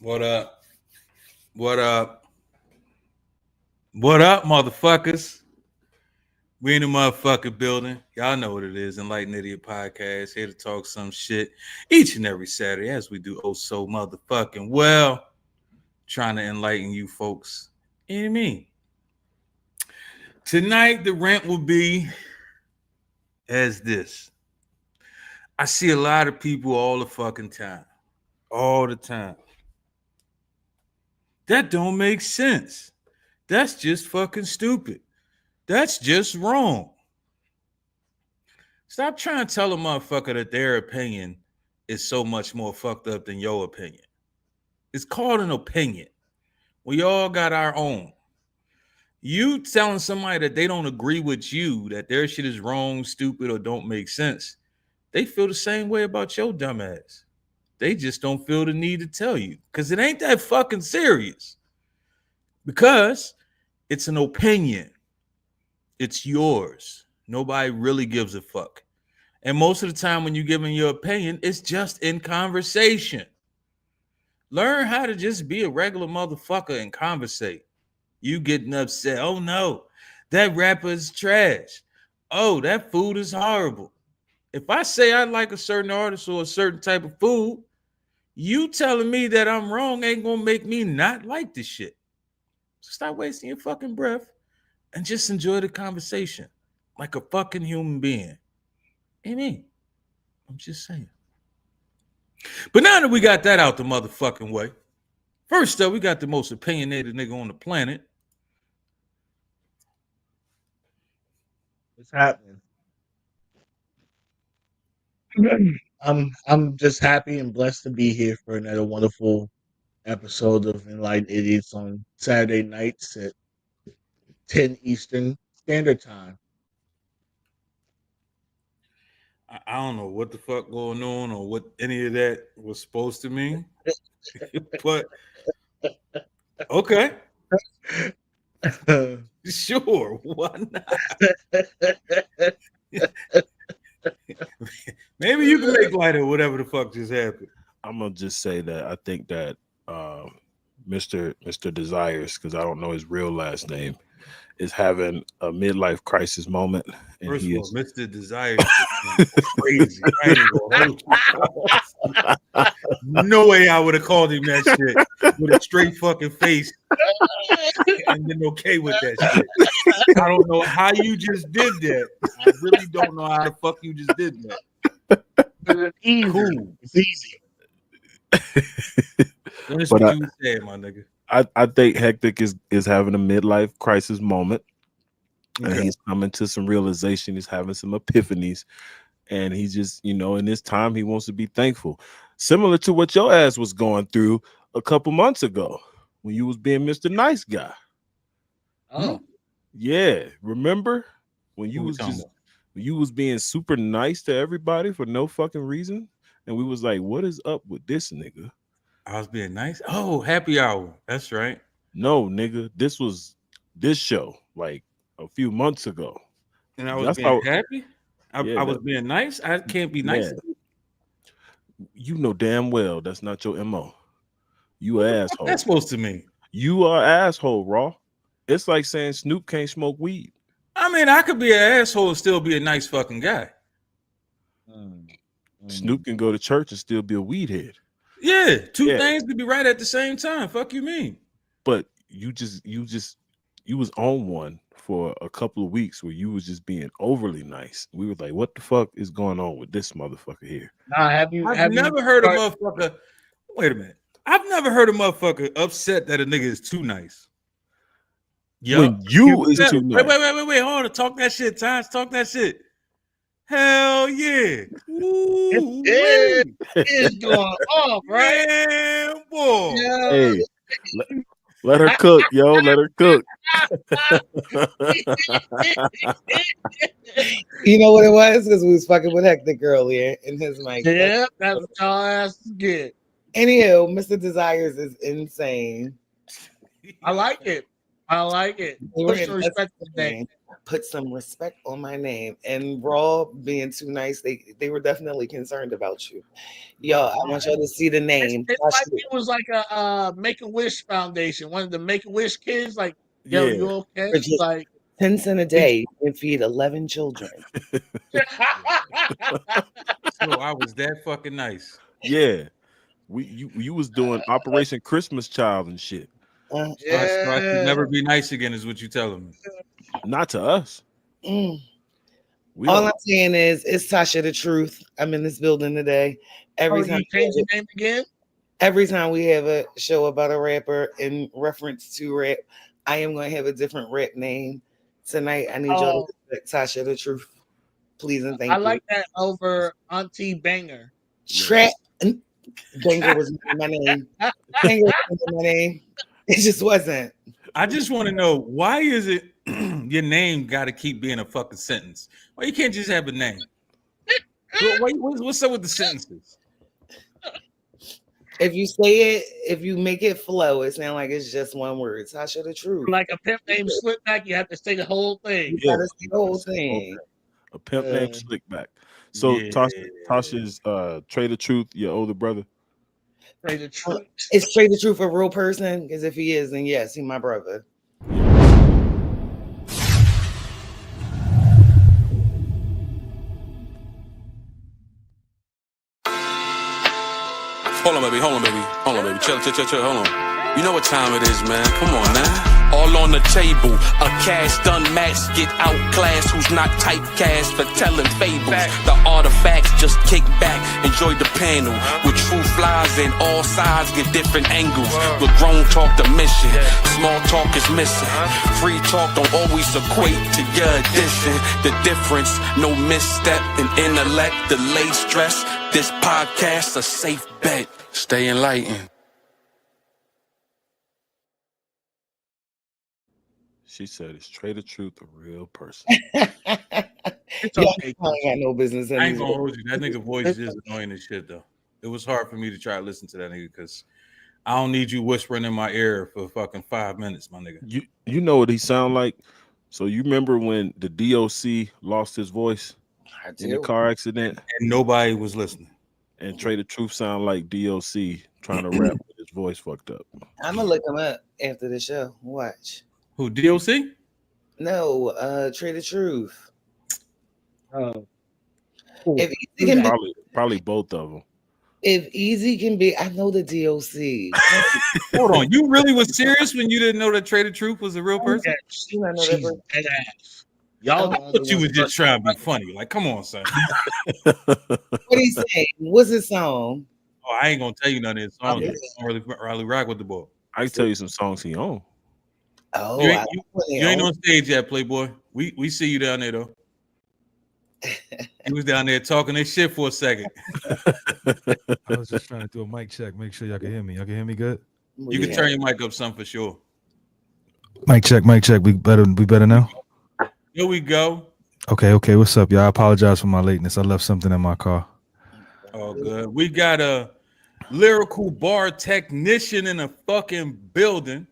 What up? What up? What up, motherfuckers? We in the motherfucking building. Y'all know what it is. Enlightened Idiot Podcast. Here to talk some shit each and every Saturday as we do oh so motherfucking well. Trying to enlighten you folks. You know what I mean? Tonight, the rant will be as this. I see a lot of people all the fucking time. All the time. That don't make sense. That's just fucking stupid. That's just wrong. Stop trying to tell a motherfucker that their opinion is so much more fucked up than your opinion. It's called an opinion. We all got our own. You telling somebody that they don't agree with you, that their shit is wrong, stupid, or don't make sense, they feel the same way about your dumb ass. They just don't feel the need to tell you because it ain't that fucking serious. Because it's an opinion. It's yours. Nobody really gives a fuck. And most of the time when you're giving your opinion, it's just in conversation. Learn how to just be a regular motherfucker and conversate. You getting upset. Oh no, that rapper is trash. Oh, that food is horrible. If I say I like a certain artist or a certain type of food, you telling me that I'm wrong ain't gonna make me not like this shit. So stop wasting your fucking breath and just enjoy the conversation like a fucking human being. Amen. I'm just saying. But now that we got that out the motherfucking way, first up, we got the most opinionated nigga on the planet. What's happening? I'm just happy and blessed to be here for another wonderful episode of Enlightened Idiots on Saturday nights at 10 Eastern Standard Time. I don't know what the fuck going on or what any of that was supposed to mean, but okay, sure, why not? Maybe you can make light of whatever the fuck just happened. I'm gonna just say that I think that Mr. Desires, because I don't know his real last name, is having a midlife crisis moment, and First he of all, is. Mr. Desire is crazy. I ain't gonna hold you. No way I would have called him that shit with a straight fucking face and been okay with that shit. I don't know how you just did that. I really don't know how the fuck you just did that. It's easy. Cool. It's easy. That's But what you said, my nigga. I think Hectic is having a midlife crisis moment, and Okay. he's coming to some realization. He's having some epiphanies, and he just, in this time, he wants to be thankful, similar to what your ass was going through a couple months ago when you was being Mr. Nice Guy. Oh, Yeah, remember when you What we was talking just about? when you was being super nice to everybody for no fucking reason, and we was like, "What is up with this nigga?" I was being nice. Oh, happy hour. That's right. No, nigga, this was this show like a few months ago. And I was That's being how. happy. I Yeah, was being nice. I can't be nice. yeah. You know damn well that's not your mo. You a What's that asshole. supposed to mean? You are a asshole, raw. It's like saying Snoop can't smoke weed. I mean, I could be an asshole and still be a nice fucking guy. mm, Snoop mm. can go to church and still be a weed head. Yeah, two Yeah, things could be right at the same time. Fuck you mean? but you was on one for a couple of weeks where you was just being overly nice. We were like, what the fuck is going on with this motherfucker here? Now, have you I've have you never heard a start, motherfucker. Wait a minute. I've never heard a motherfucker upset that a nigga is too nice. Yup. When you is too Wait, nice. wait, wait, wait, wait. Hold on. Talk that shit, Taj. Talk that shit. Hell yeah. Ooh, it wee. is going off, right? Man, boy. Yeah. Hey, let, let her cook, yo. Let her cook. You know what it was? Because we was fucking with Hectic earlier in his mic. Yeah, that's what y'all asses get. Anywho, Mr. Desires is insane. I like it. I like it. They were Put some respect on the name. investigating. Put some respect on my name. And Raw being too nice, they were definitely concerned about you. Yo, I want y'all to see the name. It's like it was like a Make-A-Wish Foundation. One of the Make-A-Wish kids, like, yo, Yeah. you okay? For just Like, 10 cents a day and feed 11 children. So I was that fucking nice. Yeah. You was doing Operation Christmas Child and shit. So I should never be nice again, is what you telling me. Not to us. Mm. We All don't- I'm saying is, it's Tasha the Truth. I'm in this building today. Every you time change the name again? Every time we have a show about a rapper in reference to rap, I am going to have a different rap name. Tonight, I need y'all to respect Tasha the Truth. Please and thank you. I like that over Auntie Banger. Trap Banger was not my name. Banger wasn't my name. It just wasn't. I just want to know, why is it your name got to keep being a fucking sentence? Why you can't just have a name? What's up with the sentences? If you say it, if you make it flow, it sounds like it's just one word. Tasha the Truth. Like a pimp named Slipback, you have to say the whole thing. You gotta say the whole thing. A pimp named Slickback. So Yeah. Tasha's Trader Truth, your older brother. Say the truth. Is Trey the Truth a real person? Because if he is, then yes, he's my brother. Hold on, baby. Chill. Hold on. You know what time it is, man. Come on, now. All on the table. A cash done match. Get outclassed. Who's not typecast for telling fables. The artifacts just kick back. Enjoy the panel. With truth lies in all sides. Give different angles. With grown talk the mission. Small talk is missing. Free talk don't always equate to your addition. The difference. No misstep in intellect. Delay stress. This podcast's a safe bet. Stay enlightened. She said, "Is Trader Truth a real person?" It's Y'all okay. ain't got no business in I ain't this. gonna hold you. That nigga voice is annoying as shit, though. It was hard for me to try to listen to that nigga because I don't need you whispering in my ear for fucking 5 minutes, my nigga. You know what he sound like? So you remember when the DOC lost his voice in the car accident, And nobody was listening. and Trader Truth sound like DOC trying to rap with his voice fucked up. I'm gonna look him up after the show. Watch. Who, DOC? No, Trey the Truth. Oh. If Easy can be, Probably both of them. if Easy can be, I know the DOC. Hold on. You really was serious when you didn't know that Trader Truth was a real person? You not know that She's person? dead ass. Y'all I the I only thought you ones was just trying to be funny. Like, come on, son. What he saying? What's his song? Oh, I ain't gonna tell you none of his songs. I don't really rock with the boy. I can tell you some songs he own. Oh, You I ain't, you ain't on stage yet, Playboy. We see you down there though. He was down there talking that shit for a second. I was just trying to do a mic check, make sure y'all can hear me. Y'all can hear me good? You can turn your mic up some for sure. Mic check, mic check. We better now? Here we go. Okay. What's up, y'all? I apologize for my lateness. I left something in my car. Oh, good. We got a lyrical bar technician in a fucking building.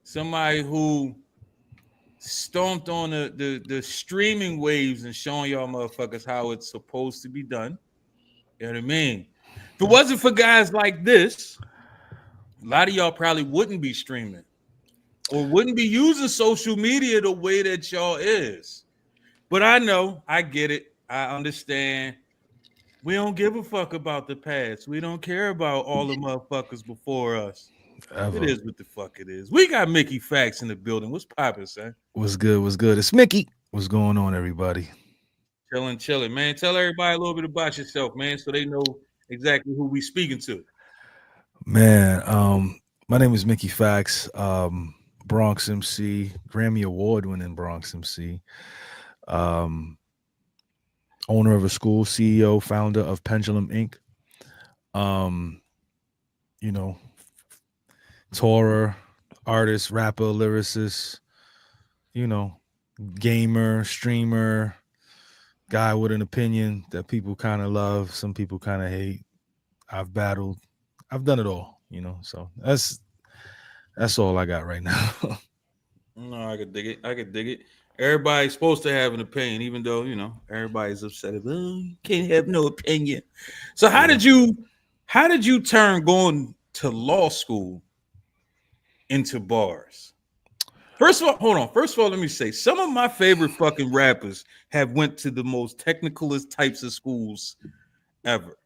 Somebody who stomped on the streaming waves and showing y'all motherfuckers how it's supposed to be done. You know what I mean? If it wasn't for guys like this, a lot of y'all probably wouldn't be streaming or wouldn't be using social media the way that y'all is. But I know, I get it. I understand. We don't give a fuck about the past. We don't care about all the motherfuckers before us. Ever. It is what the fuck it is. We got Mickey Factz in the building. What's poppin', son? What's good? It's Mickey. What's going on, everybody? Chilling, man. Tell everybody a little bit about yourself, man, so they know exactly who we speaking to. Man, my name is Mickey Factz, Bronx MC, Grammy Award-winning Bronx MC, owner of a school, CEO, founder of Pendulum Ink. You know, tourer, artist, rapper, lyricist, you know, gamer, streamer, guy with an opinion that people kind of love, some people kind of hate. I've battled, I've done it all, you know. So that's all I got right now. No, I could dig it. I could dig it. Everybody's supposed to have an opinion, even though everybody's upset about you can't have no opinion. So how did you turn going to law school into bars? First of all, hold on. First of all, let me say some of my favorite fucking rappers have went to the most technicalist types of schools ever,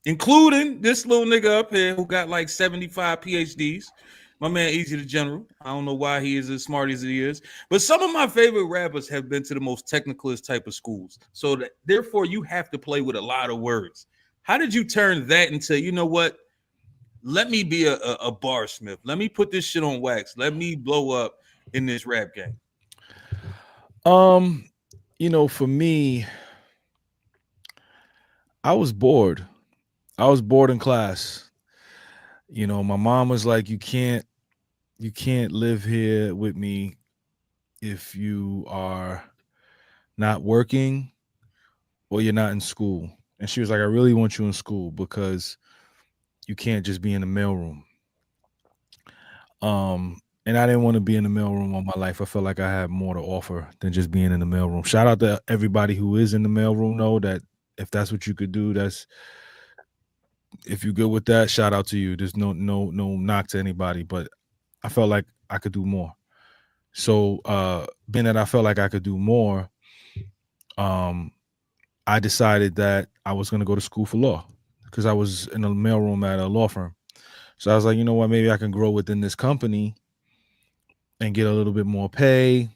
including this little nigga up here who got like 75 PhDs. My man Easy the General. I don't know why he is as smart as he is, but some of my favorite rappers have been to the most technicalist type of schools. So that, therefore, you have to play with a lot of words. How did you turn that into, you know what? Let me be a barsmith. Let me put this shit on wax. Let me blow up in this rap game. For me, I was bored. I was bored in class. My mom was like, you can't live here with me if you are not working or you're not in school. And she was like, I really want you in school because you can't just be in the mailroom. And I didn't want to be in the mailroom all my life. I felt like I had more to offer than just being in the mailroom. Shout out to everybody who is in the mailroom, though, that if that's what you could do, if you're good with that, shout out to you. There's no knock to anybody, but I felt like I could do more. So being that I felt like I could do more, I decided that I was going to go to school for law because I was in a mailroom at a law firm. So I was like, you know what, maybe I can grow within this company and get a little bit more pay,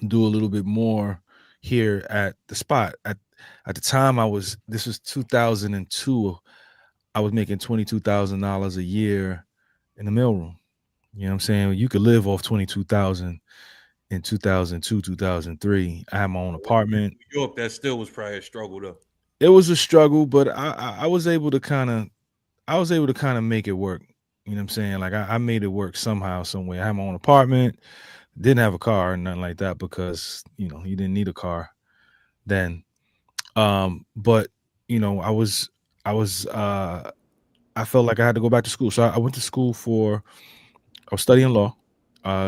do a little bit more here at the spot. At the time, this was 2002. I was making $22,000 a year in the mailroom. You know what I'm saying? You could live off $22,000 in 2002, 2003. I had my own apartment. New York, that still was probably a struggle though. It was a struggle, but I was able to kind of make it work. You know what I'm saying? Like I made it work somehow, some way. I had my own apartment, didn't have a car or nothing like that because you didn't need a car then. But I felt like I had to go back to school. So I went to school I was studying law,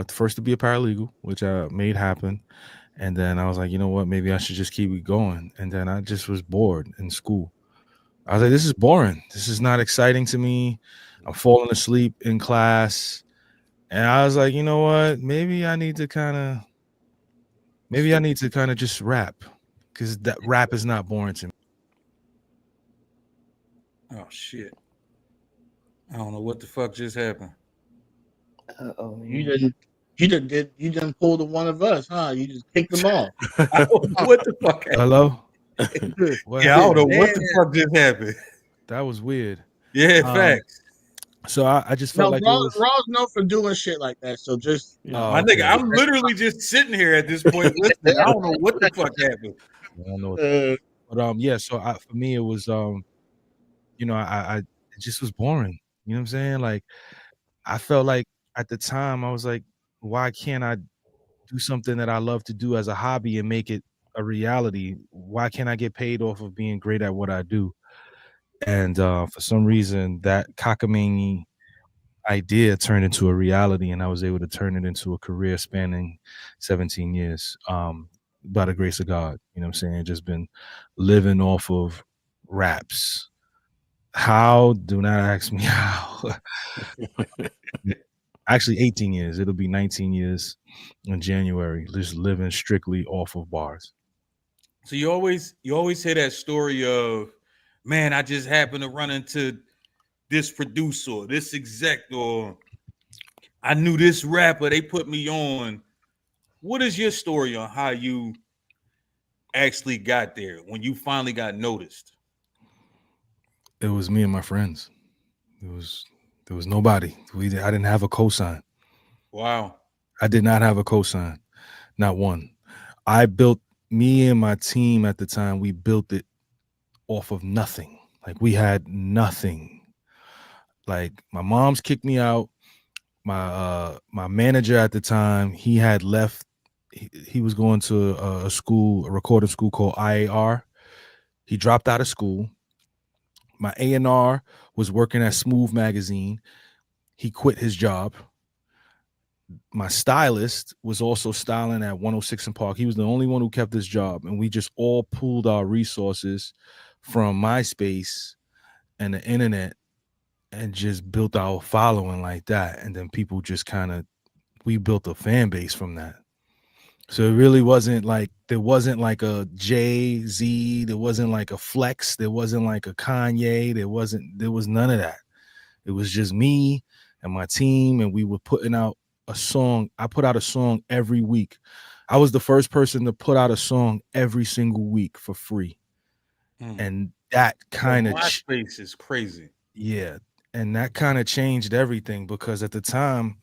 first to be a paralegal, which I made happen. And then I was like, you know what, maybe I should just keep it going. And then I just was bored in school. I was like, this is boring. This is not exciting to me. I'm falling asleep in class. And I was like, you know what, maybe I need to kind of just rap because that rap is not boring to me. Oh shit. I don't know what the fuck just happened. Uh-oh. You didn't pull the one of us, huh? You just kicked them off. I don't know what the fuck happened. Hello? Yeah, I don't know what the fuck just happened. That was weird. Yeah, facts. So I just felt like Raw's known for doing shit like that. So just My nigga, I'm literally just sitting here at this point listening. I don't know what the fuck happened. I don't know. But yeah, so for me it was it just was boring. You know what I'm saying? Like I felt like at the time I was like, why can't I do something that I love to do as a hobby and make it a reality? Why can't I get paid off of being great at what I do? And for some reason that cockamamie idea turned into a reality, and I was able to turn it into a career spanning 17 years by the grace of God. You know what I'm saying? Just been living off of raps. How? Do not ask me how. Actually 18 years. It'll be 19 years in January, just living strictly off of bars. So you always hear that story of, man, I just happened to run into this producer, this exec, or I knew this rapper, they put me on. What is your story on how you actually got there when you finally got noticed? It was me and my friends. There was nobody. I didn't have a cosign. Wow. I did not have a cosign. Not one. Me and my team at the time, we built it off of nothing. Like we had nothing. Like my mom's kicked me out. My manager at the time, he had left. He was going to a recording school called IAR. He dropped out of school. My A&R was working at Smooth Magazine. He quit his job. my stylist was also styling at 106 and Park. He was the only one who kept his job, and we just all pooled our resources from MySpace and the internet and just built our following like that. And then people just we built a fan base from that. So it really wasn't like, there wasn't like a Jay-Z, there wasn't like a Flex, there wasn't like a Kanye, there was none of that. It was just me and my team, and we were putting out a song. I put out a song every week. I was the first person to put out a song every single week for free. And that kind of MySpace is crazy. Yeah. And that kind of changed everything, because at the time,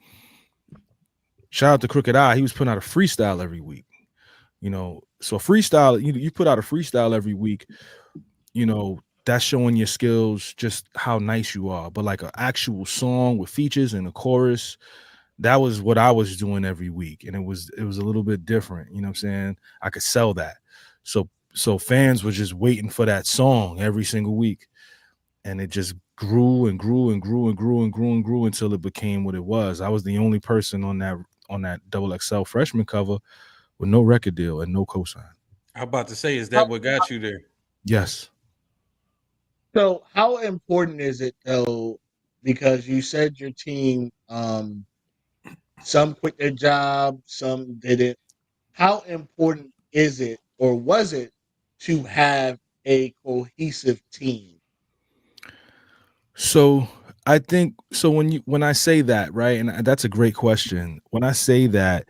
shout out to Crooked Eye, he was putting out a freestyle every week. You know, so freestyle, you put out a freestyle every week, you know, that's showing your skills, just how nice you are. But like an actual song with features and a chorus, that was what I was doing every week. And it was a little bit different. You know what I'm saying? I could sell that. So fans were just waiting for that song every single week. And it just grew and grew and grew and grew and grew and grew until it became what it was. I was the only person on that XXL freshman cover with no record deal and no cosign. I'm about to say, is that what got you there? Yes. So how important is it though? Because you said your team, some quit their job, some didn't. How important is it, or was it, to have a cohesive team? So I think, so when I say that, right, and that's a great question. When I say that,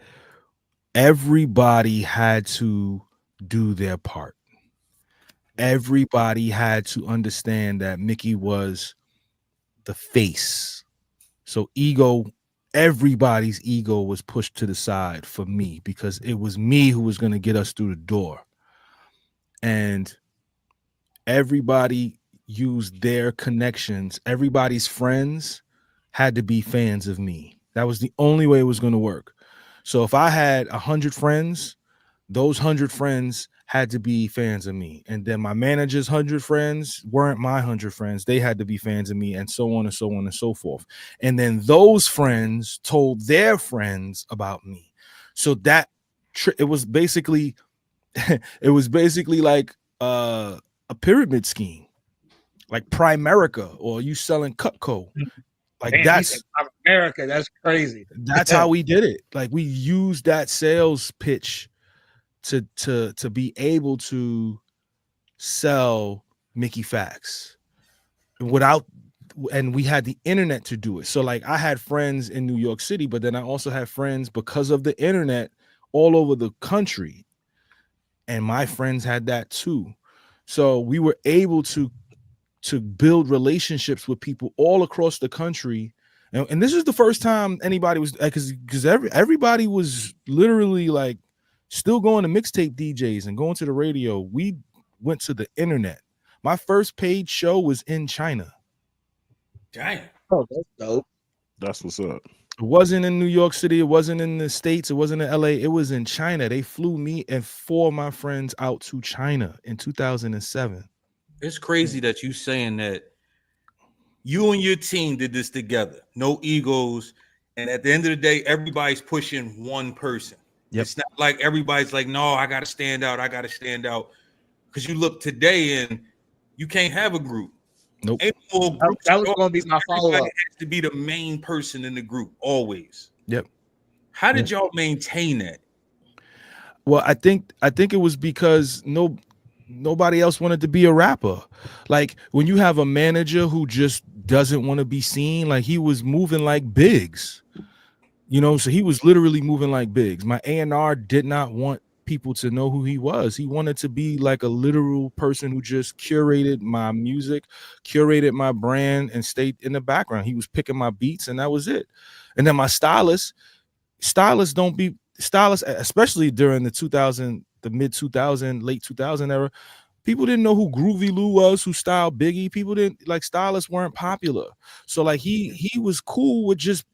everybody had to do their part. Everybody had to understand that Mickey was the face. So everybody's ego was pushed to the side for me, because it was me who was going to get us through the door. And everybody used their connections. Everybody's friends had to be fans of me. That was the only way it was going to work. So if I had 100 friends, those 100 friends had to be fans of me. And then my manager's 100 friends weren't my 100 friends. They had to be fans of me, and so on and so on and so forth. And then those friends told their friends about me. So that it was basically like a pyramid scheme, like Primerica, or you selling Cutco. Like, Man, that's America. That's crazy. That's how we did it. Like, we used that sales pitch to be able to sell Mickey Factz and we had the internet to do it. So like, I had friends in New York City, but then I also had friends, because of the internet, all over the country. And my friends had that too. So we were able to build relationships with people all across the country. And this is the first time anybody was, because everybody was literally like still going to mixtape DJs and going to the radio. We went to the internet. My first paid show was in China. Damn. Oh, that's dope. That's what's up. It wasn't in New York City. It wasn't in the States. It wasn't in LA. It was in China. They flew me and 4 of my friends out to China in 2007. It's crazy that you saying that you and your team did this together. No egos. And at the end of the day, everybody's pushing one person. Yep. It's not like everybody's like, no, I got to stand out. I got to stand out. Because you look today and you can't have a group. Nope. That was going to be my follow-up. Has to be the main person in the group always. Yep. How did y'all maintain that? Well, I think it was because nobody else wanted to be a rapper. Like, when you have a manager who just doesn't want to be seen, like, he was moving like Biggs, you know, so he was literally moving like Biggs. My A&R did not want people to know who he was. He wanted to be like a literal person who just curated my music, curated my brand, and stayed in the background. He was picking my beats, and that was it. And then my stylists, especially during the mid 2000, late 2000 era, people didn't know who Groovy Lou was, who styled Biggie. People didn't, like, stylists weren't popular. So like, he was cool with just,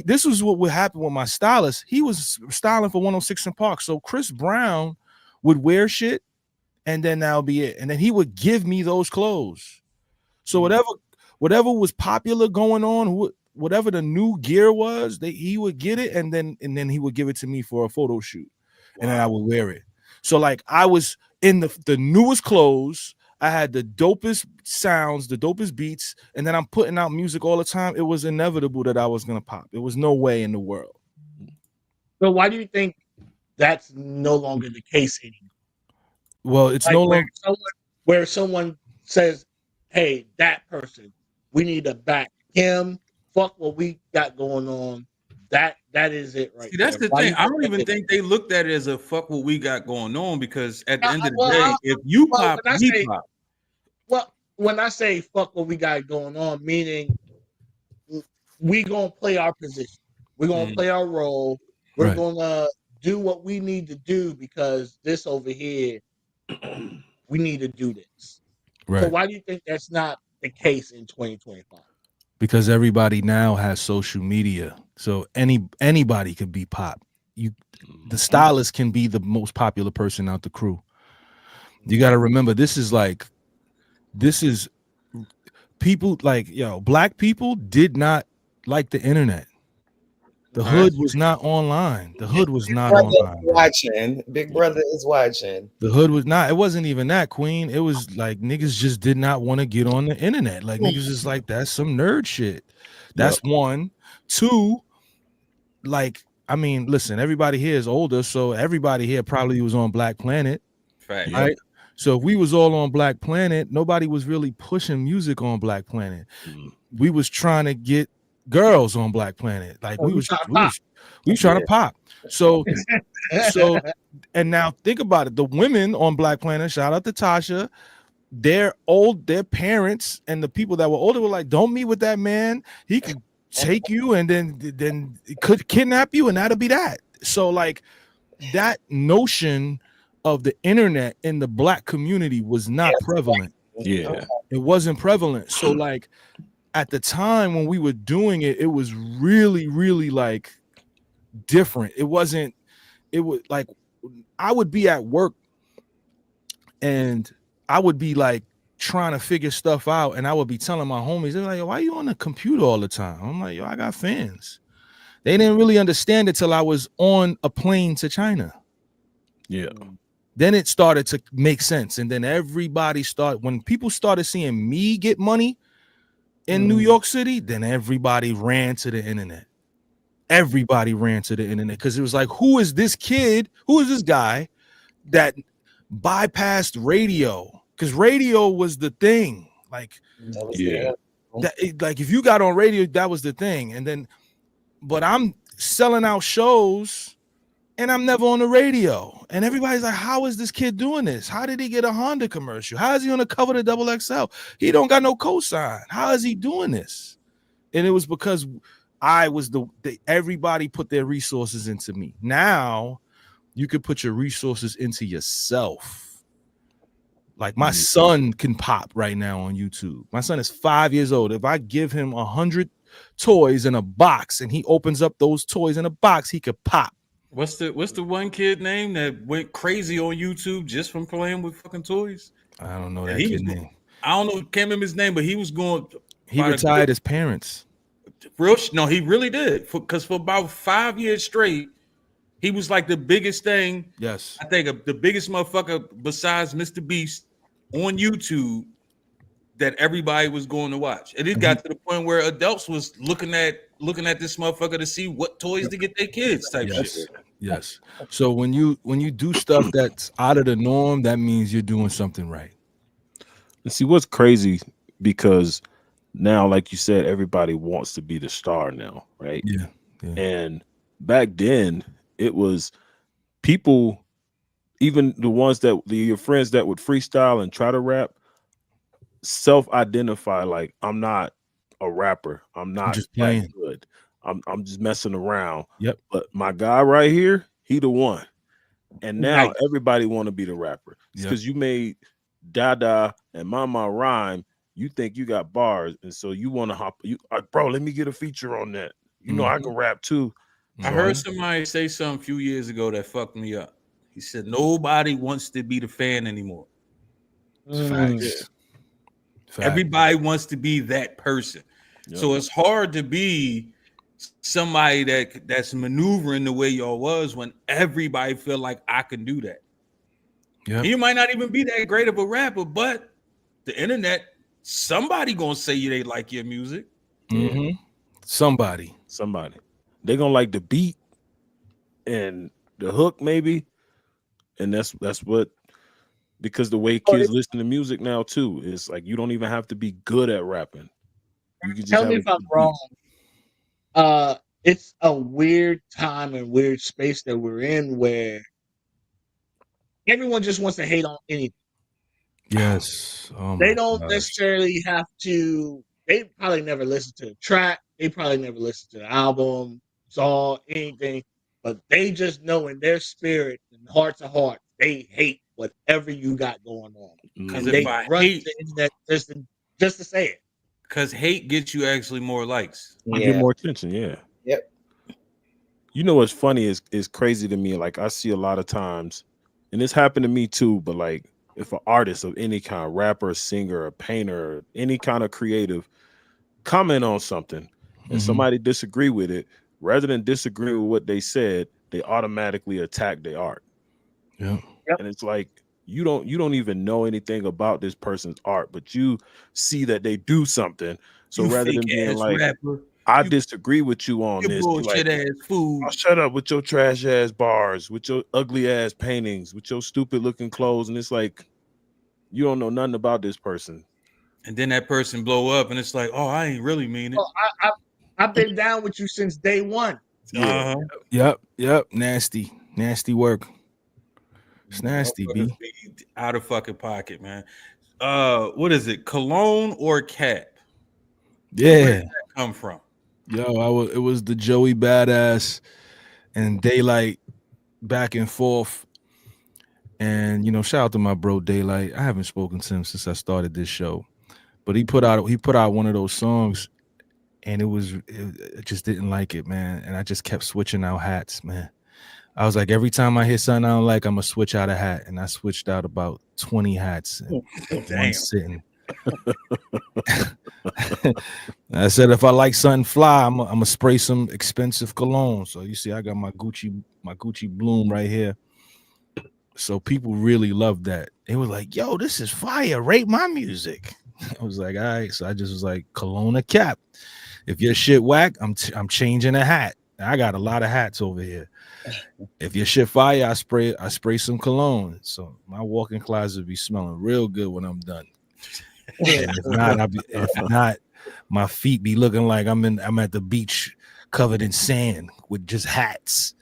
this was what would happen with my stylist. He was styling for 106 and Park. So Chris Brown would wear shit, and then that'll be it. And then he would give me those clothes. So whatever was popular going on, whatever the new gear was, he would get it and then he would give it to me for a photo shoot, and then I would wear it. So like I was in the newest clothes. I had the dopest sounds, the dopest beats, and then I'm putting out music all the time. It was inevitable that I was gonna pop. There was no way in the world. So why do you think that's no longer the case anymore? Well, it's Like no longer where someone says, "Hey, that person, we need to back him. Fuck what we got going on. That is it right See, that's there." the Why do thing. you I don't that even is? think they looked at it as a fuck what we got going on, because at the end of the Well, day, if you well, pop, when I we say- pop. Well, when I say fuck what we got going on, meaning we gonna play our position. We're gonna play our role. We're Right. gonna do what we need to do because this over here, we need to do this. right. So why do you think that's not the case in 2025? Because everybody now has social media, so anybody could be pop. The stylist can be the most popular person out the crew. You got to remember, this is people like, black people did not like the internet. The hood was not online. The hood was not Brother online. is watching. Big brother is watching. The hood was not. It wasn't even that, Queen. It was like niggas just did not want to get on the internet. Like niggas is like, that's some nerd shit. That's one. Two, like, I mean, listen, everybody here is older, so everybody here probably was on Black Planet. Fact. Right. So if we was all on Black Planet, nobody was really pushing music on Black Planet. We was trying to get girls on Black Planet. Like we was trying to pop. So and now think about it. The women on Black Planet, shout out to Tasha, their parents and the people that were older were like, don't meet with that man. He could take you and then it could kidnap you, and that'll be that. So like that notion of the internet in the black community was not prevalent. Yeah. It wasn't prevalent. So like at the time when we were doing it, it was really, really like different. It was like I would be at work and I would be like trying to figure stuff out, and I would be telling my homies, they're like, why are you on the computer all the time? I'm like, I got fans. They didn't really understand it till I was on a plane to China. Yeah. Then it started to make sense. And then when people started seeing me get money in New York City, then everybody ran to the internet. Everybody ran to the internet because it was like, who is this kid? Who is this guy that bypassed radio? Because radio was the thing. Like, like if you got on radio, that was the thing. And then, but I'm selling out shows and I'm never on the radio. And everybody's like, how is this kid doing this? How did he get a Honda commercial? How is he on the cover of the XXL? He don't got no cosign. How is he doing this? And it was because I was everybody put their resources into me. Now you could put your resources into yourself. Like my son can pop right now on YouTube. My son is 5 years old. If I give him 100 toys in a box and he opens up those toys in a box, he could pop. What's the one kid name that went crazy on YouTube just from playing with fucking toys? I don't know that kid's name. I don't know, can't remember his name, but he was going. He retired his parents. No, he really did. Because for about 5 years straight, he was like the biggest thing. Yes, I think the biggest motherfucker besides Mr. Beast on YouTube that everybody was going to watch. And it got to the point where adults was looking at this motherfucker to see what toys to get their kids type shit. Yes. So when you do stuff that's out of the norm, that means you're doing something right. And see what's crazy, because now, like you said, everybody wants to be the star now, right? Yeah. And back then, it was people, even the ones that your friends that would freestyle and try to rap, self-identify like, I'm not a rapper. I'm not just playing good. I'm just messing around. Yep. But my guy right here, he the one. And now everybody want to be the rapper. Because you made Dada and Mama rhyme. You think you got bars, and so you want to hop. You bro, let me get a feature on that. You know I can rap too. I heard somebody say something a few years ago that fucked me up. He said nobody wants to be the fan anymore. Facts. Everybody wants to be that person. Yep. So it's hard to be somebody that's maneuvering the way y'all was when everybody feel like I can do that. Yep. You might not even be that great of a rapper, but the internet, somebody gonna say they like your music. Mm-hmm. Somebody. They're gonna like the beat and the hook, maybe. And that's what, because the way kids listen to music now too, is like you don't even have to be good at rapping. You can just Tell have me a if I'm good wrong. It's a weird time and weird space that we're in where everyone just wants to hate on anything. Yes. Oh They my don't gosh. necessarily have to. They probably never listen to the track. They probably never listen to the album, song, anything. But they just know in their spirit and heart to heart, they hate whatever you got going on. Because And if they I run to hate, the internet just to say it. because hate gets you actually more likes. You Yeah. get more attention, yeah. Yep. You know what's funny is crazy to me. Like I see a lot of times, and this happened to me too, but like if an artist of any kind, rapper, singer, a painter, any kind of creative, comment on something and somebody disagree with it, rather than disagree with what they said, they automatically attack their art. Yeah. Yep. And it's like you don't even know anything about this person's art, but you see that they do something. So You rather fake than being ass like, rapper, I you, disagree with you on you this, you're like, bullshit ass fool. oh, shut up with your trash ass bars, with your ugly ass paintings, with your stupid looking clothes. And it's like, you don't know nothing about this person. And then that person blow up, and it's like, oh, I ain't really mean it. Oh, I've been down with you since day one. Yeah. Yep. Nasty work. It's nasty, B. Motherfuckers be out of fucking pocket, man. What is it? Cologne or Cap? Where Yeah. did that come from? Yo, it was the Joey Badass and Daylight back and forth. And shout out to my bro Daylight. I haven't spoken to him since I started this show. But he put out one of those songs, and it just didn't like it, man. And I just kept switching out hats, man. I was like, every time I hear something I don't like, I'm gonna switch out a hat. And I switched out about 20 hats in one sitting. I said, if I like something fly, I'm gonna spray some expensive cologne. So you see, I got my Gucci Bloom right here. So people really loved that. They were like, yo, this is fire. Rate my music. I was like, all right. So I just was like, cologne or Cap. If your shit whack, I'm changing a hat. I got a lot of hats over here. If your shit fire, I spray some cologne. So my walk-in closet be smelling real good when I'm done. And if not, my feet be looking like I'm at the beach covered in sand with just hats.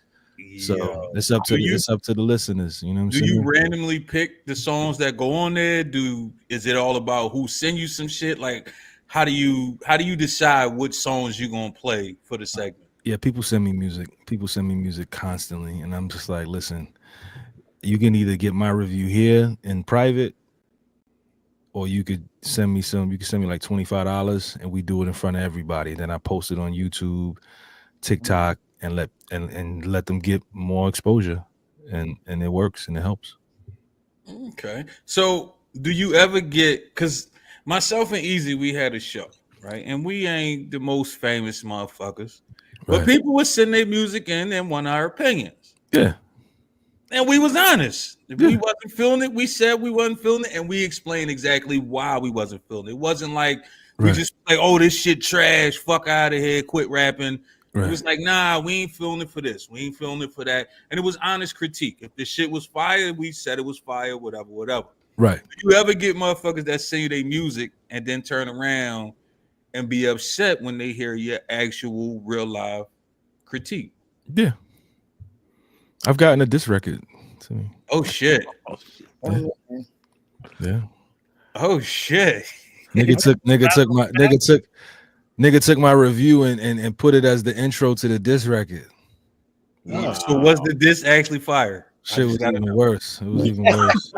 So it's up to the listeners. You know what I'm saying? Do you randomly pick the songs that go on there? Is it all about who send you some shit? Like, how do you decide which songs you're gonna play for the segment? Yeah, people send me music. People send me music constantly, and I'm just like, listen, you can either get my review here in private, or you could send me like $25 and we do it in front of everybody. Then I post it on YouTube, TikTok, and let them get more exposure. And it works and it helps. Okay. So do you ever get, because myself and Easy, we had a show, right? And we ain't the most famous motherfuckers. But Right. people would send their music in and want our opinions. Yeah. And we was honest. If we wasn't feeling it, we said we wasn't feeling it, and we explained exactly why we wasn't feeling it. It wasn't like we just like, oh, this shit trash, fuck out of here, quit rapping. It was like, nah, we ain't feeling it for this. We ain't feeling it for that. And it was honest critique. If the shit was fire, we said it was fire, whatever. Right. Do you ever get motherfuckers that sing you their music and then turn around and be upset when they hear your actual real live critique? Yeah. I've gotten a diss record to me. Oh shit. Yeah. Oh shit. Nigga took my review and put it as the intro to the diss record. Wow. So was the diss actually fire? Shit was even worse. It was even worse.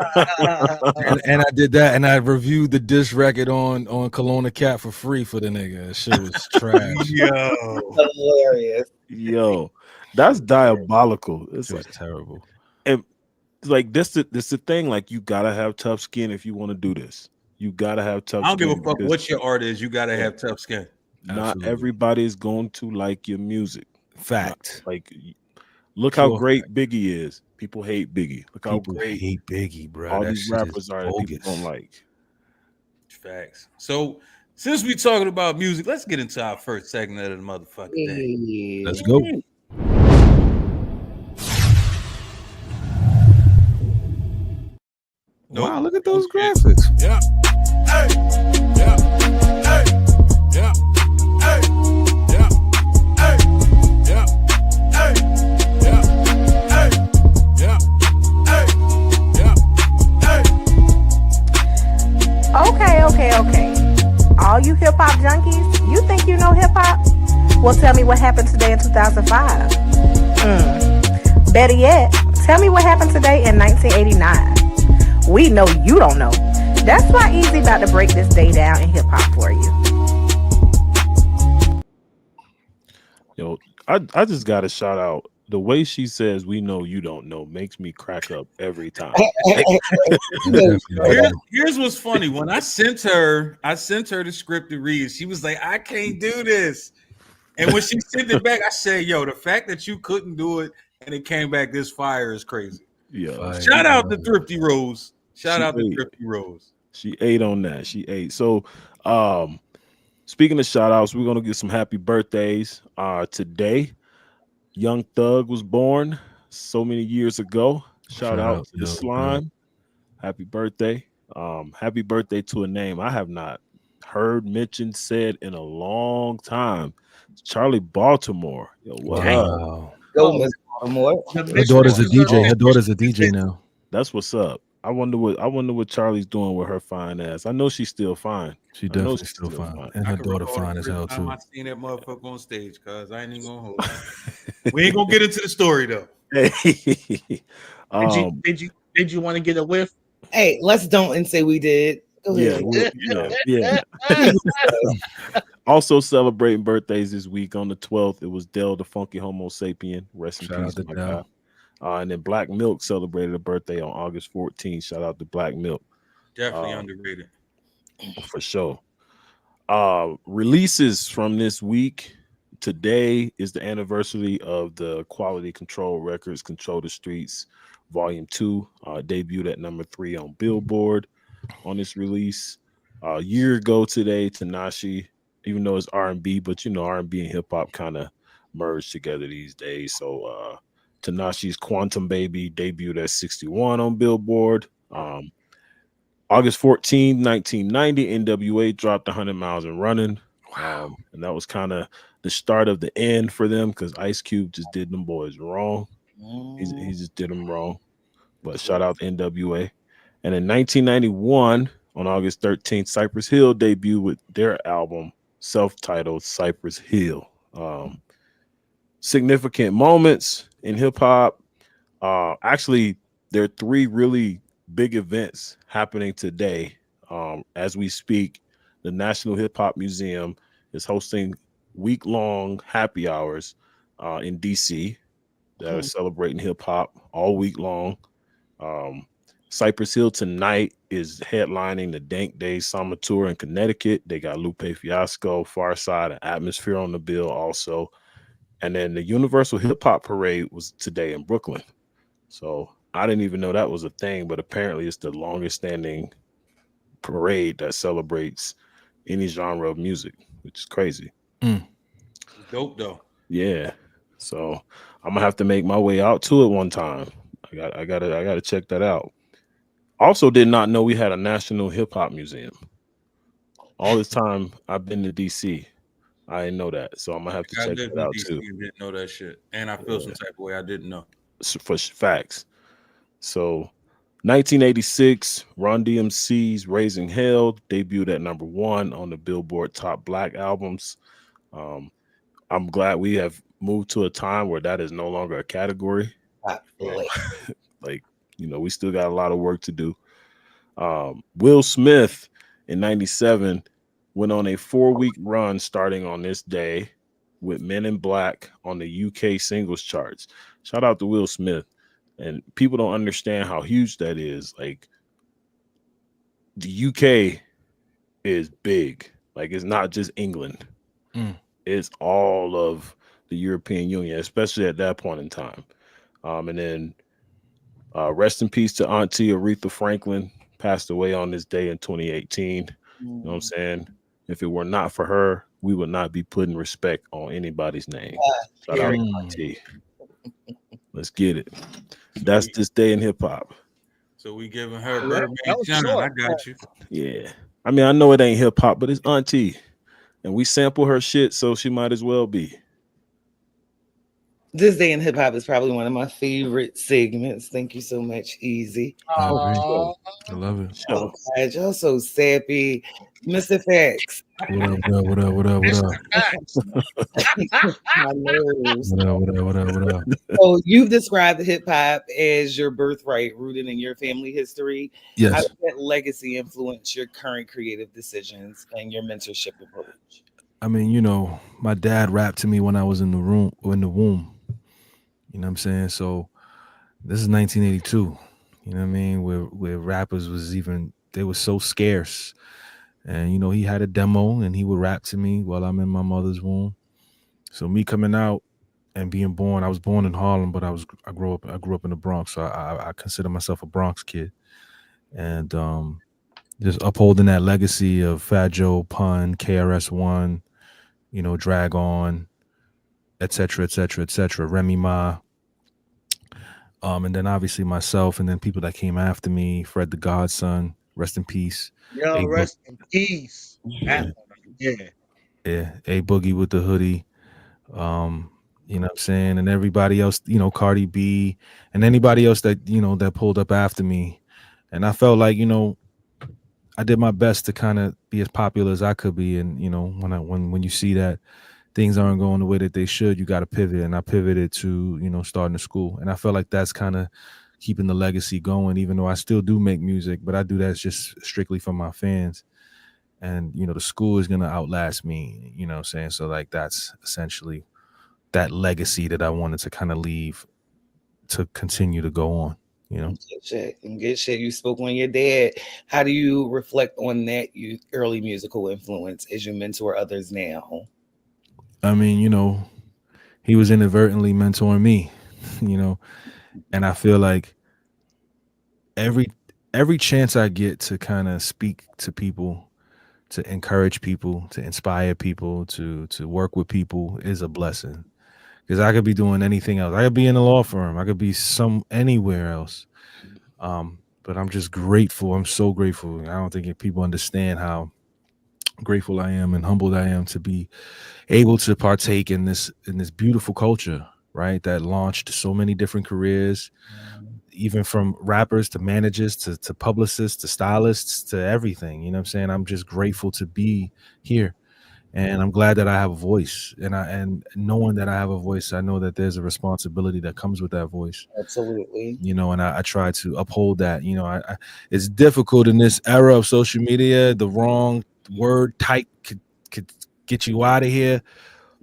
and I did that, and I reviewed the diss record on Kelowna Cat for free for the nigga. That shit was trash. Hilarious. Yo, that's diabolical. It's like terrible. And like this the thing. Like you gotta have tough skin if you want to do this. You gotta have tough. I don't skin give a fuck what your art is. You gotta have tough skin. Not Absolutely. everybody is going to like your music. Fact. Like, look how Pure great Biggie is. People hate Biggie. Look how People great hate Biggie, bro. all That these shit is rappers are that people don't bogus. like. Facts. So since we talking about music, let's get into our first segment of the motherfucking thing. Yeah. Let's go. Nope. Wow, look at those graphics. Yeah. Hey. Yeah. Hey. Yeah. Hey. Yeah. Hey. Yeah. Hey. Yeah. Hey. Yeah. Hey. Yeah. Hey. Okay. All you hip hop junkies, you think you know hip hop? Well, tell me what happened today in 2005. Better yet, tell me what happened today in 1989. We know you don't know. That's why Easy about to break this day down in hip hop for you. Yo, I just got to shout out the way she says "we know you don't know" makes me crack up every time. Here's what's funny. When I sent her the script to read. She was like, "I can't do this." And when she sent it back, I said, "Yo, the fact that you couldn't do it and it came back this fire is crazy." Yeah, Shout out to Thrifty Rose. Shout out to Thrifty Rose. She ate on that. She ate. So, speaking of shout outs, we're gonna get some happy birthdays. Today, Young Thug was born so many years ago. Shout out to the Slime. Happy birthday. Happy birthday to a name I have not heard mentioned said in a long time. Charlie Baltimore. Yo, what up? Go, Miss Baltimore. Her daughter's a DJ. Her daughter's a DJ now. That's what's up. I wonder what Charlie's doing with her fine ass. I know she's still fine. She definitely still fine. And her daughter fine as hell too. I seen that motherfucker on stage, cuz I ain't even gonna hold you. We ain't gonna get into the story though. Did you want to get a whiff? Hey, let's don't and say we did. Go ahead. Yeah. Also celebrating birthdays this week on the 12th. It was Del the Funky Homo Sapien. Rest in peace, my guy. And then Black Milk celebrated a birthday on August 14th. Shout out to Black Milk. Definitely underrated. For sure. Releases from this week. Today is the anniversary of the Quality Control Records Control the Streets Volume 2. Debuted at number 3 on Billboard on this release. A year ago today, Tanashi, even though it's R&B, but you know R&B and hip hop kind of merge together these days. So Tanashi's Quantum Baby debuted at 61 on Billboard. August 14, 1990, NWA dropped 100 Miles and Running. And that was kind of the start of the end for them because Ice Cube just did them boys wrong. He just did them wrong. But shout out to NWA. And in 1991, on August 13th, Cypress Hill debuted with their album self-titled Cypress Hill. Significant moments in hip-hop. Actually, there are 3 really big events happening today. As we speak, the National Hip Hop Museum is hosting week-long happy hours in DC that are celebrating hip-hop all week long. Cypress Hill tonight is headlining the Dank Days Summer Tour in Connecticut. They got Lupe Fiasco, Farside, and Atmosphere on the bill also. And then the Universal Hip Hop Parade was today in Brooklyn. So I didn't even know that was a thing, but apparently it's the longest standing parade that celebrates any genre of music, which is crazy. Dope though. Yeah. So I'm gonna have to make my way out to it one time. I gotta check that out. Also did not know we had a National Hip Hop Museum. All this time I've been to DC. I didn't know that. So I'm gonna have to check that out too. Didn't know that shit. And I feel some type of way I didn't know. For facts. So 1986, Run DMC's Raising Hell debuted at number 1 on the Billboard Top Black Albums. I'm glad we have moved to a time where that is no longer a category. Like, you know, we still got a lot of work to do. Will Smith in 97 went on a 4-week run starting on this day with Men in Black on the UK singles charts. Shout out to Will Smith. And people don't understand how huge that is. Like, the UK is big. Like, it's not just England. It's all of the European Union, especially at that point in time. And then rest in peace to Auntie Aretha Franklin, passed away on this day in 2018. You know what I'm saying? If it were not for her, we would not be putting respect on anybody's name. Shout out to Auntie. Let's get it. That's this day in hip hop. So we giving her that Birdman was John. short. I got you. Yeah. I mean, I know it ain't hip hop, but it's Auntie. And we sample her shit, so she might as well be. This day in hip hop is probably one of my favorite segments. Thank you so much, Easy. I agree. Aw. I love it. Oh, God, y'all so sappy. Mr. Factz. What up? Factz. My nerves. What up? So you've described hip hop as your birthright, rooted in your family history. How Yes. does that legacy influence your current creative decisions and your mentorship approach? I mean, you know, my dad rapped to me when I was in the womb. You know what I'm saying? So this is 1982. You know what I mean? Where rappers they were so scarce. And you know, he had a demo and he would rap to me while I'm in my mother's womb. So me coming out and being born, I was born in Harlem, but I grew up in the Bronx. So I consider myself a Bronx kid. And just upholding that legacy of Fat Joe, Pun, KRS-One, you know, Drag On, etc., Remy Ma, and then obviously myself, and then people that came after me, Fred the Godson, rest in peace. Yo, rest in peace. Yeah. Yeah. A Boogie with the hoodie, you know what I'm saying, and everybody else, you know, Cardi B, and anybody else that, you know, that pulled up after me. And I felt like, you know, I did my best to kind of be as popular as I could be. And, you know, when you see that things aren't going the way that they should, you got to pivot. And I pivoted to, you know, starting a school. And I felt like that's kind of keeping the legacy going, even though I still do make music, but I do that just strictly for my fans. And, you know, the school is going to outlast me, you know what I'm saying? So like, that's essentially that legacy that I wanted to kind of leave to continue to go on, you know? Good shit. You spoke on your dad. How do you reflect on that early musical influence as you mentor others now? I mean, you know, he was inadvertently mentoring me, you know, and I feel like every chance I get to kind of speak to people, to encourage people, to inspire people, to work with people is a blessing. Because I could be doing anything else. I could be in a law firm. I could be anywhere else. But I'm just grateful. I'm so grateful. I don't think people understand how grateful I am and humbled I am to be able to partake in this beautiful culture, right? That launched so many different careers, even from rappers to managers to publicists to stylists to everything. You know what I'm saying? I'm just grateful to be here. And I'm glad that I have a voice, and knowing that I have a voice, I know that there's a responsibility that comes with that voice. Absolutely. You know, and I try to uphold that. You know, it's difficult in this era of social media. The wrong word type could get you out of here,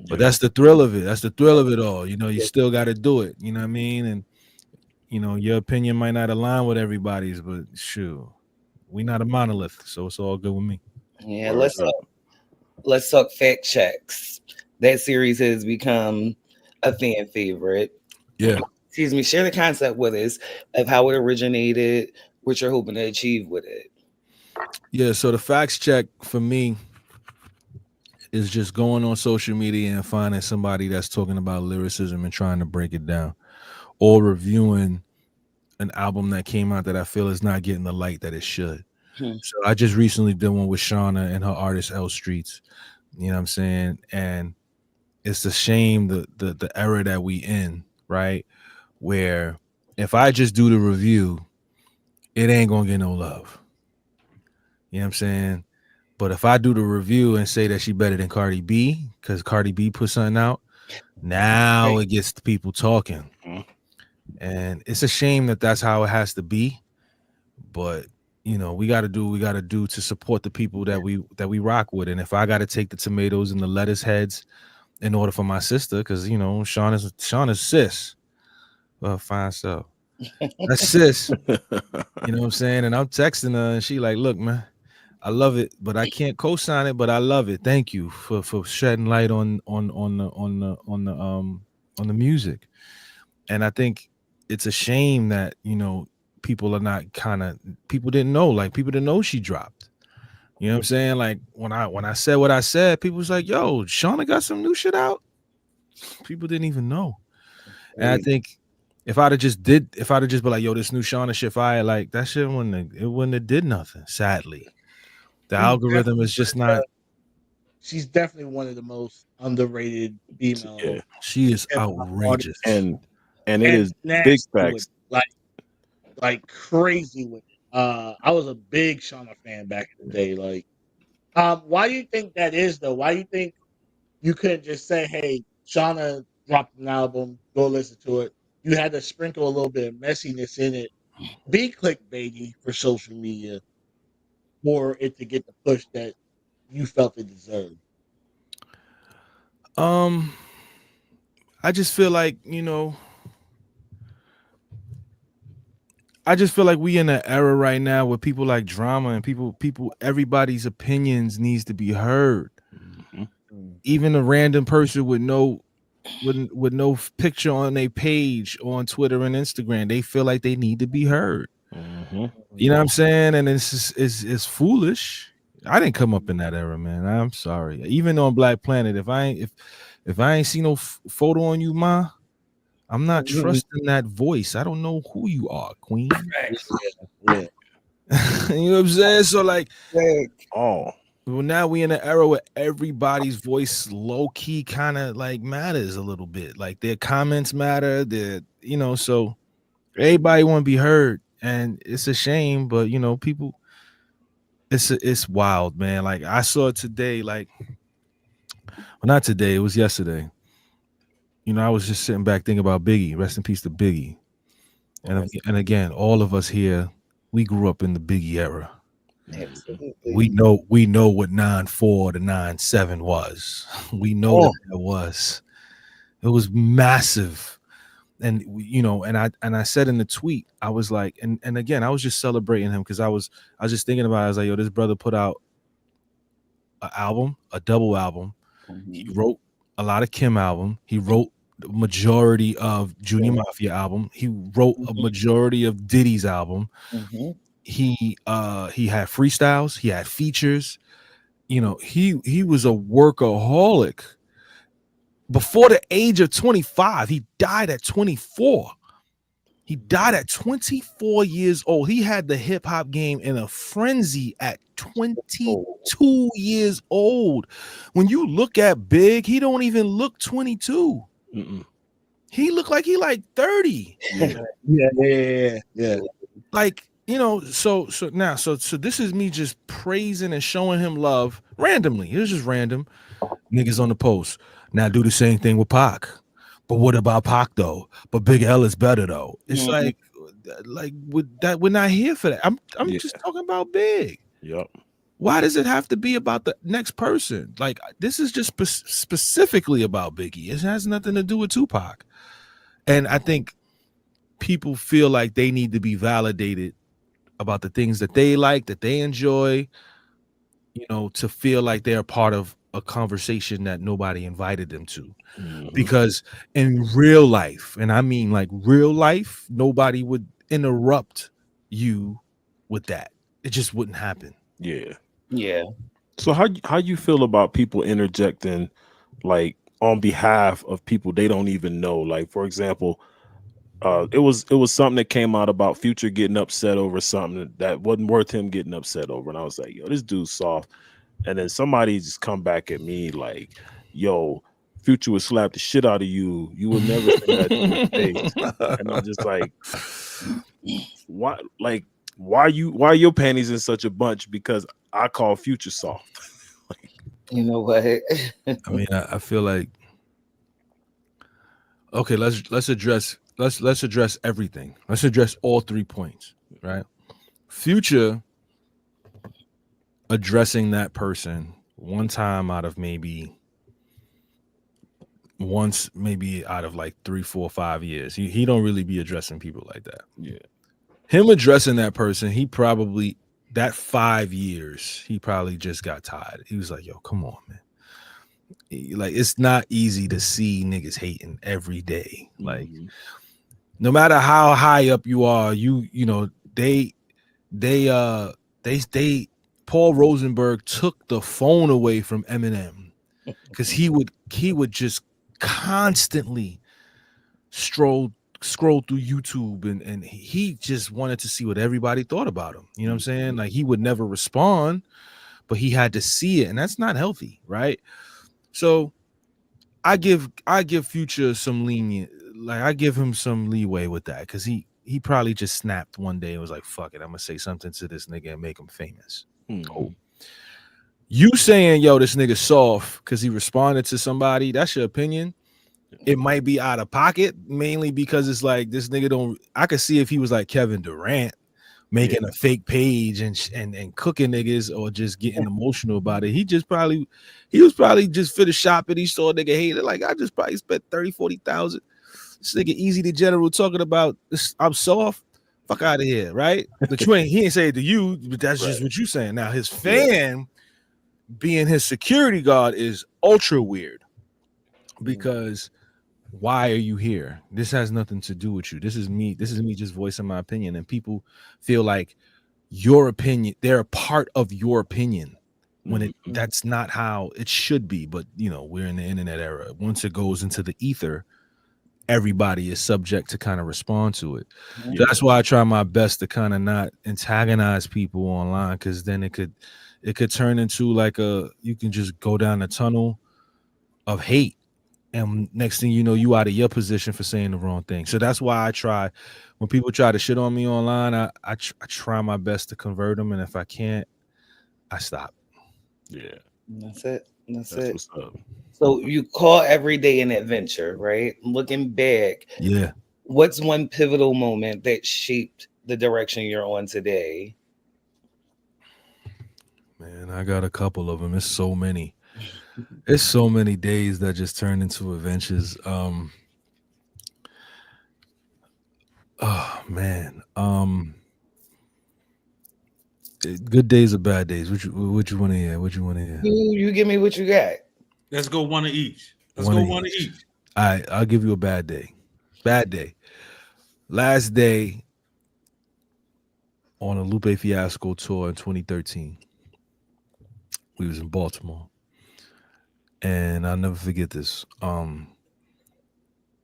but that's the thrill of it. That's the thrill of it all. You know, you still got to do it. You know what I mean? And you know, your opinion might not align with everybody's, but shoot, we not a monolith, so it's all good with me. Yeah, let's talk fact checks. That series has become a fan favorite. Yeah. Excuse me. Share the concept with us of how it originated, what you're hoping to achieve with it. Yeah. So the facts check for me is just going on social media and finding somebody that's talking about lyricism and trying to break it down, or reviewing an album that came out that I feel is not getting the light that it should. So I just recently did one with Shauna and her artist L Streets. You know what I'm saying? And it's a shame the era that we in, right? Where if I just do the review, it ain't gonna get no love. You know what I'm saying? But if I do the review and say that she better than Cardi B, because Cardi B put something out, now it gets the people talking. And it's a shame that that's how it has to be. But you know, we got to do what we got to do to support the people that we rock with. And if I got to take the tomatoes and the lettuce heads in order for my sister, because you know, Shauna's sis, well, fine stuff. That's sis. You know what I'm saying? And I'm texting her, and she like, look, man, I love it, but I can't co-sign it. But I love it. Thank you for shedding light on the music. And I think it's a shame that people are not people didn't know. Like people didn't know she dropped. You know what I'm saying? Like when I said what I said, people was like, "Yo, Shauna got some new shit out." People didn't even know. And I think if I'd have just been like, "Yo, this new Shauna shit fire," like that shit wouldn't have did nothing. Sadly, the algorithm is just not. She's definitely one of the most underrated female. Yeah. She is outrageous, and it is big nasty facts. with it, like crazy with it. I was a big Shauna fan back in the day. Like, why do you think that is though? Why do you think you couldn't just say, "Hey, Shauna dropped an album, go listen to it"? You had to sprinkle a little bit of messiness in it, be clickbaity for social media, for it to get the push that you felt it deserved. I just feel like I just feel like we in an era right now where people like drama and people everybody's opinions needs to be heard. Even a random person with no picture on their page on Twitter and Instagram, they feel like they need to be heard. You know what I'm saying? And it's foolish. I didn't come up in that era, man. I'm sorry. Even on Black Planet, if I ain't seen no photo on you, ma, I'm not trusting that voice. I don't know who you are, queen. Yeah. You know what I'm saying? So like, well, now we in an era where everybody's voice low key kind of like matters a little bit. Like their comments matter. So everybody want to be heard, and it's a shame, but people. It's wild, man. Like I saw it today. Like, well, not today. It was yesterday. I was just sitting back thinking about Biggie. Rest in peace to Biggie. And again, all of us here, we grew up in the Biggie era. Absolutely. We know what 9-4 to 9-7 was. We know what that was. It was massive. And and I said in the tweet, I was like, and again, I was just celebrating him because I was just thinking about it. I was like, yo, this brother put out a double album. He wrote a lot of Kim album. He wrote the majority of Junior Mafia album. He wrote a majority of Diddy's album. He had freestyles. He had features. He was a workaholic. Before the age of 25, he died at 24. He died at 24 years old. He had the hip hop game in a frenzy at 22 years old. When you look at Big, he don't even look 22. He looked like he like 30. Yeah. Like, so this is me just praising and showing him love randomly. It was just random. Niggas on the post. Now do the same thing with Pac. But what about Pac though? But Big L is better though. It's like with that, we're not here for that. I'm just talking about Big. Yep. Why does it have to be about the next person? Like this is just specifically about Biggie. It has nothing to do with Tupac. And I think people feel like they need to be validated about the things that they like, that they enjoy, to feel like they're part of a conversation that nobody invited them to. Because in real life, and I mean like real life, nobody would interrupt you with that. It just wouldn't happen. Yeah. So how you feel about people interjecting like on behalf of people they don't even know? Like for example, it was something that came out about Future getting upset over something that wasn't worth him getting upset over, and I was like, yo, this dude's soft. And then somebody just come back at me like, yo, Future would slap the shit out of you. You would never say that to your face. And I'm just like, why? Like, why your panties in such a bunch? Because I call Future soft. You know what? I mean, I feel like, okay, let's address everything. Let's address all 3 points, right? Future addressing that person one time out of maybe out of like 3, 4, 5 years. He don't really be addressing people like that. Yeah. Him addressing that person, he probably that 5 years, he probably just got tired. He was like, yo, come on, man. Like, it's not easy to see niggas hating every day. Like, no matter how high up you are, you know, they Paul Rosenberg took the phone away from Eminem because he would just constantly scroll through YouTube and he just wanted to see what everybody thought about him. You know what I'm saying? Like, he would never respond, but he had to see it, and that's not healthy, right? So I give Future some lenient, like I give him some leeway with that, because he probably just snapped one day and was like, fuck it, I'm gonna say something to this nigga and make him famous. Cool. You saying, yo, this nigga soft because he responded to somebody, that's your opinion. It might be out of pocket, mainly because it's like, this nigga don't, I could see if he was like Kevin Durant making a fake page and cooking niggas or just getting emotional about it. He was probably just for the shop and he saw a nigga hate it. Like, I just probably spent 30,000-40,000. This nigga Easy the General talking about this, I'm soft. Fuck out of here, right? But he ain't say it to you, but that's just what you saying. Now his fan being his security guard is ultra weird, because why are you here? This has nothing to do with you. This is me just voicing my opinion, and people feel like your opinion, they're a part of your opinion when that's not how it should be. But you know, we're in the internet era. Once it goes into the ether, everybody is subject to kind of respond to it. So that's why I try my best to kind of not antagonize people online, because then it could turn into like you can just go down a tunnel of hate, and next thing you know, you out of your position for saying the wrong thing. So that's why I try, when people try to shit on me online, I try my best to convert them, and if I can't, I stop. Yeah, that's it. That's it. What's up. So you call every day an adventure, right? Looking back, what's one pivotal moment that shaped the direction you're on today? Man, I got a couple of them. It's so many. It's so many days that just turned into adventures. Oh man. Good days or bad days? What you want to hear? What you want to hear? You give me what you got. Let's go one of each. One of each. All right, I'll give you a bad day. Bad day. Last day on a Lupe Fiasco tour in 2013. We was in Baltimore. And I'll never forget this.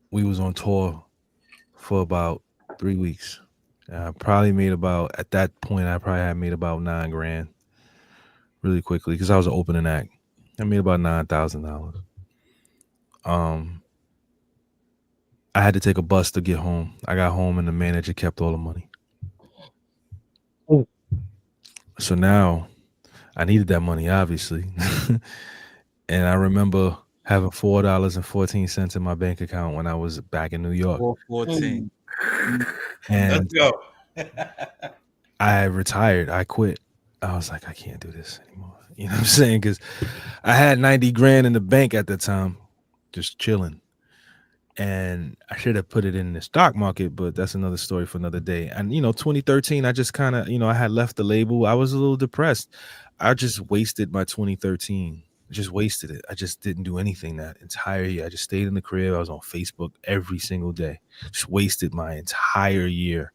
We was on tour for about 3 weeks. I probably made about, at that point, I probably had made about $9,000 really quickly, because I was an opening act. I made about $9,000. I had to take a bus to get home. I got home and the manager kept all the money. So now I needed that money, obviously. And I remember having $4.14 in my bank account when I was back in New York. 414. And let's go. I retired. I quit. I was like, I can't do this anymore. You know what I'm saying? Because I had $90,000 in the bank at the time, just chilling. And I should have put it in the stock market, but that's another story for another day. And, 2013, I just kind of, I had left the label. I was a little depressed. I just wasted my 2013. I just wasted it. I just didn't do anything that entire year. I just stayed in the crib. I was on Facebook every single day. Just wasted my entire year.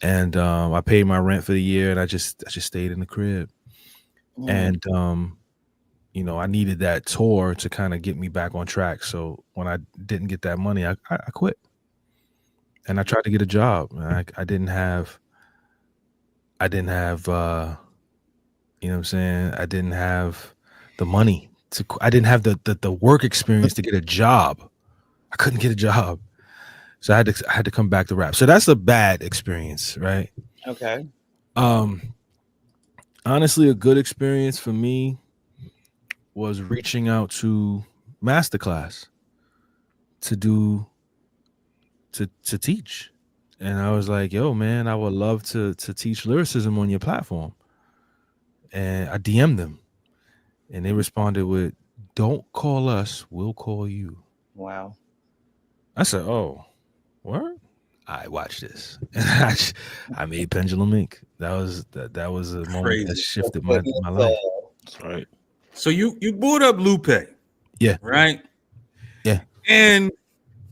And I paid my rent for the year, and I just stayed in the crib. And I needed that tour to kind of get me back on track. So when I didn't get that money, I quit. And I tried to get a job. I didn't have you know what I'm saying? I didn't have the money I didn't have the work experience to get a job. I couldn't get a job. So I had to come back to rap. So that's a bad experience, right? Okay. Honestly, a good experience for me was reaching out to Masterclass to teach. And I was like, yo, man, I would love to teach lyricism on your platform. And I DM'd them. And they responded with, don't call us, we'll call you. Wow. I said, oh, what? I watched this. I made Pendulum Ink. That was a moment Crazy. that shifted my life. That's right. So you brought up Lupe. Yeah. Right? Yeah. And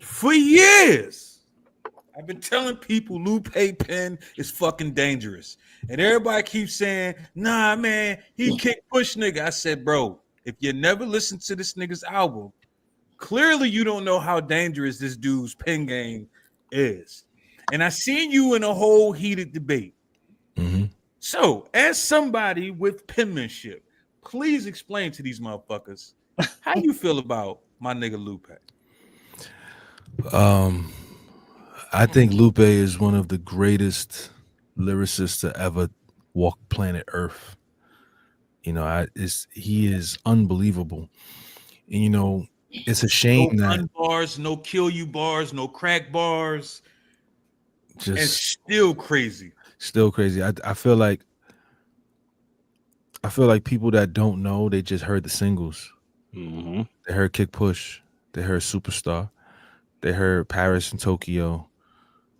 for years, I've been telling people Lupe pen is fucking dangerous. And everybody keeps saying, nah, man, he kick push nigga. I said, bro, if you never listen to this nigga's album, clearly you don't know how dangerous this dude's pen game is. And I seen you in a whole heated debate. Mm-hmm. So, as somebody with penmanship, please explain to these motherfuckers how you feel about my nigga Lupe. I think Lupe is one of the greatest lyricists to ever walk planet Earth. You know, he is unbelievable. And, you know, it's a shame no that bars, no kill you bars, no crack bars. Just and still crazy. Still crazy. I feel like people that don't know, they just heard the singles. Mm-hmm. They heard Kick Push. They heard Superstar. They heard Paris and Tokyo.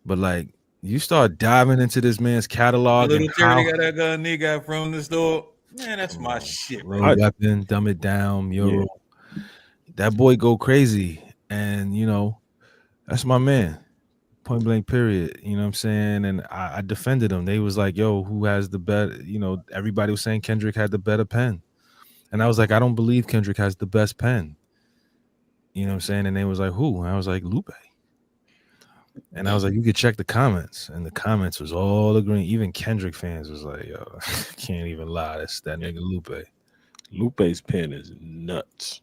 But like, you start diving into this man's catalog Little and Terry how got that gun nigga from the store. Man, that's my shit, Road man. Weapon, Dumb It Down, Mural. Yeah. That boy go crazy. And, you know, that's my man. Point blank period. You know what I'm saying? And I defended him. They was like, yo, who has the better, you know, everybody was saying Kendrick had the better pen. And I was like, I don't believe Kendrick has the best pen. You know what I'm saying? And they was like, who? And I was like, Lupe. And I was like, you could check the comments. And the comments was all agreeing. Even Kendrick fans was like, yo, can't even lie. That's that nigga Lupe. Lupe's pen is nuts.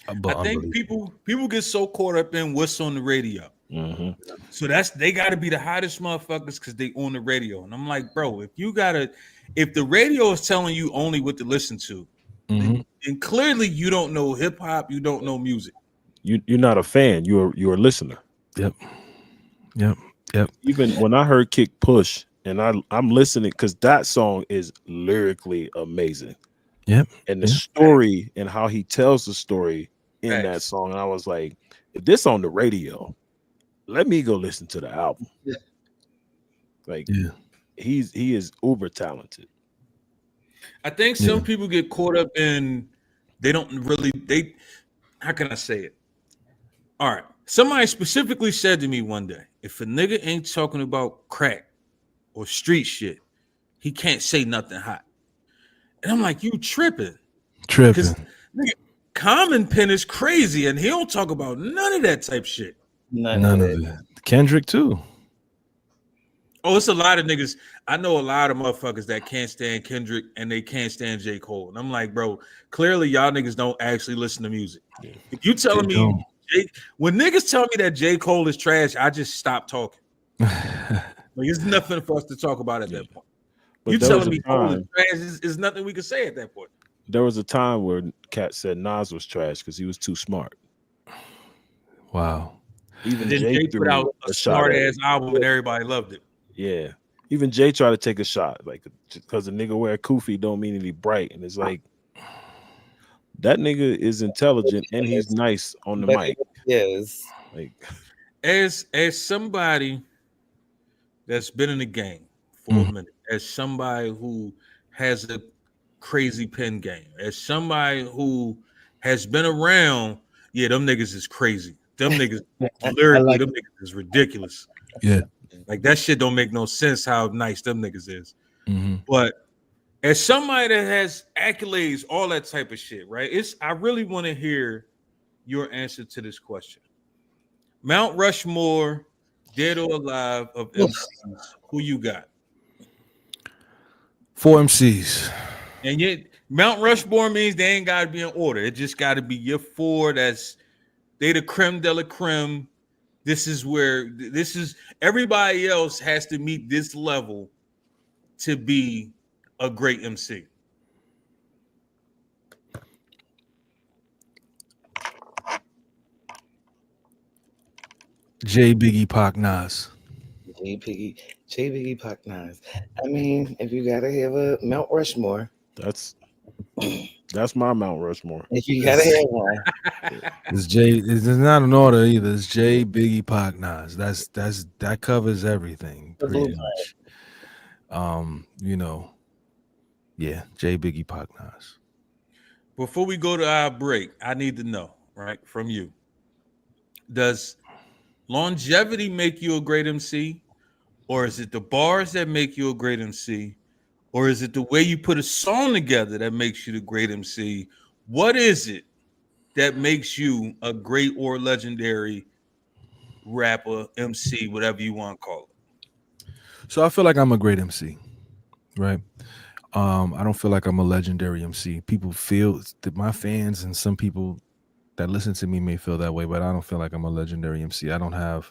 I think people get so caught up in what's on the radio. Mm-hmm. So they got to be the hottest motherfuckers because they on the radio. And I'm like, bro, if the radio is telling you only what to listen to, mm-hmm. then clearly you don't know hip hop, you don't know music. You're not a fan. You're a listener. Yep. Even when I heard Kick Push, and I'm listening because that song is lyrically amazing. Yep. And the story and how he tells the story in Factz. That song, and I was like, if this on the radio, let me go listen to the album. Yeah. Like, he is uber talented. I think some people get caught up in how can I say it? All right. Somebody specifically said to me one day, if a nigga ain't talking about crack or street shit, he can't say nothing hot. And I'm like, you tripping. Because Common Pen is crazy and he don't talk about none of that type shit. None of it. Kendrick too. Oh, it's a lot of niggas. I know a lot of motherfuckers that can't stand Kendrick and they can't stand J. Cole. And I'm like, bro, clearly y'all niggas don't actually listen to music. Yeah. If you telling me when niggas tell me that J. Cole is trash, I just stop talking. Like, there's nothing for us to talk about at that point. But you telling me Cole is trash is nothing we can say at that point. There was a time where Cat said Nas was trash because he was too smart. Wow. Even Jay put out a smart ass album and everybody loved it. Yeah. Even Jay tried to take a shot. Like, because a nigga wear a kufi don't mean he bright. And it's like, that nigga is intelligent and he's nice on the mic. Yes. Like, as somebody that's been in the game for a minute, as somebody who has a crazy pen game, as somebody who has been around, them niggas is crazy. Them niggas lyrically, them niggas is ridiculous. Yeah. Like that shit don't make no sense how nice them niggas is. Mm-hmm. But as somebody that has accolades, all that type of shit, right? I really want to hear your answer to this question. Mount Rushmore, dead or alive, of MCs, who you got? 4 MCs. And yet Mount Rushmore means they ain't got to be in order. It just got to be your 4. They the creme de la creme. This is everybody else has to meet this level to be a great MC. J Biggie Pac Nas. J Biggie Pac Nas. I mean, if you gotta have a Mount Rushmore, that's That's my Mount Rushmore. If you gotta have one. It's Jay. It's not an order either. It's Jay, Biggie, Pac, Nas. That covers everything pretty much. You know, yeah, Jay, Biggie, Pac, Nas. Before we go to our break, I need to know, right, from you. Does longevity make you a great MC? Or is it the bars that make you a great MC? Or is it the way you put a song together that makes you the great MC? What is it that makes you a great or legendary rapper, MC, whatever you want to call it? So I feel like I'm a great MC, right? I don't feel like I'm a legendary MC. People feel that my fans and some people that listen to me may feel that way, but I don't feel like I'm a legendary MC. I don't have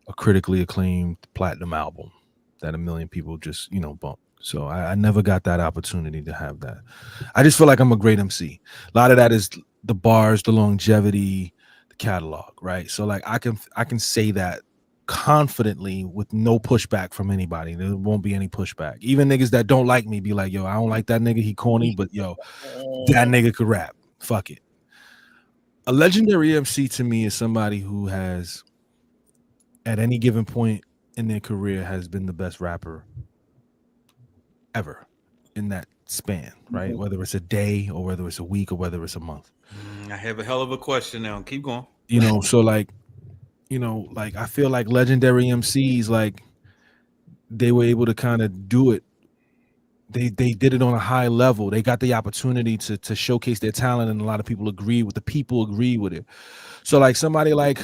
a critically acclaimed platinum album that a million people just, bump. So I never got that opportunity to have that. I just feel like I'm a great MC. A lot of that is the bars, the longevity, the catalog, right? So like I can say that confidently with no pushback from anybody. There won't be any pushback. Even niggas that don't like me be like, yo, I don't like that nigga. He corny, but yo, that nigga could rap. Fuck it. A legendary MC to me is somebody who has, at any given point in their career, has been the best rapper ever in that span, right? Mm-hmm. Whether it's a day or whether it's a week or whether it's a month. I have a hell of a question now. Keep going. So like, I feel like legendary MCs, like they were able to kind of do it. They did it on a high level. They got the opportunity to showcase their talent, and a lot of people agree with it. So like somebody like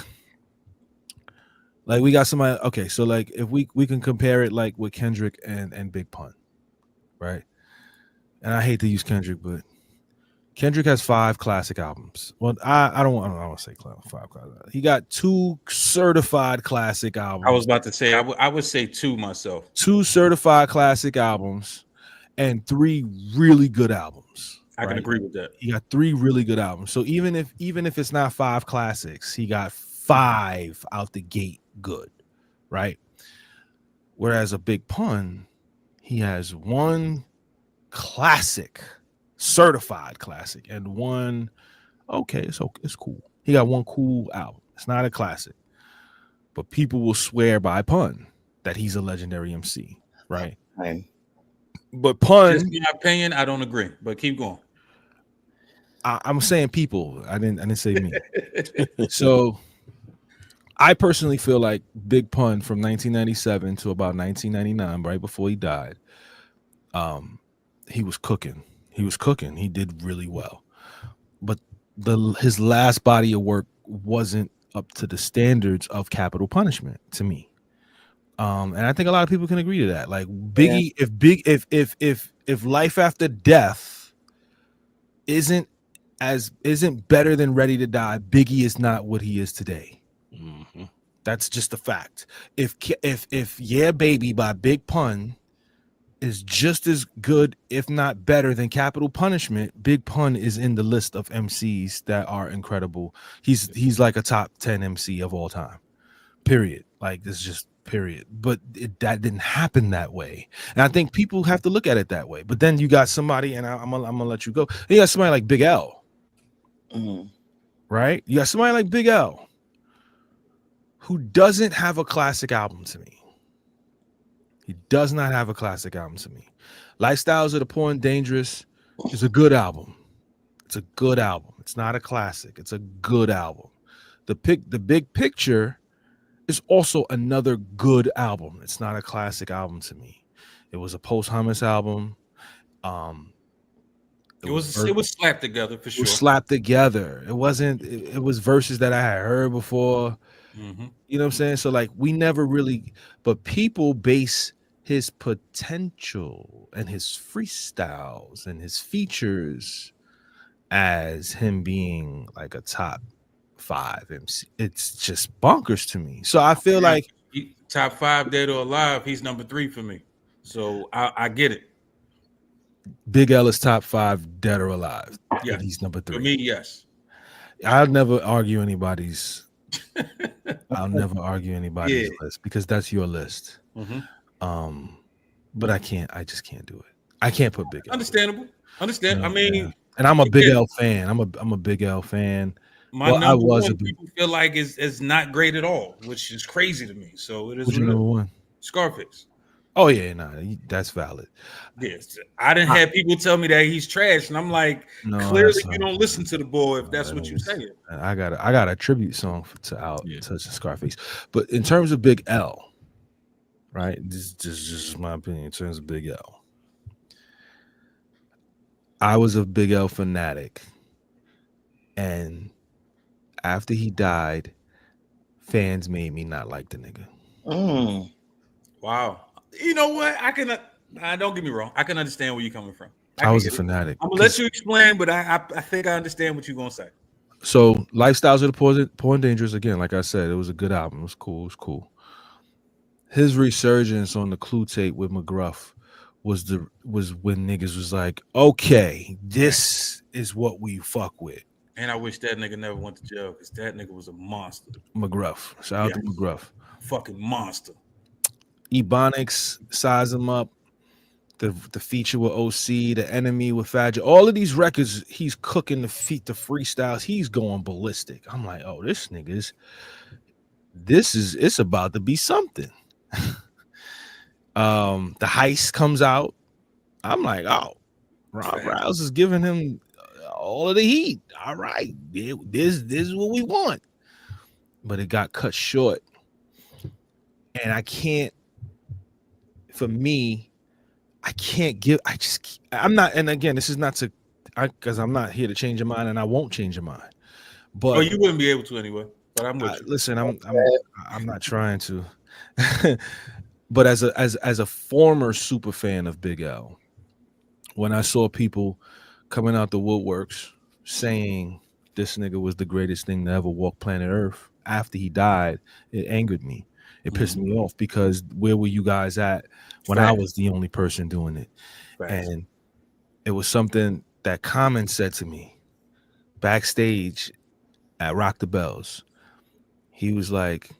we got somebody, okay, so like if we can compare it like with Kendrick and Big Pun, right? And I hate to use Kendrick, but Kendrick has 5 classic albums. Well, I don't want to say 5 classic. He got 2 certified classic albums. I was about to say I would say 2 myself. 2 certified classic albums and 3 really good albums. I can agree with that. He got 3 really good albums. So even if it's not 5 classics, he got 5 out the gate good, right? Whereas a Big Pun, he has 1 classic, certified classic, and 1 it's cool. He got 1 cool album. It's not a classic, but people will swear by Pun that he's a legendary MC, right? But Pun, just in my opinion, I don't agree. But keep going. I'm saying people. I didn't say me. So I personally feel like Big Pun from 1997 to about 1999, right before he died, he was cooking. He did really well. But his last body of work wasn't up to the standards of Capital Punishment to me. And I think a lot of people can agree to that. Like Biggie, if Life After Death isn't better than Ready to Die, Biggie is not what he is today. Mm-hmm. That's just a fact. If Yeah Baby by Big Pun is just as good, if not better, than Capital Punishment, Big Pun is in the list of MCs that are incredible. He's like a top 10 MC of all time. Period. Like this is just period. But that didn't happen that way. And I think people have to look at it that way. But then you got somebody, and I'm gonna let you go. You got somebody like Big L. Mm-hmm. Right? You got somebody like Big L who doesn't have a classic album to me. He does not have a classic album to me. Lifestyles of the Poor and Dangerous is a good album. It's a good album. It's not a classic. It's a good album. The Big Picture is also another good album. It's not a classic album to me. It was a post-hummus album. It was slapped together for sure. It was slapped together. It wasn't. It was verses that I had heard before. Mm-hmm. You know what I'm saying? So like we never really, but people base his potential and his freestyles and his features as him being like a top 5 MC. It's just bonkers to me. So I feel like top 5 dead or alive, he's number 3 for me. So I get it. Big L is top 5 dead or alive. Yeah, he's number 3. For me, yes. I'll never argue anybody's list because that's your list. Mm-hmm. But I just can't do it. I can't put Big L. Understandable. I mean, And I'm a Big Yeah. L fan. I'm a Big L fan. My Well, I number was a one big. people feel like is not great at all, which is crazy to me. So it is What's your what it number is. one? Scarface. Oh yeah, nah, that's valid. Yes, I didn't have people tell me that he's trash, and I'm like, No, clearly that's you not- don't listen to the boy if no, that's that what you're is- saying. I got a tribute song to Yeah. Scarface. But in terms of Big L, right? This is my opinion in terms of Big L. I was a Big L fanatic, and after he died, fans made me not like the nigga. Wow. You know what? Don't get me wrong. I can understand where you're coming from. I was a fanatic. I'm gonna let you explain, but I think I understand what you're gonna say. So, Lifestyles of the Poor and Dangerous, again, like I said, it was a good album. It was cool. It was cool. His resurgence on the Clue tape with McGruff was when niggas was like, okay, this is what we fuck with. And I wish that nigga never went to jail because that nigga was a monster. McGruff. Shout out to McGruff. Fucking monster. Ebonics, Size Him Up, the feature with OC, The Enemy with Fadja. All of these records, he's cooking the freestyles. He's going ballistic. I'm like, oh, this nigga's, it's about to be something. The Heist comes out. I'm like, oh, Rob Rouse is giving him all of the heat. All right, this is what we want. But it got cut short. And I can't, for me, I'm not, and again, this is not to, because I'm not here to change your mind, and I won't change your mind. But you wouldn't be able to anyway. But I'm with you. Listen, I'm not trying to. But as a former super fan of Big L, when I saw people coming out the woodworks saying this nigga was the greatest thing to ever walk planet Earth after he died, it angered me. It pissed me off because where were you guys at when I was the only person doing it? And it was something that Common said to me backstage at Rock the Bells. He was like,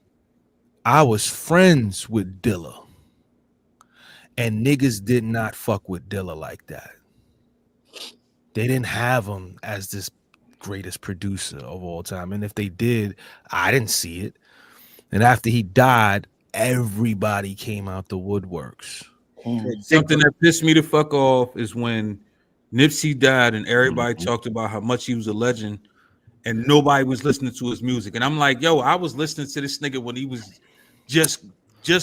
I was friends with Dilla, and niggas did not fuck with Dilla like that. They didn't have him as this greatest producer of all time. And if they did, I didn't see it. And after he died, everybody came out the woodworks. Something that pissed me the fuck off is when Nipsey died and everybody talked about how much he was a legend and nobody was listening to his music. And I'm like, yo, I was listening to this nigga when he was just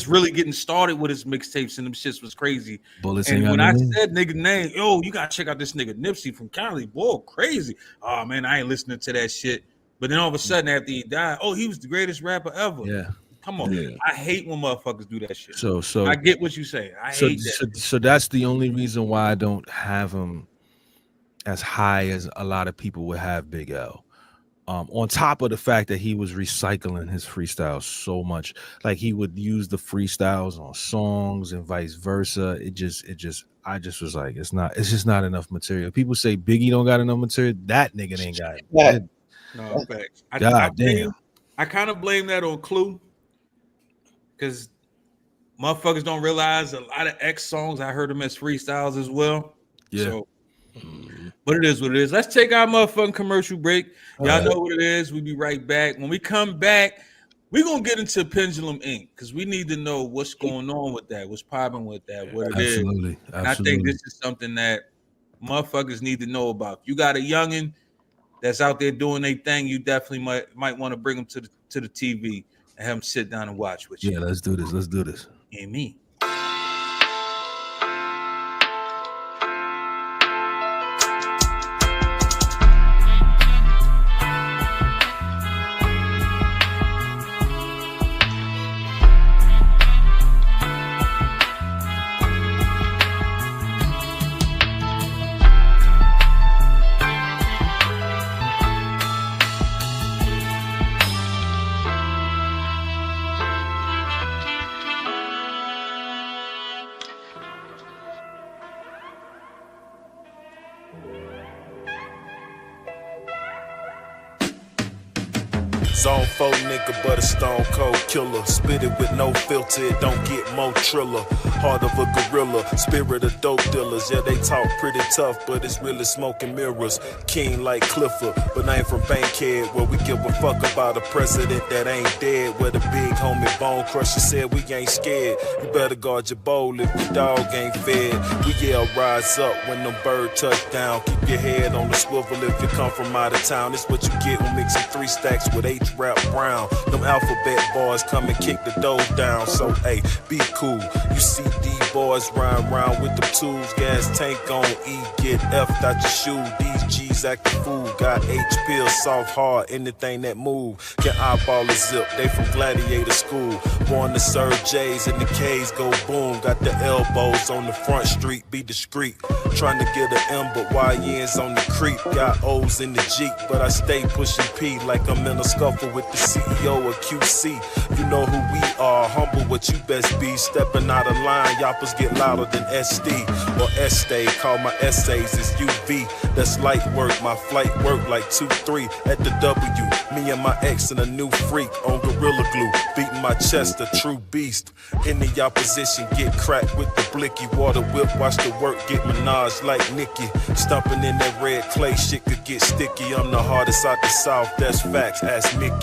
really getting started with his mixtapes, and them shits was crazy. Bullets and ain't when got I no name. said nigga name, yo, you gotta check out this nigga Nipsey from Cali, boy, crazy. Oh man, I ain't listening to that shit. But then all of a sudden after he died, oh, he was the greatest rapper ever. Yeah. Come on. Yeah. I hate when motherfuckers do that shit. So I get what you say. I hate that. So that's the only reason why I don't have him as high as a lot of people would have Big L. On top of the fact that he was recycling his freestyles so much, like he would use the freestyles on songs and vice versa. I just was like, it's just not enough material. People say Biggie don't got enough material. That nigga ain't got it. No, facts. God damn. I kind of blame that on Clue because motherfuckers don't realize a lot of X songs I heard them as freestyles as well. Yeah. So, but it is what it is. Let's take our motherfucking commercial break. Y'all know what it is. We'll be right back. When we come back, we're going to get into Pendulum Ink because we need to know what's going on with that, what's popping with that, what it is. Absolutely. And I think this is something that motherfuckers need to know about. You got a youngin' that's out there doing their thing, you definitely might want to bring them to the TV and have them sit down and watch with you. Yeah, let's do this. And me. Zone 4 nigga, but a stone cold killer. Spit it with no filter, it don't get more triller. Heart of a gorilla, spirit of dope dealers. Yeah, they talk pretty tough, but it's really smoke and mirrors. King like Clifford, but I ain't from Bankhead, where we give a fuck about a president that ain't dead. Where the big homie Bone Crusher said we ain't scared. You better guard your bowl if your dog ain't fed. We yell rise up when them birds touch down. Keep your head on the swivel if you come from out of town. It's what you get when mixing 3 stacks with H-Rap Brown. Them alphabet boys come and kick the dough down. So, hey, be cool. You see these boys rhyme round with the tools. Gas tank on E, get F'd out your shoe. These G's act a fool. Got H pills, soft, hard, anything that move. Can eyeball a zip, they from gladiator school. Born to serve J's and the K's go boom. Got the elbows on the front street, be discreet. Trying to get an M, but YN's on the creep. Got O's in the Jeep, but I stay pushing P like I'm in a scuffle with the CEO of QC. You know who we are, humble what you best be. Stepping out of line, yappers get louder than SD or S-Stay. Call my essays is UV. That's light work, my flight work like 2-3 at the W. Me and my ex and a new freak on Gorilla Glue. Beating my chest, a true beast. In the opposition, get cracked with the blicky. Water whip, watch the work get menage like Nicki. Stumping in that red clay, shit could get sticky. I'm the hardest out the South, that's facts, ask Mickey.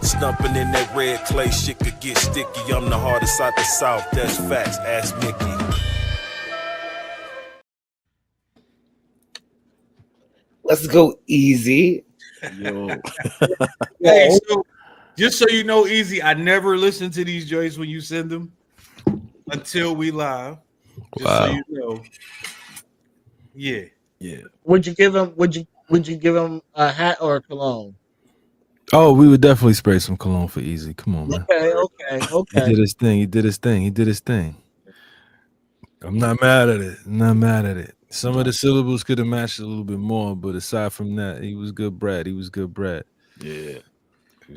Stumping in that red clay, shit could get sticky. I'm the hardest out the South, that's facts, ask Mickey. Let's go easy. Yo. Hey, so just so you know, Easy, I never listen to these joints when you send them until we live. Just so you know. Yeah. Yeah. Would you give him? Would you give him a hat or a cologne? Oh, we would definitely spray some cologne for Easy. Come on, man. Okay. He did his thing. He did his thing. I'm not mad at it. Some of the syllables could have matched a little bit more, but aside from that, he was good, Brad. Yeah.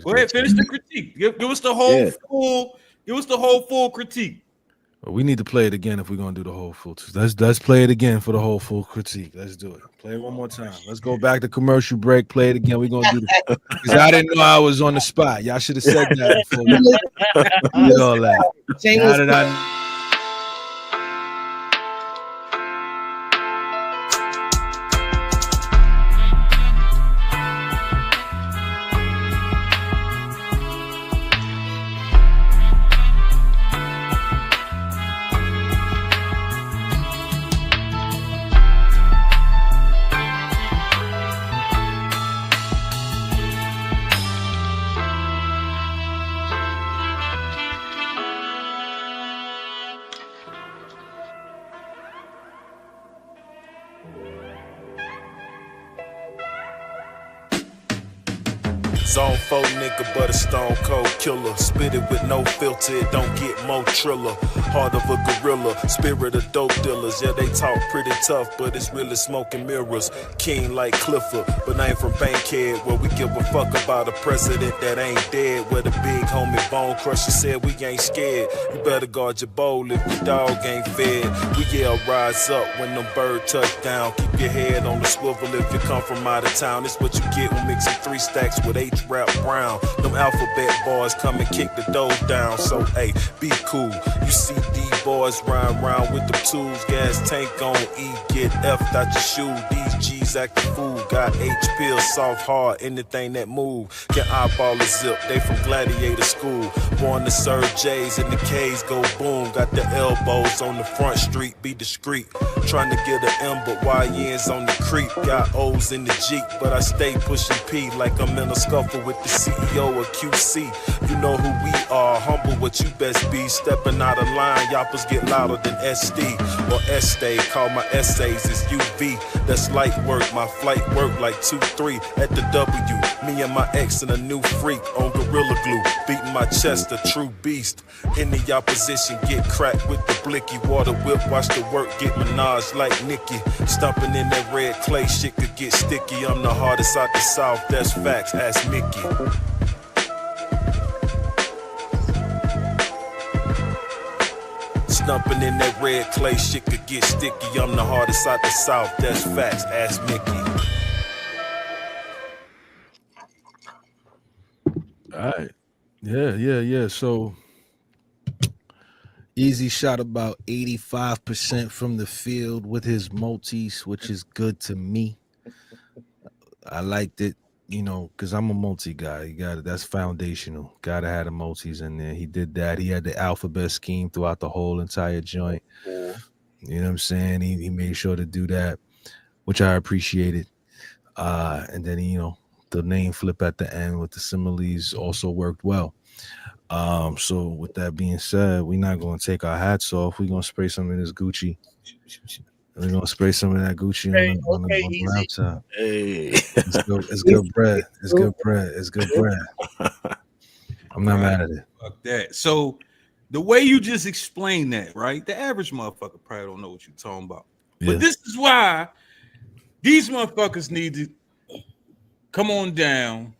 Go ahead, finish the critique. Give us the whole full. Give us the whole full critique. Well, we need to play it again if we're gonna do the whole full. Let's play it again for the whole full critique. Let's do it. Play it one more time. Let's go back to commercial break. Play it again. We're gonna do it because I didn't know I was on the spot. Y'all should have said that before we did all that. Now that I Zone 4 nigga, but a stone cold killer. Spit it with no filter, it don't get more triller. Heart of a gorilla, spirit of dope dealers. Yeah, they talk pretty tough, but it's really smoke and mirrors. King like Clifford, but I ain't from Bankhead, where we give a fuck about a president that ain't dead. Where the big homie Bone Crusher said we ain't scared. You better guard your bowl if your dog ain't fed. We yell rise up when them birds touch down. Keep your head on the swivel if you come from out of town. It's what you get when mixing 3 stacks with H-Rap Brown. Them alphabet boys come and kick the dough down. So, hey, be cool. You see these boys rhyme round with the tools. Gas tank on E, get F'd out your shoe. These G's act a fool. Got H pills, soft, hard, anything that move. Can eyeball a zip, they from gladiator school. Born to serve J's and the K's go boom. Got the elbows on the front street, be discreet. Trying to get an M, but YN's on the creep. Got O's in the Jeep, but I stay pushing P like I'm in a scuffle with the CEO of QC. You know who we are, humble what you best be. Stepping out of line, yappers get louder than SD or S-Stay. Call my essays is UV. That's light work, my flight work like 2-3 at the W. Me and my ex and a new freak on Gorilla Glue. Beating my chest, a true beast. In the opposition, get cracked with the blicky. Water whip, watch the work get menage like Nicki. Stumping in that red clay, shit could get sticky. I'm the hardest out the South, that's facts, ask Mickey. dumping in that red clay, shit could get sticky. I'm the hardest out the South, that's facts, ask Mickey. All right. Yeah. So Easy shot about 85% from the field with his multis, which is good to me. I liked it, because I'm a multi guy. You got it. That's foundational. Gotta have the multis in there. He did that. He had the alphabet scheme throughout the whole entire joint. You know what I'm saying? He made sure to do that, which I appreciated. And then the name flip at the end with the similes also worked well. So with that being said, we're not gonna take our hats off. We're gonna spray some of this Gucci. We're gonna spray some of that Gucci on the laptop. Hey, it's good bread. It's good bread. It's good bread. I'm not mad at it. Fuck that. So the way you just explained that, right? The average motherfucker probably don't know what you're talking about. Yeah. But this is why these motherfuckers need to come on down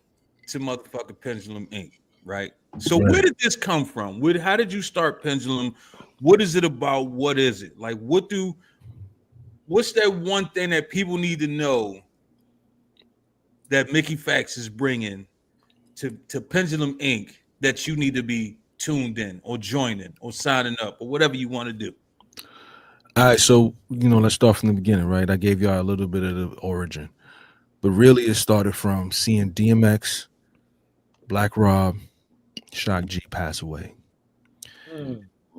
to motherfucking Pendulum Ink, right? So where did this come from? How did you start Pendulum? What is it about? What is it? Like, what's that one thing that people need to know that Mickey Factz is bringing to Pendulum Ink that you need to be tuned in or joining or signing up or whatever you want to do? All right, so let's start from the beginning, right? I gave y'all a little bit of the origin, but really it started from seeing DMX, Black Rob, Shock G pass away.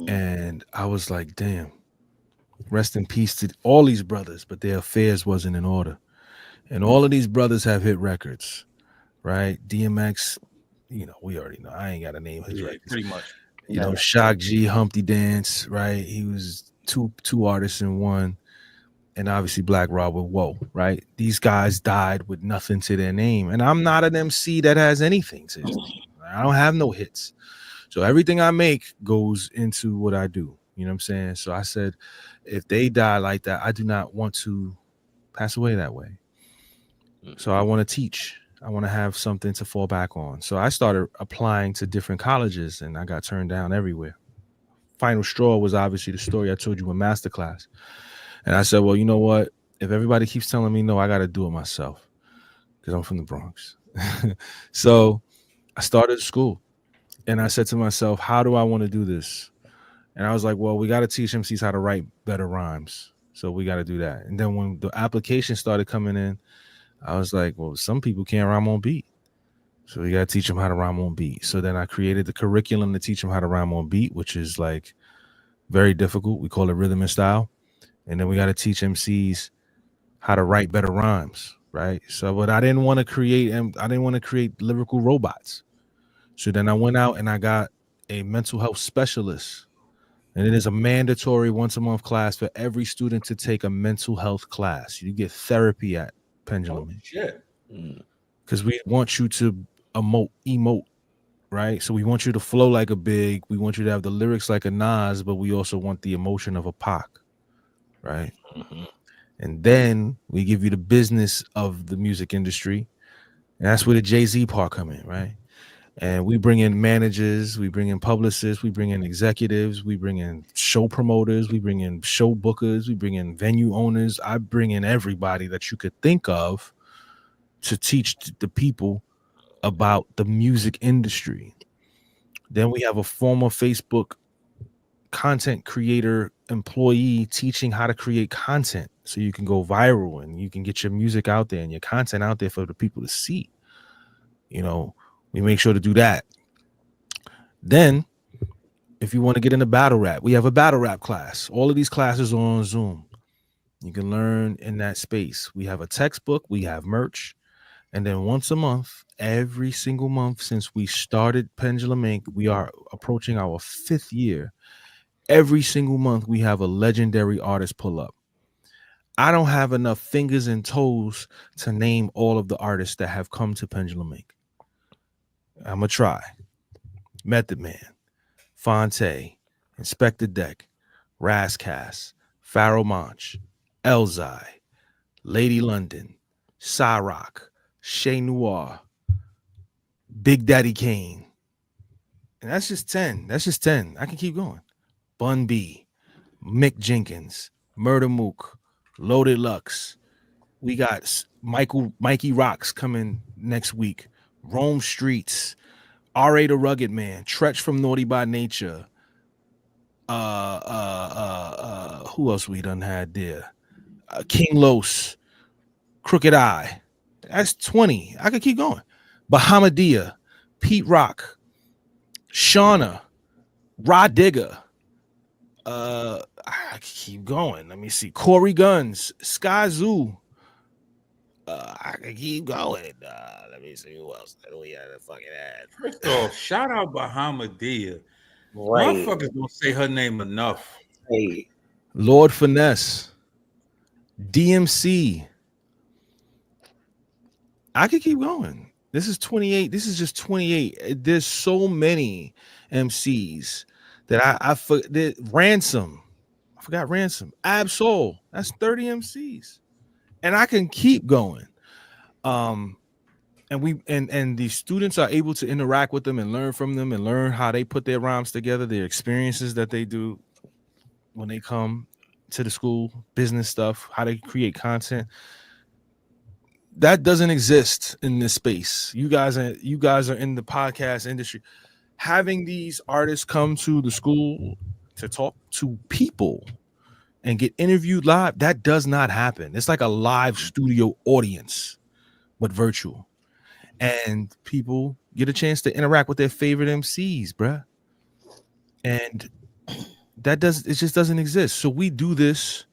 And I was like, damn, rest in peace to all these brothers, but their affairs wasn't in order. And all of these brothers have hit records, right? DMX, we already know. I ain't got to name his records. Pretty much. Shock G, Humpty Dance, right? He was two artists in one. And obviously Black Rob with Whoa, right? These guys died with nothing to their name. And I'm not an MC that has anything to his name. I don't have no hits. So everything I make goes into what I do. You know what I'm saying? So I said, if they die like that, I do not want to pass away that way. So I want to teach. I want to have something to fall back on. So I started applying to different colleges and I got turned down everywhere. Final straw was obviously the story I told you in Masterclass. And I said, well, you know what? If everybody keeps telling me no, I got to do it myself because I'm from the Bronx. So I started school and I said to myself, how do I want to do this? And I was like, well, we got to teach MCs how to write better rhymes. So we got to do that. And then when the application started coming in, I was like, well, some people can't rhyme on beat. So we got to teach them how to rhyme on beat. So then I created the curriculum to teach them how to rhyme on beat, which is like very difficult. We call it rhythm and style. And then we got to teach MCs how to write better rhymes, right? So, but I didn't want to create lyrical robots. So then I went out and I got a mental health specialist. And it is a mandatory once a month class for every student to take a mental health class. You get therapy at Pendulum. Oh, shit. Because we want you to emote, right? So we want you to flow like a Big. We want you to have the lyrics like a Nas, but we also want the emotion of a Pac, right? And then we give you the business of the music industry. And that's where the Jay-Z part come in, right? And we bring in managers, we bring in publicists, we bring in executives, we bring in show promoters, we bring in show bookers, we bring in venue owners. I bring in everybody that you could think of to teach the people about the music industry. Then we have a former Facebook content creator employee teaching how to create content so you can go viral and you can get your music out there and your content out there for the people to see. We make sure to do that. Then, if you want to get into battle rap, we have a battle rap class. All of these classes are on Zoom. You can learn in that space. We have a textbook. We have merch. And then once a month, every single month since we started Pendulum Ink, we are approaching our 5th year. Every single month, we have a legendary artist pull up. I don't have enough fingers and toes to name all of the artists that have come to Pendulum Ink. I'm going to try. Method Man, Fonte, Inspector Deck, Rascas, Pharaoh Monch, Elzai, Lady London, Cyrock, Shay Noir, Big Daddy Kane. And that's just 10. I can keep going. Bun B, Mick Jenkins, Murder Mook, Loaded Lux. We got Mikey Rocks coming next week. Rome Streets, R.A. the Rugged Man, Tretch from Naughty by Nature. Who else we done had there? King Los, Crooked Eye. That's 20. I could keep going. Bahamadia, Pete Rock, Shauna, Rod Digger. I could keep going. Let me see. Corey Guns, Sky Zoo. I can keep going. Let me see who else we had to fucking add. First off, shout out Bahamadia. Right. Motherfuckers don't say her name enough. Hey. Lord Finesse, DMC. I could keep going. This is 28. This is just 28. There's so many MCs that I forgot. Ransom. I forgot Ransom. Absol. That's 30 MCs. And I can keep going. And the students are able to interact with them and learn from them and learn how they put their rhymes together, their experiences that they do when they come to the school, business stuff, how they create content. That doesn't exist in this space. You guys are in the podcast industry. Having these artists come to the school to talk to people and get interviewed live, that does not happen. It's like a live studio audience, but virtual. And people get a chance to interact with their favorite MCs, bruh. And it just doesn't exist. So we do this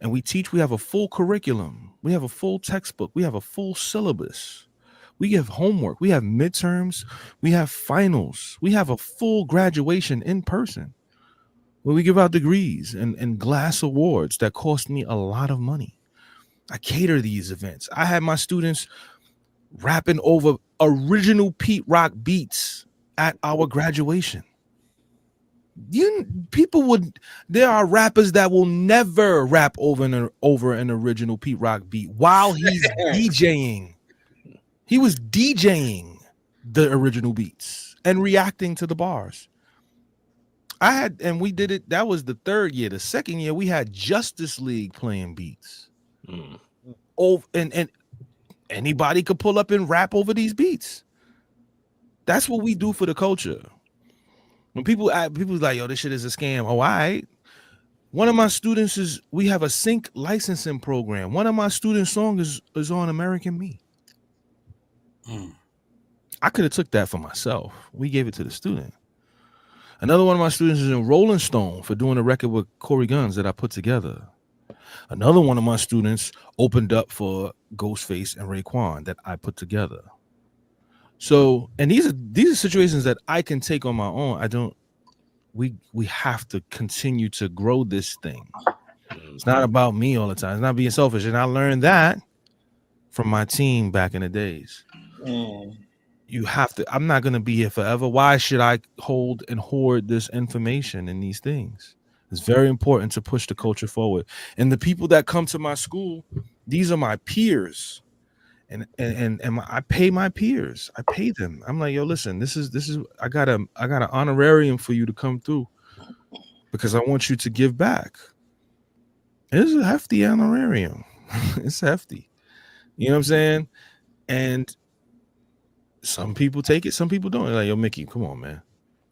and we teach. We have a full curriculum. We have a full textbook. We have a full syllabus. We have homework. We have midterms. We have finals. We have a full graduation in person where we give out degrees and glass awards that cost me a lot of money. I cater these events. I had my students rapping over original Pete Rock beats at our graduation. There are rappers that will never rap over an original Pete Rock beat while he's DJing. He was DJing the original beats and reacting to the bars. We did it. That was the third year. The second year, we had Justice League playing beats. And anybody could pull up and rap over these beats. That's what we do for the culture. When people's like, yo, this shit is a scam. Oh, all right. One of my students we have a sync licensing program. One of my students' songs is on American Me. I could have took that for myself. We gave it to the student. Another one of my students is in Rolling Stone for doing a record with Corey Guns that I put together. Another one of my students opened up for Ghostface and Raekwon that I put together. So, and these are situations that I can take on my own. We have to continue to grow this thing. It's not about me all the time. It's not being selfish. And I learned that from my team back in the days. You have to, I'm not going to be here forever. Why should I hold and hoard this information and these things? It's very important to push the culture forward. And the people that come to my school, these are my peers. And I pay my peers. I pay them. I'm like, yo, listen, this is I got an honorarium for you to come through because I want you to give back. It's a hefty honorarium. It's hefty. You know what I'm saying? And some people take it, some people don't. They're like, yo, Mickey, come on, man.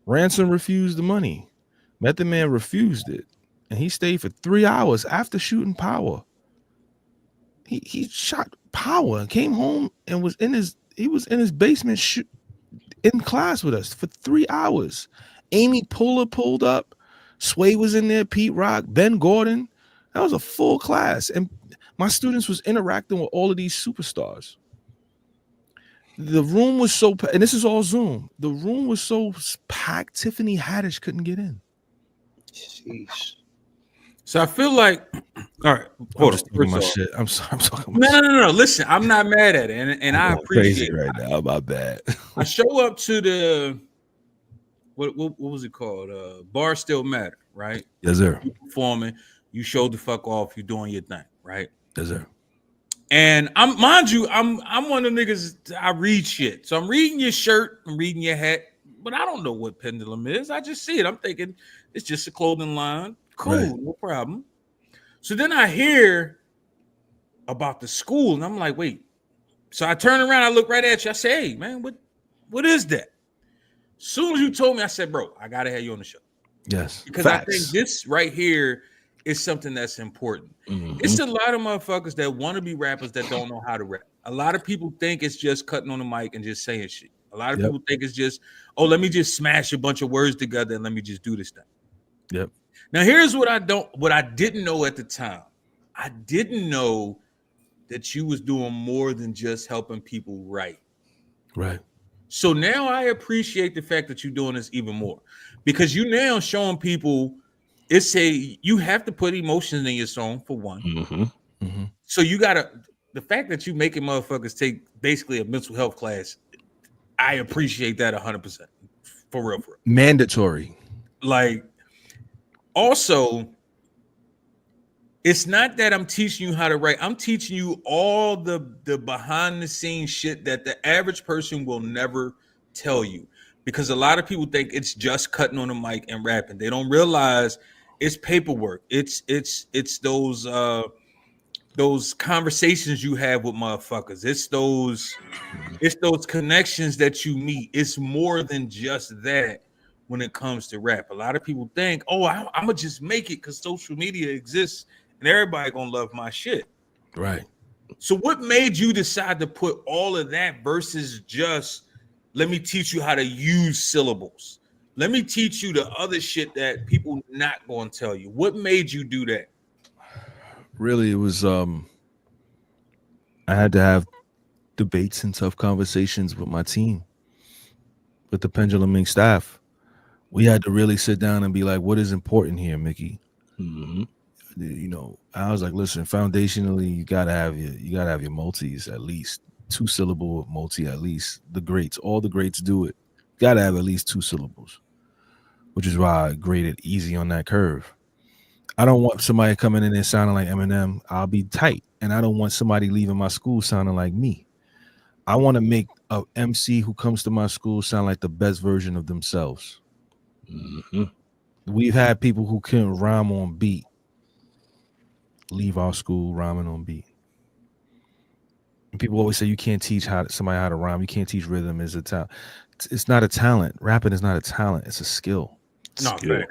Ransom refused the money. Method Man refused it. And he stayed for 3 hours after shooting Power. He shot Power and came home and was in his basement in class with us for 3 hours. Amy Poehler pulled up. Sway was in there. Pete Rock, Ben Gordon. That was a full class. And my students was interacting with all of these superstars. The room was so packed, and this is all Zoom. The room was so packed, Tiffany Haddish couldn't get in. Sheesh. So I feel like, all right, hold on. My shit. I'm sorry. I'm talking. No. Listen, I'm not mad at it, and I appreciate it right now. My bad. I show up to the what was it called? Bar Still Matter, right? Yes, sir. You performing, you show the fuck off, you doing your thing, right? Yes, sir. And I'm one of the niggas. I read shit, so I'm reading your shirt, I'm reading your hat, but I don't know what Pendulum is. I just see it. I'm thinking it's just a clothing line Cool, Right. no problem. So then I hear about the school, and I'm like, wait. So I turn around, I look right at you. I say, hey, man, what is that? As soon as you told me, I said, bro, I gotta have you on the show. Yes. Because Facts. I think this right here is something that's important. It's a lot of motherfuckers that want to be rappers that don't know how to rap. A lot of people think it's just cutting on the mic and just saying shit. A lot of people think it's just, oh, let me just smash a bunch of words together and let me just do this thing. Yep. Now, here's what I didn't know at the time. I didn't know that you was doing more than just helping people write. Right. So now I appreciate the fact that you're doing this even more, because you now showing people you have to put emotions in your song for one. So you gotta, the fact that you making motherfuckers take basically a mental health class, I appreciate that 100%. For real. Mandatory. Like, also, it's not that I'm teaching you how to write. I'm teaching you all the behind the scenes shit that the average person will never tell you, because a lot of people think it's just cutting on the mic and rapping. They don't realize it's paperwork. It's those conversations you have with motherfuckers. It's those connections that you meet. It's more than just that when it comes to rap. A lot of people think, oh, I'm gonna just make it because social media exists and everybody gonna love my shit. Right. So what made you decide to put all of that versus just, let me teach you how to use syllables? Let me teach you the other shit that people not gonna tell you. What made you do that? Really, it was I had to have debates and tough conversations with my team, with the Pendulum Ink staff. We had to really sit down and be like, what is important here, Mickey? You know, I was like, listen, foundationally, you gotta have your multis, at least 2-syllable multi, at least. The greats, all the greats do it. You gotta have at least 2 syllables, which is why I graded easy on that curve. I don't want somebody coming in there sounding like Eminem. I'll be tight. And I don't want somebody leaving my school sounding like me. I want to make a MC who comes to my school sound like the best version of themselves. We've had people who couldn't rhyme on beat leave our school rhyming on beat. And people always say you can't teach somebody how to rhyme. You can't teach rhythm. Is a talent. It's not a talent. Rapping is not a talent. It's a skill. No, skill.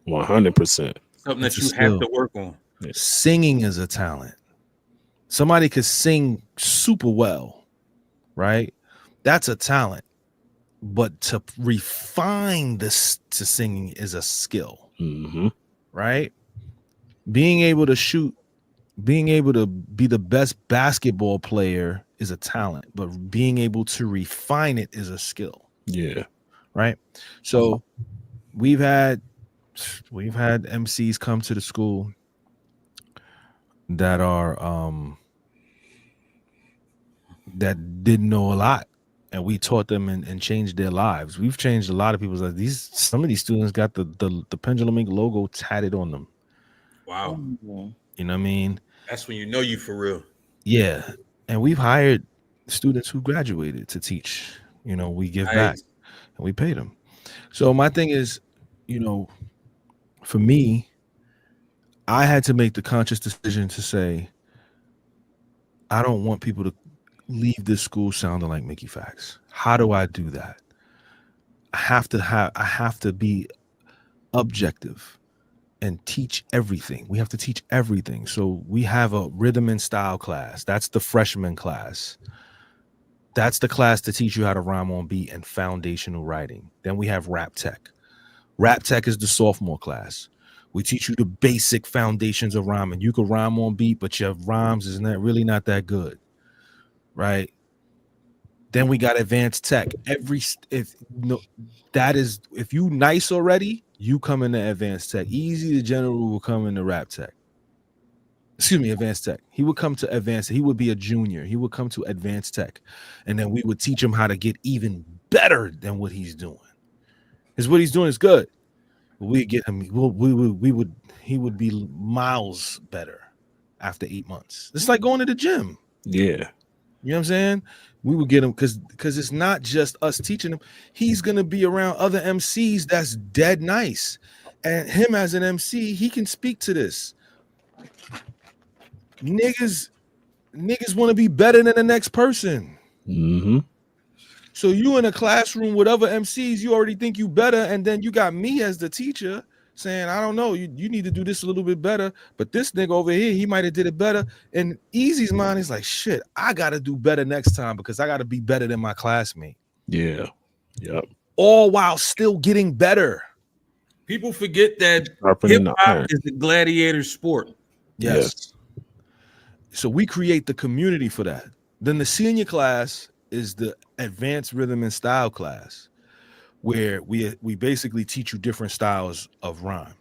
100%. Something It's that a you skill. have to work on. Singing is a talent. Somebody could sing super well, right? That's a talent. But to refine this to singing is a skill, right? Being able to shoot, being able to be the best basketball player is a talent, but being able to refine it is a skill. Yeah. Right. So we've had MCs come to the school that are that didn't know a lot, and we taught them and changed their lives. We've changed a lot of people's lives. Some of these students got the Pendulum Ink logo tatted on them. Wow. You know what I mean? That's when you know you for real. Yeah. And we've hired students who graduated to teach. You know, we give back and we pay them. So my thing is, you know, for me, I had to make the conscious decision to say, I don't want people to leave this school sounding like Mickey Factz. How do I do that? I have to be objective and teach everything. We have to teach everything. So we have a rhythm and style class. That's the freshman class. That's the class to teach you how to rhyme on beat and foundational writing. Then we have rap tech. Rap tech is the sophomore class. We teach you the basic foundations of rhyming. You can rhyme on beat, but your rhymes is really not that good, right? Then we got advanced tech. If you nice already, you come into advanced tech. Easy the general will come into rap tech. Excuse me, advanced tech. He would come to advanced. He would be a junior. He would come to advanced tech, and then we would teach him how to get even better than what he's doing. Because what he's doing is good. We get him. He would be miles better after 8 months. It's like going to the gym. Yeah. You know what I'm saying? We would get him because it's not just us teaching him. He's gonna be around other MCs that's dead nice. And him as an MC, he can speak to this. Niggas want to be better than the next person. Mm-hmm. So you in a classroom with other MCs, you already think you better, and then you got me as the teacher saying, I don't know, you need to do this a little bit better, but this nigga over here, he might have did it better. And Easy's mind is like, shit, I got to do better next time because I got to be better than my classmate. Yeah. Yep. All while still getting better. People forget that Sharpening the hip-hop iron. is a gladiator sport. Yes. So we create the community for that. Then the senior class is the advanced rhythm and style class, where we basically teach you different styles of rhyme.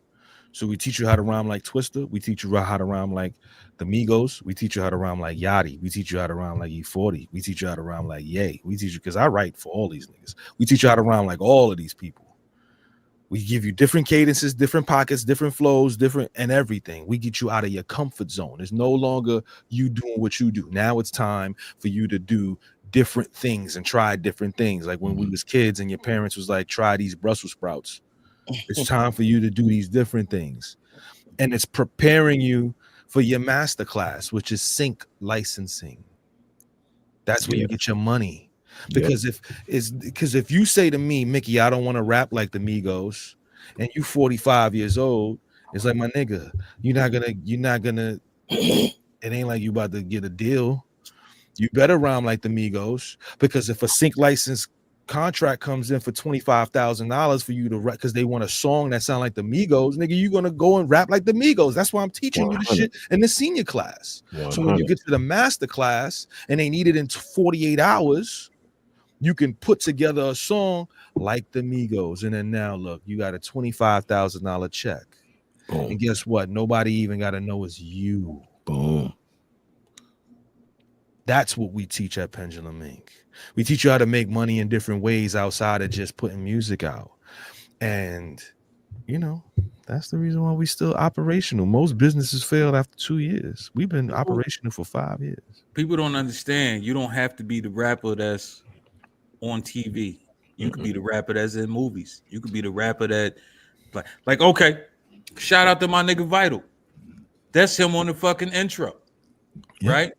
So we teach you how to rhyme like Twista. We teach you how to rhyme like the Migos. We teach you how to rhyme like Yachty. We teach you how to rhyme like E40. We teach you how to rhyme like Ye. We teach you, because I write for all these niggas. We teach you how to rhyme like all of these people. We give you different cadences, different pockets, different flows, different and everything. We get you out of your comfort zone. It's no longer you doing what you do. Now it's time for you to do different things and try different things. Like when we was kids and your parents was like, try these Brussels sprouts. It's time for you to do these different things. And it's preparing you for your master class, which is sync licensing. That's where you get your money. Because if you say to me, Mickey, I don't want to rap like the Migos, and you 45 years old, it's like, my nigga, you're not gonna it ain't like you about to get a deal. You better rhyme like the Migos, because if a sync license contract comes in for $25,000 for you to rap because they want a song that sound like the Migos, nigga, you're gonna go and rap like the Migos. That's why I'm teaching 100. You the shit in the senior class. 100. So when you get to the master class and they need it in 48 hours, you can put together a song like the Migos. And then now look, you got a $25,000 check. Boom. And guess what? Nobody even got to know it's you. Boom. That's what we teach at Pendulum Ink. We teach you how to make money in different ways outside of just putting music out. And, you know, that's the reason why we still operational. Most businesses failed after 2 years. We've been operational for 5 years. People don't understand. You don't have to be the rapper that's on TV. You could be the rapper that's in movies. You could be the rapper that, like, okay, shout out to my nigga Vital. That's him on the fucking intro, right?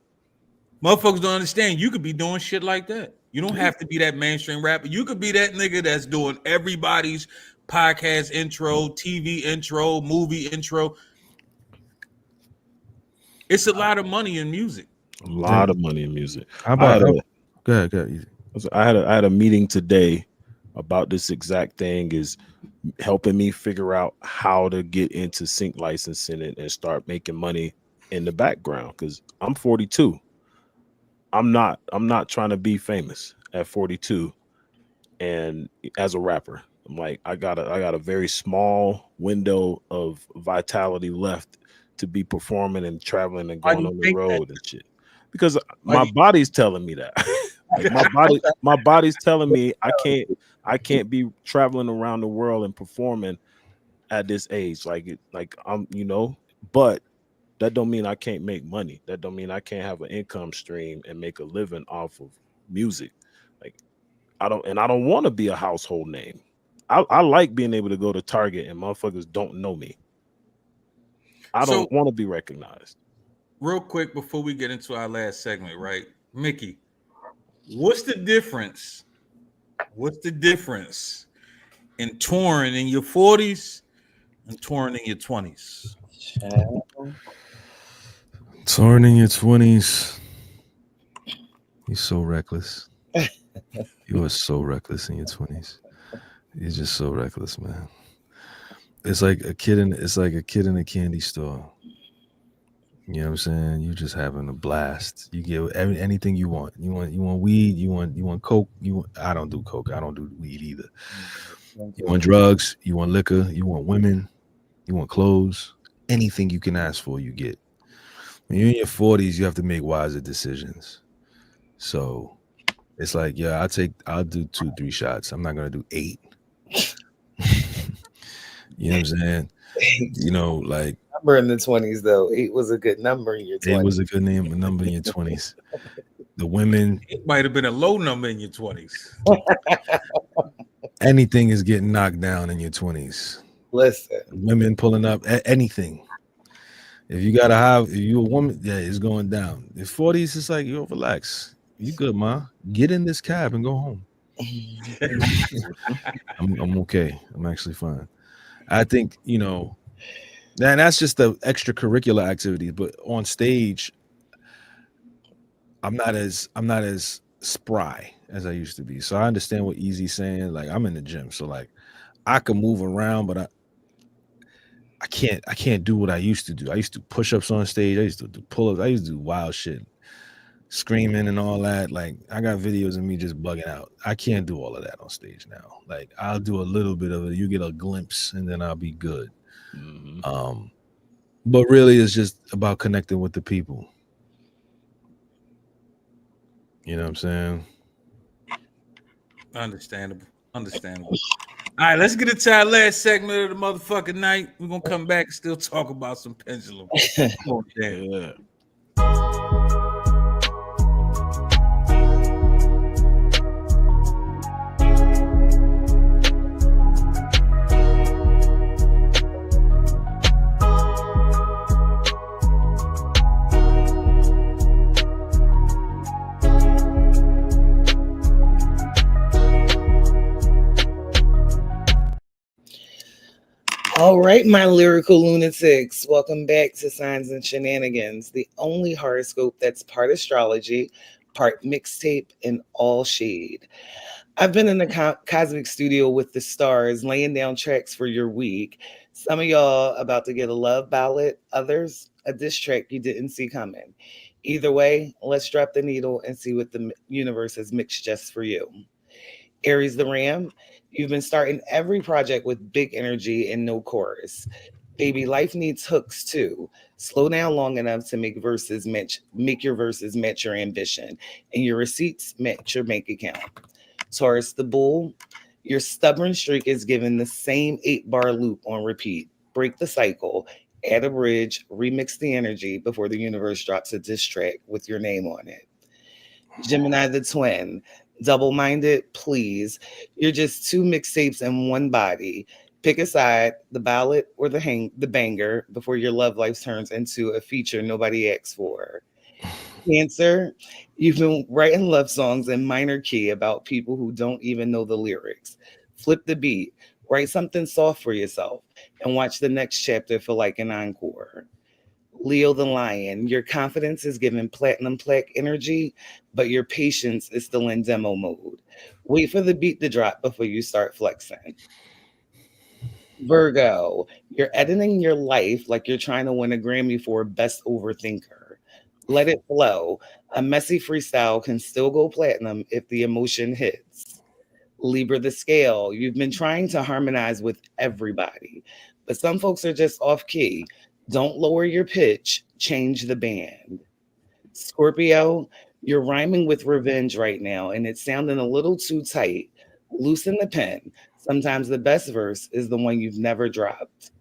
Motherfuckers don't understand. You could be doing shit like that. You don't have to be that mainstream rapper. You could be that nigga that's doing everybody's podcast intro, TV intro, movie intro. It's a lot of money in music. A lot of money in music. How about go ahead. I had a meeting today about this exact thing, is helping me figure out how to get into sync licensing and start making money in the background, because I'm 42. I'm not trying to be famous at 42, and as a rapper, I'm like, I got a very small window of vitality left to be performing and traveling and going on the road and shit, because my body's telling me that. Like my body's telling me I can't be traveling around the world and performing at this age. Like I'm, you know, but that don't mean I can't make money. That don't mean I can't have an income stream and make a living off of music. Like I don't want to be a household name. I like being able to go to Target and motherfuckers don't know me. I don't want to be recognized. Real quick before we get into our last segment, right? Mickey, what's the difference? What's the difference in touring in your 40s and touring in your 20s? Touring in your 20s. You're so reckless. You are so reckless in your 20s. You're just so reckless, man. It's like a kid in a candy store. You know what I'm saying? You're just having a blast. You get anything you want. You want weed. You want coke. I don't do coke. I don't do weed either. You want drugs. You want liquor. You want women. You want clothes. Anything you can ask for, you get. When you're in your 40s, you have to make wiser decisions. So it's like, yeah, I'll do 2-3 shots. I'm not gonna do 8. You know what I'm saying? You know, like, number in the 20s though. 8 was a good number in your 20s. 8 was a good number in your 20s. The women, it might have been a low number in your 20s. Anything is getting knocked down in your 20s. Listen, women pulling up, anything. If you gotta have, if you a woman, yeah, it's going down. If 40s, it's like, yo, relax. You good, ma? Get in this cab and go home. I'm okay. I'm actually fine. I think, you know, that's just the extracurricular activities, but on stage, I'm not as spry as I used to be. So I understand what Easy's saying. Like, I'm in the gym, so like I can move around, but I can't do what I used to do. I used to push ups on stage. I used to do pull-ups. I used to do wild shit, screaming and all that. Like, I got videos of me just bugging out. I can't do all of that on stage now. Like, I'll do a little bit of it. You get a glimpse, and then I'll be good. Mm-hmm. But really, it's just about connecting with the people. You know what I'm saying? Understandable. Understandable. All right, let's get into our last segment of the motherfucking night. We're gonna come back and still talk about some pendulum. Come on, damn. Yeah. all right, my lyrical lunatics, welcome back to Signs and Shenanigans, the only horoscope that's part astrology, part mixtape, and all shade. I've been in the cosmic studio with the stars, laying down tracks for your week. Some of y'all about to get a love ballad, others a diss track you didn't see coming. Either way, let's drop the needle and see what the universe has mixed just for you. Aries the Ram, you've been starting every project with big energy and no chorus. Baby, life needs hooks too. Slow down long enough to make your verses match your ambition, and your receipts match your bank account. Taurus the Bull, your stubborn streak is given the same 8-bar loop on repeat. Break the cycle, add a bridge, remix the energy before the universe drops a diss track with your name on it. Gemini the Twin, double-minded, please. You're just two mixtapes in one body. Pick a side, the ballad or the banger, before your love life turns into a feature nobody asked for. Cancer, you've been writing love songs in minor key about people who don't even know the lyrics. Flip the beat, write something soft for yourself, and watch the next chapter feel like an encore. Leo the Lion, your confidence is given platinum plaque energy, but your patience is still in demo mode. Wait for the beat to drop before you start flexing. Virgo, you're editing your life like you're trying to win a Grammy for Best Overthinker. Let it flow. A messy freestyle can still go platinum if the emotion hits. Libra the Scale, you've been trying to harmonize with everybody, but some folks are just off key. Don't lower your pitch, change the band. Scorpio, you're rhyming with revenge right now, and it's sounding a little too tight. Loosen the pen. Sometimes the best verse is the one you've never dropped.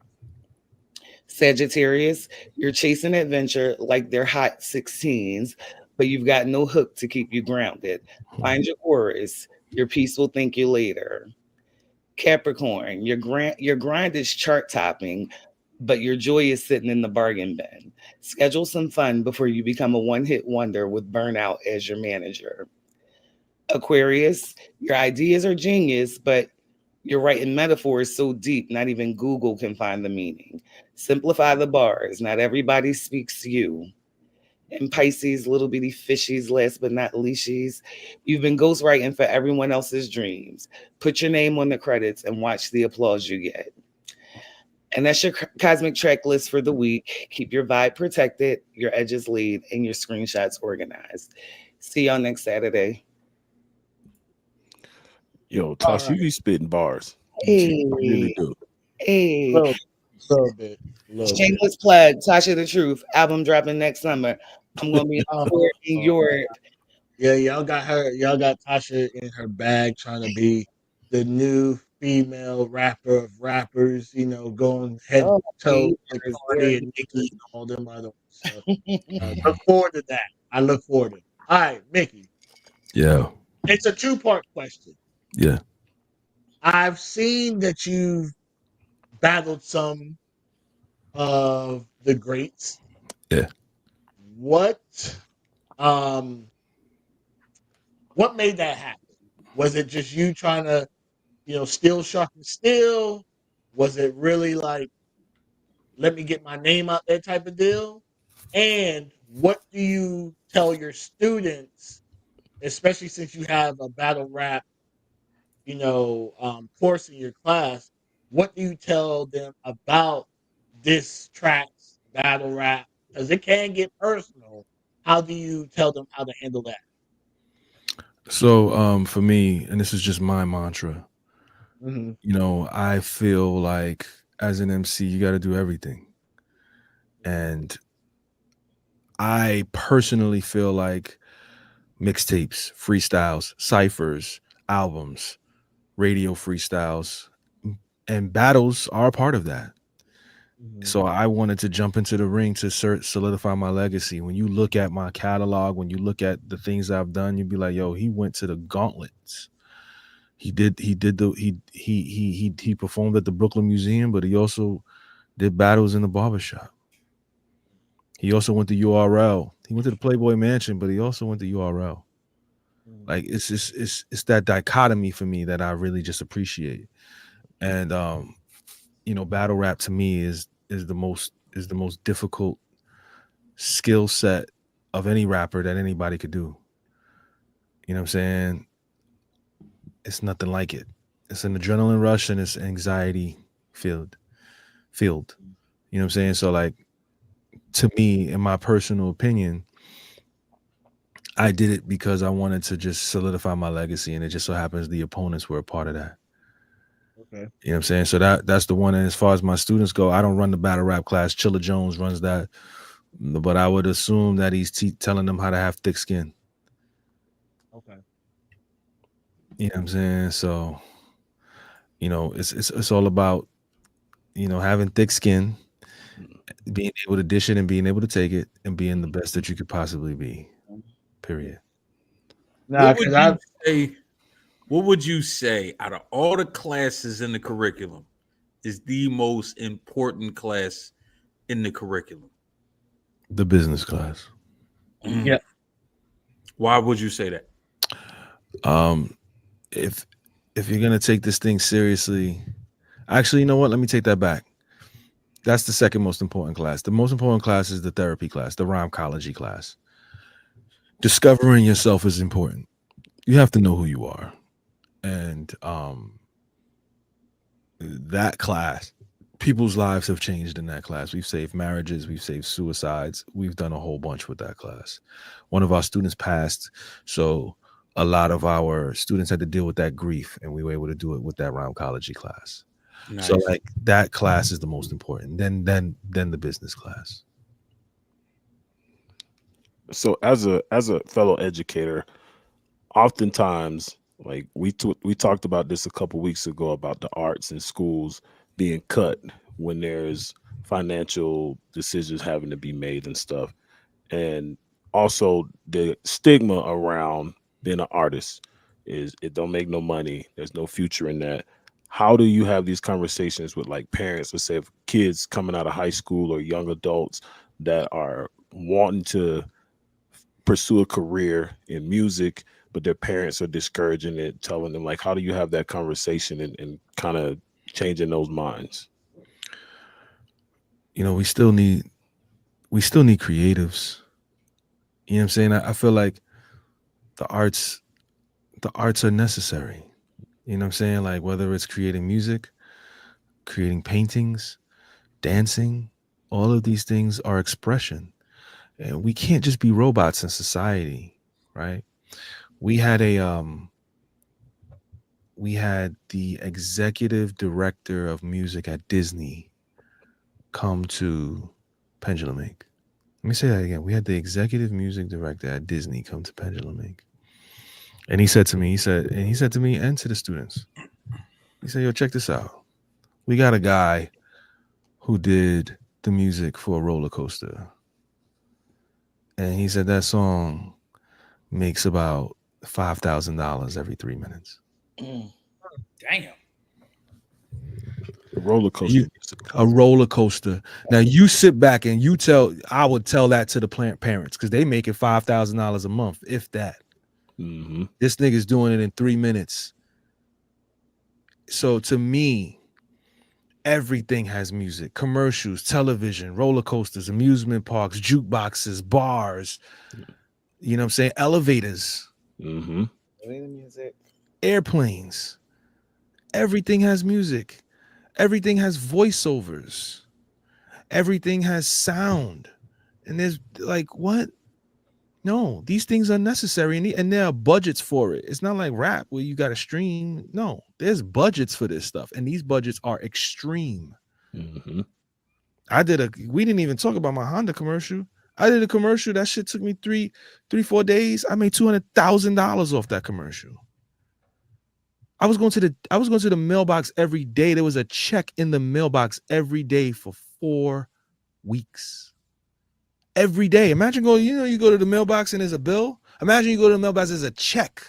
Sagittarius, you're chasing adventure like they're hot 16s, but you've got no hook to keep you grounded. Find your chorus. Your piece will thank you later. Capricorn, your grind is chart topping, but your joy is sitting in the bargain bin. Schedule some fun before you become a one-hit wonder with burnout as your manager. Aquarius, your ideas are genius, but you're writing metaphors so deep, not even Google can find the meaning. Simplify the bars. Not everybody speaks you. And Pisces, little bitty fishies, last but not leashies, you've been ghostwriting for everyone else's dreams. Put your name on the credits and watch the applause you get. And that's your cosmic track list for the week. Keep your vibe protected, your edges lead, and your screenshots organized. See y'all next Saturday. Yo, Tosh, you be spitting bars. Hey. You really do. Hey. A little bit. Shameless plug, Tasha the Truth, album dropping next summer. I'm going to be in Europe. Yeah, y'all got her. Y'all got Tasha in her bag trying to be the new female rapper of rappers, you know, going head to toe with Cardi and Nicki and all them other ones. So look forward to that. I look forward to it. All right, Mickey. Yeah. It's a 2-part question. Yeah. I've seen that you've battled some of the greats. Yeah. What made that happen? Was it just you trying to, still sharpen steel? Was it really like, let me get my name out there type of deal? And what do you tell your students, especially since you have a battle rap, course in your class? What do you tell them about diss tracks, battle rap? Because it can get personal. How do you tell them how to handle that? So for me, and this is just my mantra, Mm-hmm. I feel like as an MC, you got to do everything. And I personally feel like mixtapes, freestyles, ciphers, albums, radio freestyles, and battles are a part of that. Mm-hmm. So I wanted to jump into the ring to solidify my legacy. When you look at my catalog, when you look at the things I've done, you'd be like, yo, he went to the gauntlets. He performed at the Brooklyn Museum, but he also did battles in the barbershop. He also went to URL. He went to the Playboy Mansion, but he also went to URL. Like it's that dichotomy for me that I really just appreciate. And battle rap to me is the most difficult skill set of any rapper that anybody could do. You know what I'm saying? It's nothing like it. It's an adrenaline rush and it's anxiety filled. You know what I'm saying? So like, to me, in my personal opinion, I did it because I wanted to just solidify my legacy, and it just so happens the opponents were a part of that. Okay. You know what I'm saying? So that's the one. And as far as my students go, I don't run the battle rap class. Chilla Jones runs that, but I would assume that he's telling them how to have thick skin. Okay. You know what I'm saying? So, it's all about, having thick skin, being able to dish it and being able to take it, and being the best that you could possibly be. Period. Nah, what would you say out of all the classes in the curriculum is the most important class in the curriculum? The business class. Yeah. Why would you say that? If you're gonna take this thing seriously, actually, you know what? Let me take that back. That's the second most important class. The most important class is the therapy class, the rhymecology class. Discovering yourself is important. You have to know who you are. And that class, people's lives have changed in that class. We've saved marriages, we've saved suicides. We've done a whole bunch with that class. One of our students passed, so a lot of our students had to deal with that grief, and we were able to do it with that rhymecology class. Nice. So like that class is the most important. Then the business class. So as a fellow educator, oftentimes, like we talked about this a couple weeks ago about the arts in schools being cut when there's financial decisions having to be made and stuff, and also the stigma around being an artist is it don't make no money. There's no future in that. How do you have these conversations with like parents, let's say if kids coming out of high school or young adults that are wanting to pursue a career in music, but their parents are discouraging it, telling them like, how do you have that conversation and kind of changing those minds? We still need creatives. You know what I'm saying? I feel like the arts are necessary. You know what I'm saying? Like whether it's creating music, creating paintings, dancing, all of these things are expression. And we can't just be robots in society, right? We had the executive director of music at Disney come to Pendulum Ink. Let me say that again. We had the executive music director at Disney come to Pendulum Ink. And he said to me and to the students, he said, yo, check this out. We got a guy who did the music for a roller coaster. And he said that song makes about $5,000 every 3 minutes. Damn. roller coaster. You- a roller coaster. Now you sit back and you tell. I would tell that to the parents because they make it $5,000 a month, if that. Mm-hmm. This nigga's doing it in 3 minutes. So to me, everything has music: commercials, television, roller coasters, amusement parks, jukeboxes, bars. You know what I'm saying? Elevators, Mm-hmm. Music. airplanes. Everything has music. Everything has voiceovers. Everything has sound. And there's like, what? No, these things are necessary, and there are budgets for it. It's not like rap where you got to stream. No, there's budgets for this stuff, and these budgets are extreme. Mm-hmm. We didn't even talk about my Honda commercial. I did a commercial. That shit took me 4 days. I made $200,000 off that commercial. I was going to the mailbox every day. There was a check in the mailbox every day for 4 weeks. Every day. Imagine you go to the mailbox and there's a bill. Imagine you go to the mailbox, there's a check.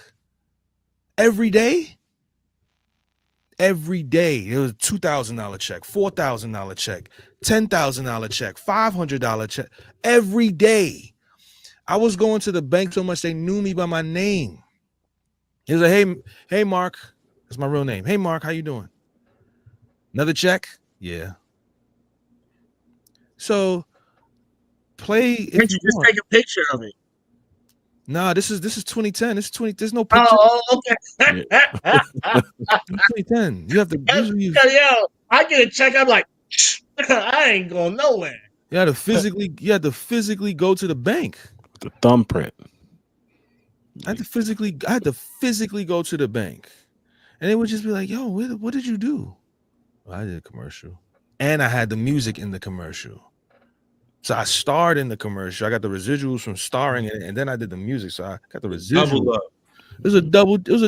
Every day. Every day. It was a $2,000 check, $4,000 check, $10,000 check, $500 check. Every day. I was going to the bank so much they knew me by my name. He was like, hey, Mark. That's my real name. Hey, Mark, how you doing? Another check? Yeah. So play if Can't you you just want. take a picture of it? Nah, this is 2010. This is 20. There's no picture. Oh, okay. 2010. You have to usually Yo, I get a check. I'm like, I ain't going nowhere. you had to physically go to the bank. The thumbprint. I had to physically go to the bank. And they would just be like, yo, what did you do? Well, I did a commercial. And I had the music in the commercial. So I starred in the commercial. I got the residuals from starring in it, and then I did the music. So I got the residuals. Double up. It was a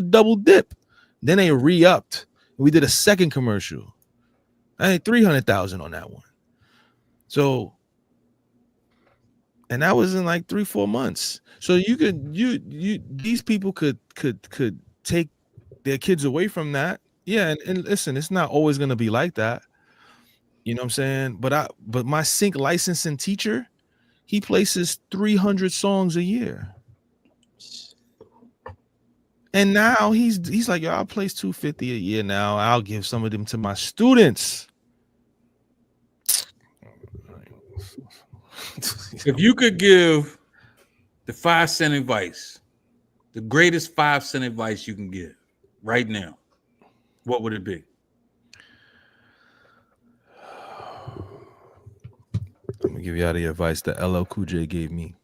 double dip. Then they re-upped. We did a second commercial. I had 300,000 on that one. So, and that was in like 3-4 months. So these people could take their kids away from that. Yeah, and listen, it's not always gonna be like that. You know what I'm saying? But my sync licensing teacher, he places 300 songs a year. And now he's like, yo, I'll place 250 a year now. I'll give some of them to my students. If you could give the 5-cent advice, the greatest 5-cent advice you can give right now, what would it be? I'm gonna give y'all the advice that LL Cool J gave me.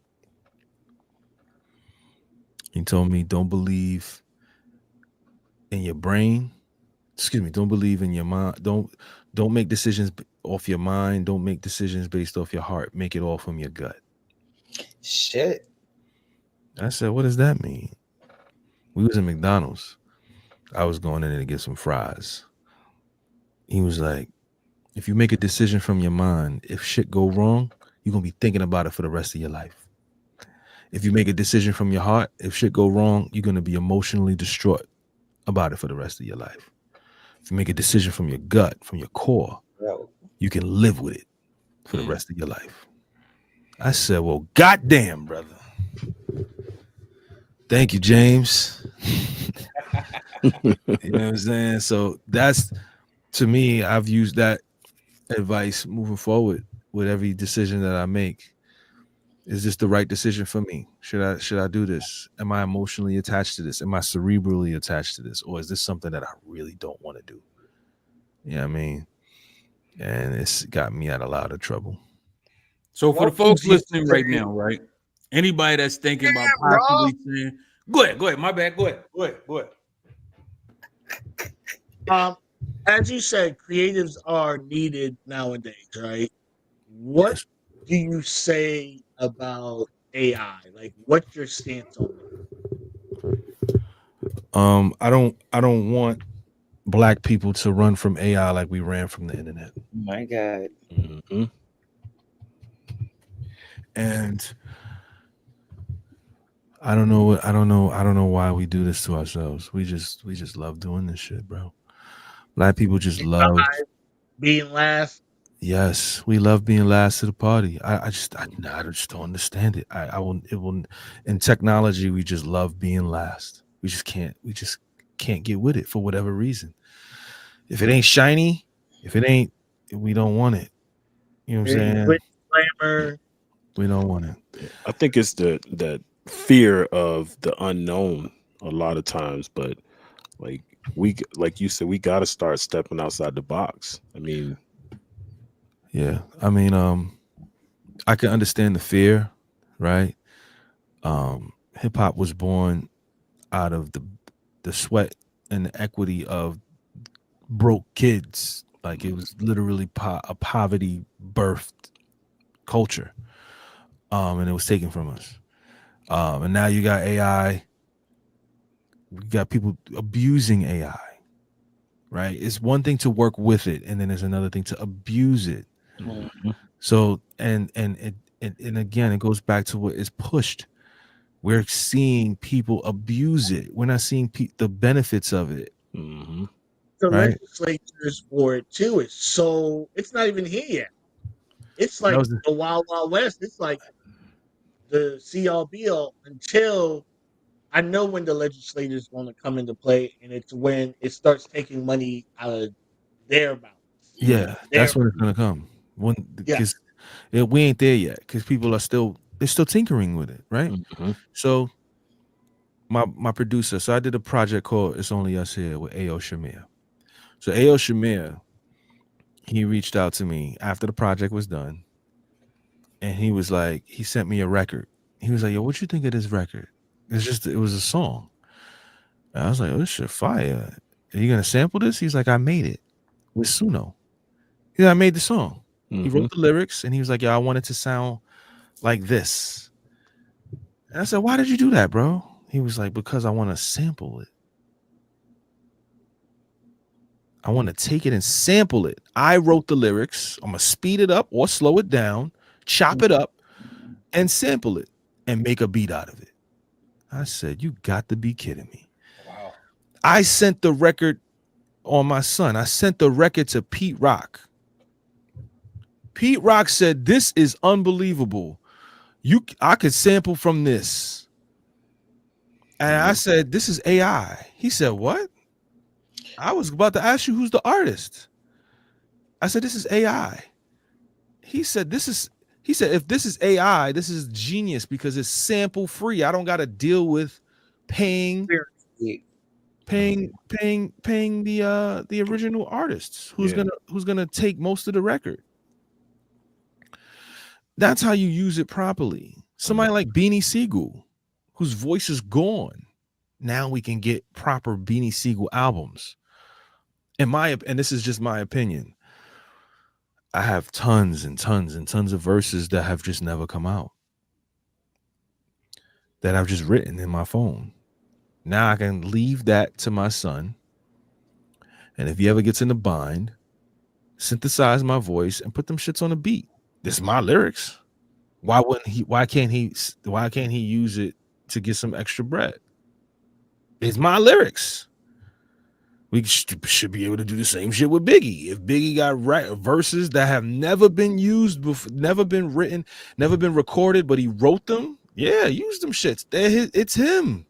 He told me, don't believe in your brain. Don't believe in your mind. Don't make decisions off your mind. Don't make decisions based off your heart. Make it all from your gut. Shit. I said, what does that mean? We was in McDonald's. I was going in there to get some fries. He was like, if you make a decision from your mind, if shit go wrong, you're going to be thinking about it for the rest of your life. If you make a decision from your heart, if shit go wrong, you're going to be emotionally distraught about it for the rest of your life. If you make a decision from your gut, from your core, you can live with it for the rest of your life. I said, well, goddamn, brother. Thank you, James. You know what I'm saying? So that's, to me, I've used that advice moving forward with every decision that I make. Is this the right decision for me? Should I do this? Am I emotionally attached to this? Am I cerebrally attached to this? Or is this something that I really don't want to do? You know what I mean? And it's got me out of a lot of trouble. So for the folks listening right now, right? Anybody that's thinking about possibly saying, go ahead, my bad, go ahead. As you said, creatives are needed nowadays, right? What do you say about AI? Like, what's your stance on it? I don't want black people to run from AI like we ran from the internet. My God. Mm-hmm. And I don't know why we do this to ourselves. We just love doing this shit, bro. Black people just love being last. Yes, we love being last to the party. I just don't understand it. I will it will in technology we just love being last. We just can't get with it for whatever reason. If it ain't shiny, if it ain't, we don't want it. You know what I'm saying? Quit glamour. We don't want it. I think it's that fear of the unknown a lot of times, but like like you said, we got to start stepping outside the box. I mean, Yeah. I mean, I can understand the fear, right? Hip hop was born out of the sweat and the equity of broke kids. Like it was literally a poverty birthed culture. And it was taken from us. And now you got AI. We got people abusing AI, right? It's one thing to work with it, and then there's another thing to abuse it. mhm. So, and again, it goes back to what is pushed. We're seeing people abuse it. We're not seeing the benefits of it, Mhm. The right? legislatures for it too is so it's not even here yet. It's That like was the Wild Wild West. It's like the CLBL until I know when the legislators going to come into play, and it's when it starts taking money out of their mouths. yeah, Their that's when it's gonna come. When yeah, because we ain't there yet, because people are still tinkering with it, right? Mhm. So my producer, so I did a project called "It's Only Us Here" with A.O. Shamir. So A.O. Shamir, he reached out to me after the project was done, and he was like, he sent me a record. He was like, "Yo, what you think of this record?" It was a song. And I was like, "Oh, this shit fire. Are you gonna sample this?" He's like, "I made it with Suno." Yeah, I made the song. He Mhm. wrote the lyrics, and he was like, "Yo, I want it to sound like this." And I said, "Why did you do that, bro?" He was like, "Because I want to sample it. I want to take it and sample it. I wrote the lyrics. I'm gonna speed it up or slow it down, chop it up, and sample it and make a beat out of it." I said, "You got to be kidding me." Wow. I sent the record on my son. I sent the record to Pete Rock. Pete Rock said, "This is unbelievable. I could sample from this." And I said, "This is AI." He said, "What?" I was about to ask you who's the artist. I said, "This is AI." He said, "If this is AI, this is genius because it's sample free. I don't got to deal with paying the original artists who's Yeah. gonna take most of the record." That's how you use it properly. Somebody like Beanie Siegel, whose voice is gone. Now we can get proper Beanie Siegel albums. And this is just my opinion, I have tons and tons and tons of verses that have just never come out, that I've just written in my phone. Now I can leave that to my son, and if he ever gets in a bind, synthesize my voice and put them shits on a beat. This is my lyrics. Why can't he use it to get some extra bread? It's my lyrics. We should be able to do the same shit with Biggie. If Biggie got verses that have never been used before, never been written, never been recorded, but he wrote them, yeah, use them shits. It's him.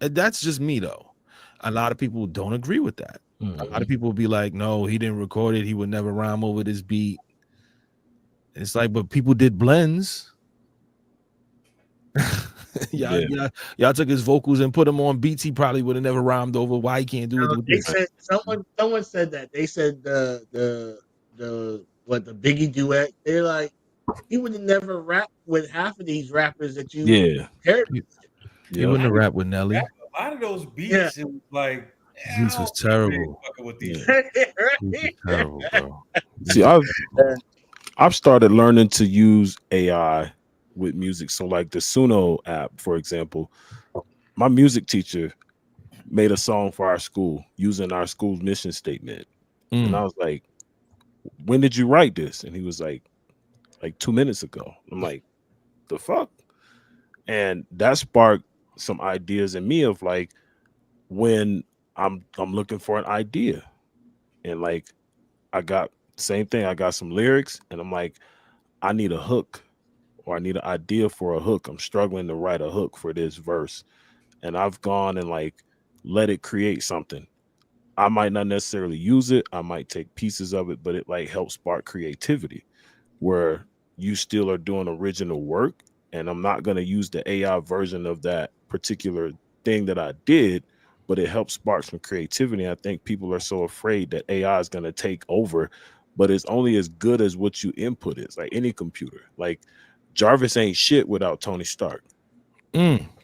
And that's just me, though. A lot of people don't agree with that. A lot of people will be like, "No, he didn't record it. He would never rhyme over this beat." It's like, but people did blends. Y'all took his vocals and put them on beats he probably would have never rhymed over. Why he can't do it with they this? said someone said that. They said the Biggie duet. They're like he would have never rapped with half of these rappers that you Yeah. heard. He wouldn't have rapped with Nelly. A lot of those beats, Yeah. it was like, Beats was terrible. With these. Beats was terrible, bro. See, I've started learning to use AI with music. So, like the Suno app, for example, my music teacher made a song for our school using our school's mission statement, and I was like, "When did you write this?" And he was like 2 minutes ago. I'm like, "The fuck?" And that sparked some ideas in me of like when I'm looking for an idea, and like I got same thing. I got some lyrics, and I'm like, I need a hook, or I need an idea for a hook. I'm struggling to write a hook for this verse, and I've gone and like let it create something. I might not necessarily use it. I might take pieces of it, but it like helps spark creativity where you still are doing original work. And I'm not going to use the AI version of that particular thing that I did, but it helps spark some creativity. I think people are so afraid that AI is going to take over, but it's only as good as what you input is, like any computer. Like Jarvis ain't shit without Tony Stark.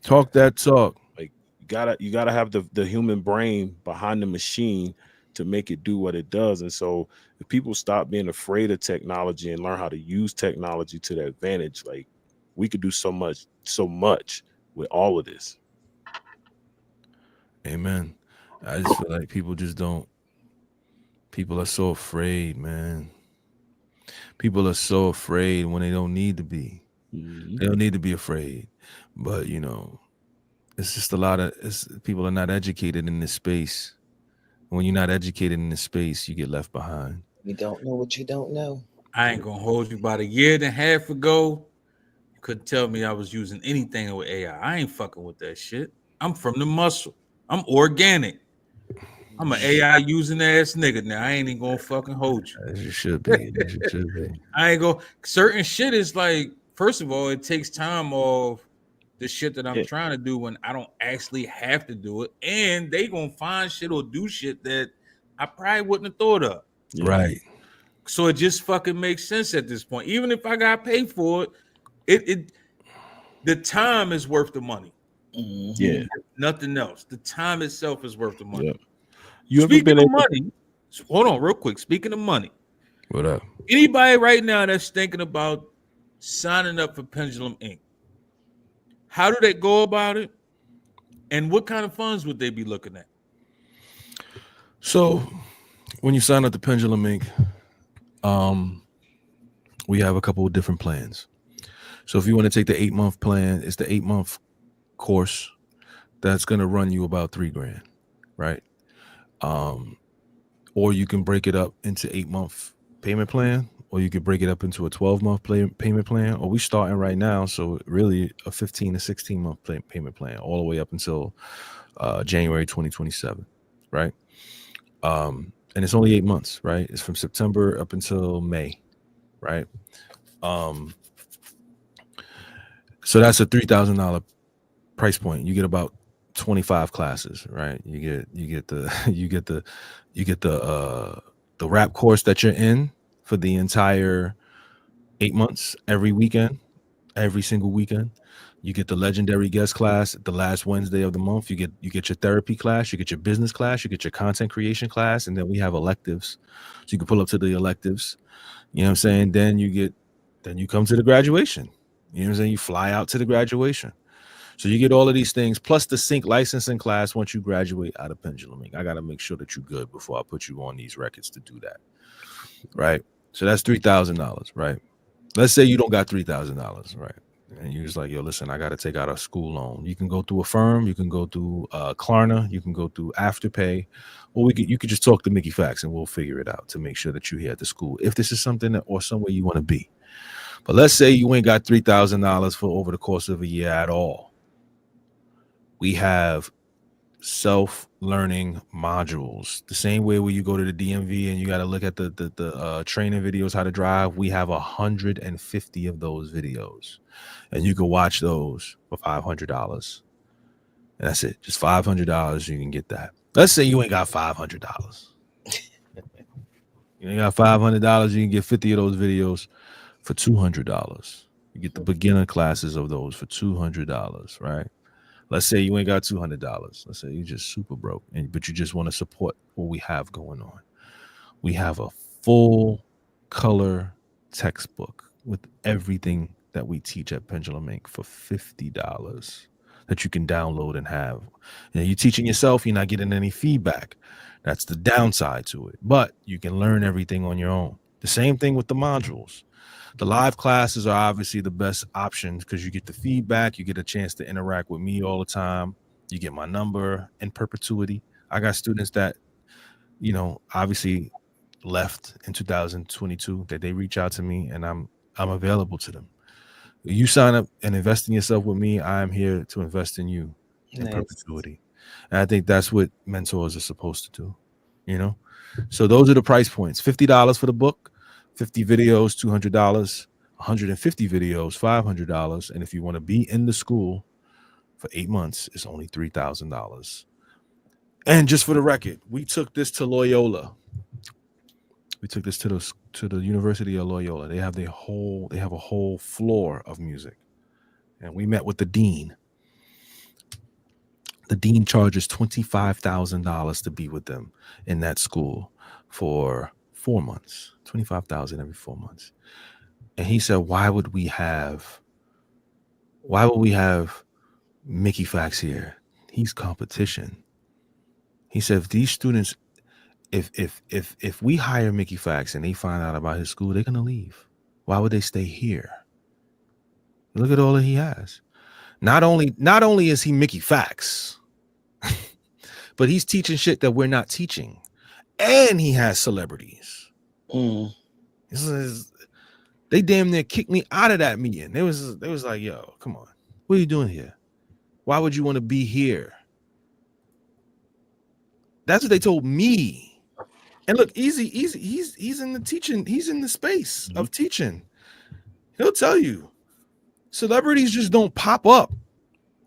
Talk that talk. Like you gotta have the human brain behind the machine to make it do what it does. And so if people stop being afraid of technology and learn how to use technology to their advantage, like we could do so much with all of this. Amen. I just feel like people just don't. People are so afraid, man. People are so afraid when they don't need to be. They don't need to be afraid. But you know, it's just a lot of people are not educated in this space. When you're not educated in this space, you get left behind. You don't know what you don't know. I ain't gonna hold you. About a year and a half ago, you couldn't tell me I was using anything with AI. I ain't fucking with that shit. I'm from the muscle. I'm organic. I'm an AI using ass nigga now. I ain't even gonna fucking hold you. As you should be. As you should be. I ain't go. Certain shit is like, first of all, it takes time off the shit that I'm trying to do when I don't actually have to do it, and they gonna find shit or do shit that I probably wouldn't have thought of. Right. So it just fucking makes sense at this point. Even if I got paid for it, the time is worth the money. Yeah. Nothing else. The time itself is worth the money. Yeah. You ever Speaking been of money, hold on real quick. Speaking of money, what up? Anybody right now that's thinking about signing up for Pendulum Ink, how do they go about it? And what kind of funds would they be looking at? So when you sign up to Pendulum Ink, we have a couple of different plans. So if you want to take the 8-month plan, it's the 8-month course that's going to run you about $3,000, right? Or you can break it up into 8-month payment plan, or you could break it up into a 12-month payment plan, or we starting right now, so really a 15 to 16-month payment plan, all the way up until January 2027, right? And it's only 8 months, right? It's from September up until May, right? So that's a $3,000 price point. You get about 25 classes, right? You get the rap course that you're in for the entire 8 months, every single weekend. You get the legendary guest class the last Wednesday of the month. You get your therapy class, you get your business class, you get your content creation class, and then we have electives. So you can pull up to the electives. You know what I'm saying? Then you come to the graduation. You know what I'm saying? You fly out to the graduation. So you get all of these things, plus the sync licensing class once you graduate out of Pendulum Ink. I got to make sure that you're good before I put you on these records to do that, right? So that's $3,000, right? Let's say you don't got $3,000, right? And you're just like, yo, listen, I got to take out a school loan. You can go through Affirm, you can go through Klarna, you can go through Afterpay, or you could just talk to Mickey Factz and we'll figure it out to make sure that you're here at the school, if this is something or somewhere you want to be. But let's say you ain't got $3,000 for over the course of a year at all. We have self-learning modules. The same way where you go to the DMV and you got to look at the training videos, how to drive. We have 150 of those videos, and you can watch those for $500. And that's it. Just $500. You can get that. Let's say you ain't got $500. You ain't got $500. You can get 50 of those videos for $200. You get the beginner classes of those for $200, right? Let's say you ain't got $200. Let's say you just super broke, but you just want to support what we have going on. We have a full color textbook with everything that we teach at Pendulum Ink for $50 that you can download and have. You know, you're teaching yourself, you're not getting any feedback. That's the downside to it. But you can learn everything on your own. The same thing with the modules. The live classes are obviously the best options because you get the feedback, you get a chance to interact with me all the time. You get my number in perpetuity. I got students that, you know, obviously left in 2022 that they reach out to me, and I'm available to them. You sign up and invest in yourself with me, I'm here to invest in you in Nice. perpetuity. And I think that's what mentors are supposed to do, you know? So those are the price points. $50 for the book, 50 videos, $200, 150 videos, $500. And if you want to be in the school for 8 months, it's only $3,000. And just for the record, we took this to Loyola. We took this to the University of Loyola. They have a whole floor of music. And we met with the dean. The dean charges $25,000 to be with them in that school for 4 months. $25,000 every 4 months. And he said, why would we have Mickey Factz here? He's competition. He said, if these students, if we hire Mickey Factz and they find out about his school, they're gonna leave. Why would they stay here? Look at all that he has. Not only is he Mickey Factz, but he's teaching shit that we're not teaching, and he has celebrities. They damn near kicked me out of that meeting. They was like, yo, come on, what are you doing here? Why would you want to be here? That's what they told me. And look, easy. He's in the teaching. He's in the space of teaching. He'll tell you, celebrities just don't pop up.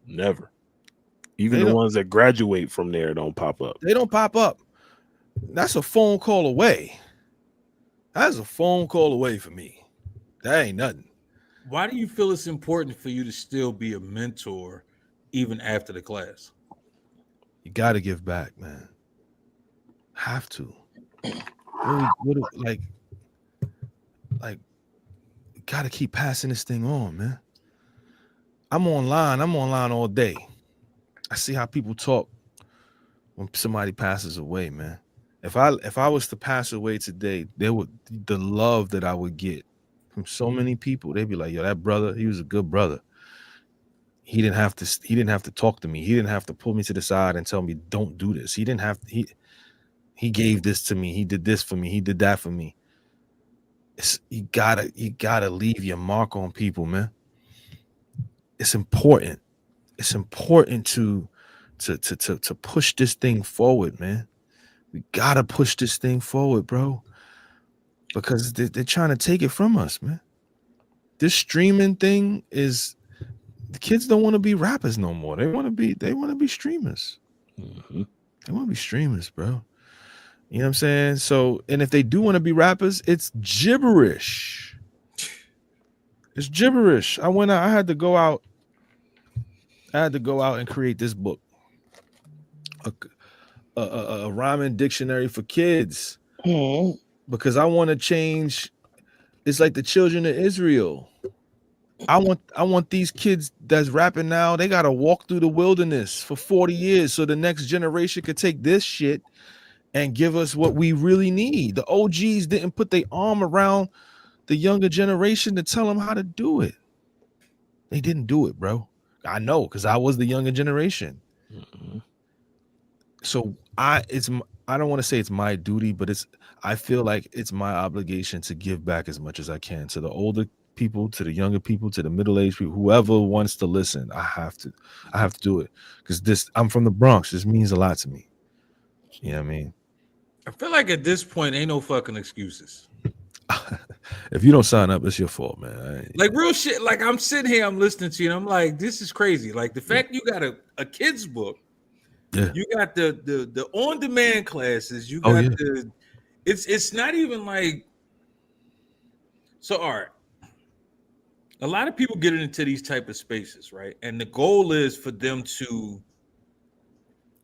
Never. Even the ones that graduate from there don't pop up. They don't pop up. That's a phone call away. That's a phone call away for me. That ain't nothing. Why do you feel it's important for you to still be a mentor even after the class? You got to give back, man. Have to. Like, got to keep passing this thing on, man. I'm online all day. I see how people talk when somebody passes away, man. If I was to pass away today, the love that I would get from so many people, they'd be like, yo, that brother, he was a good brother. He didn't have to talk to me. He didn't have to pull me to the side and tell me, don't do this. He didn't have to, he gave this to me. He did this for me. He did that for me. You gotta leave your mark on people, man. It's important. It's important to push this thing forward, man. We gotta push this thing forward, bro. Because they're trying to take it from us, man. This streaming thing is, the kids don't want to be rappers no more. They want to be streamers. Mm-hmm. They want to be streamers, bro. You know what I'm saying? So, and if they do want to be rappers, it's gibberish. It's gibberish. I had to go out and create this book. A rhyming dictionary for kids. Because I want to change. It's like the children of Israel. I want these kids that's rapping now, they gotta walk through the wilderness for 40 years so the next generation could take this shit and give us what we really need. The OGs didn't put their arm around the younger generation to tell them how to do it. They didn't do it, bro. I know, because I was the younger generation. Mm-hmm. So I don't want to say it's my duty, but I feel like it's my obligation to give back as much as I can to the older people, to the younger people, to the middle-aged people, whoever wants to listen. I have to do it, because I'm from the Bronx. This means a lot to me. You know what I mean? I feel like at this point, ain't no fucking excuses. If you don't sign up, it's your fault, man. Like real shit. Like I'm sitting here, I'm listening to you, and I'm like, this is crazy. Like the fact you got a kid's book, you got the on-demand classes, you got it's not even like, so all right. A lot of people get into these type of spaces, right? And the goal is for them to,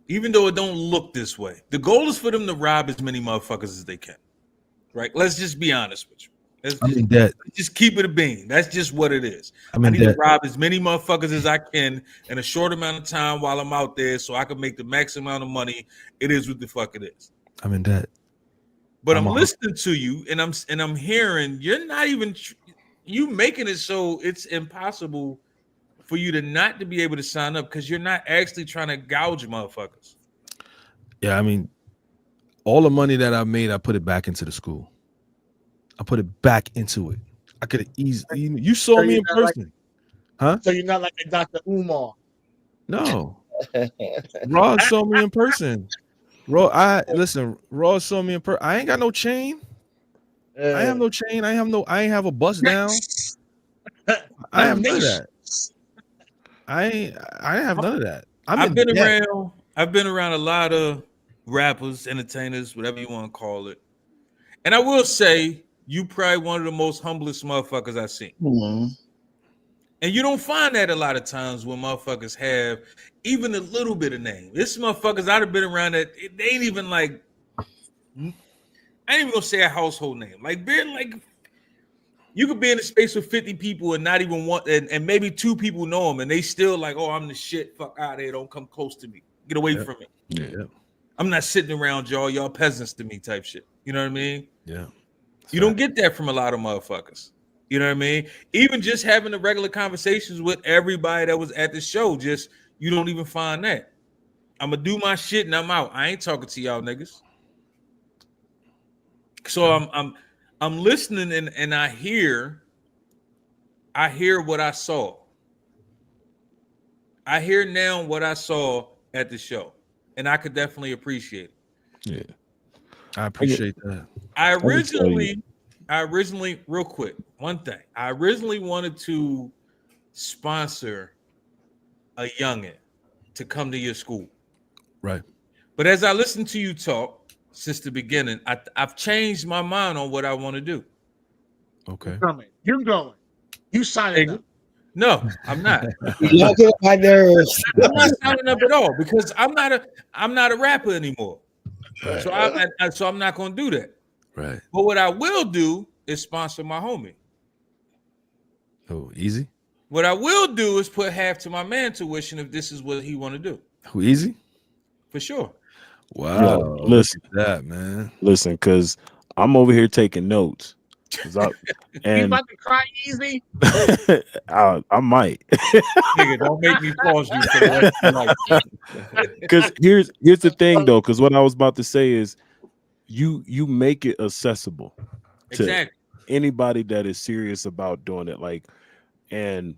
even though it don't look this way, the goal is for them to rob as many motherfuckers as they can, right? Let's just be honest with you. Let's just keep it a bean. That's just what it is. I need to rob as many motherfuckers as I can in a short amount of time while I'm out there, so I can make the maximum amount of money. It is what the fuck it is. I'm in debt. But I'm listening to you, and I'm hearing you're not even you making it so it's impossible for you to not to be able to sign up, because you're not actually trying to gouge motherfuckers. Yeah, I mean, all the money that I made, I put it back into the school. I put it back into it. I could have easily. You saw So me you're in not like- person, huh? So you're not like a Dr. Umar. No, Raw saw me in person. Raw saw me in person. I ain't got no chain. I have no chain. I ain't have a bust down. I have none of that. I ain't have none of that. I've been around a lot of rappers, entertainers, whatever you want to call it. And I will say, you probably one of the most humblest motherfuckers I've seen. Mhm. And you don't find that a lot of times when motherfuckers have even a little bit of name. This motherfuckers I'd have been around that they ain't even like, I ain't even gonna say a household name. Like, you could be in a space with 50 people and not even one, and maybe 2 people know them, and they still like, oh, I'm the shit. Fuck out of here. Don't come close to me. Get away from me. Yeah. I'm not sitting around y'all. Y'all peasants to me type shit. You know what I mean? Yeah. You don't get that from a lot of motherfuckers. You know what I mean? Even just having the regular conversations with everybody that was at the show, just you don't even find that. I'm gonna do my shit and I'm out. I ain't talking to y'all niggas. So I'm listening and I hear what I saw. I hear now what I saw at the show, and I could definitely appreciate it. Yeah, I appreciate that. I originally, real quick, one thing. I originally wanted to sponsor a youngin to come to your school. Right. But as I listened to you talk since the beginning, I've changed my mind on what I want to do. Okay. You're going. You signing up. No, I'm not. Y'all get my nerves. I'm not signing up at all because I'm not a rapper anymore. Right. So I'm not going to do that. Right. But what I will do is sponsor my homie. Oh, easy. What I will do is put half to my man tuition if this is what he want to do. Who easy? For sure. Wow. Yo, listen, that man. Listen, because I'm over here taking notes. You about to cry easy? I might. Nigga, don't make me pause you for the rest of your life. Because here's the thing though, because what I was about to say is you make it accessible to Exactly. anybody that is serious about doing it. Like, and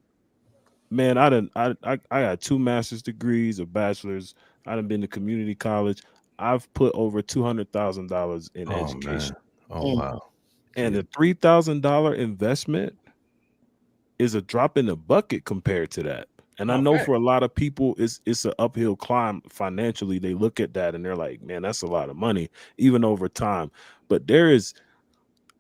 man, I got 2 master's degrees, a bachelor's. I done been to community college. I've put over $200,000 in education. Man. Oh wow. And the $3,000 investment is a drop in the bucket compared to that. And I know for a lot of people, it's an uphill climb financially. They look at that and they're like, man, that's a lot of money, even over time. But there's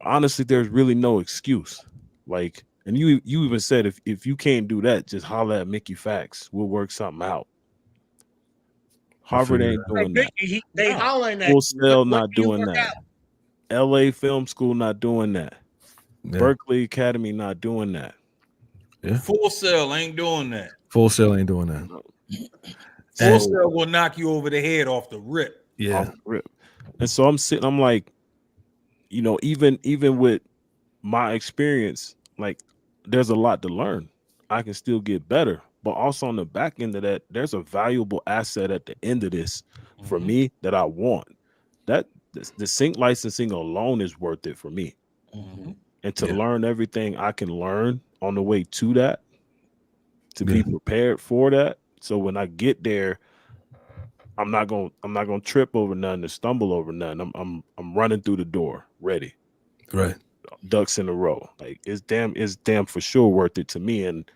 really no excuse. Like, and you even said if you can't do that, just holler at Mickey Factz. We'll work something out. Harvard ain't doing that. They hollering at Full you. Sail What not do you doing work that. out? LA Film School not doing that. Yeah. Berkeley Academy not doing that. Yeah. Full Sail ain't doing that. Full Sail ain't doing that. Full Sail will knock you over the head off the rip. Yeah. Off the rip. And so I'm like, you know, even with my experience, like there's a lot to learn. I can still get better. But also on the back end of that, there's a valuable asset at the end of this for me that I want. That the sync licensing alone is worth it for me. And to learn everything I can learn on the way to that, to be prepared for that. So when I get there, I'm not gonna trip over nothing or stumble over nothing. I'm running through the door, ready. Right. Ducks in a row. Like it's damn for sure worth it to me. And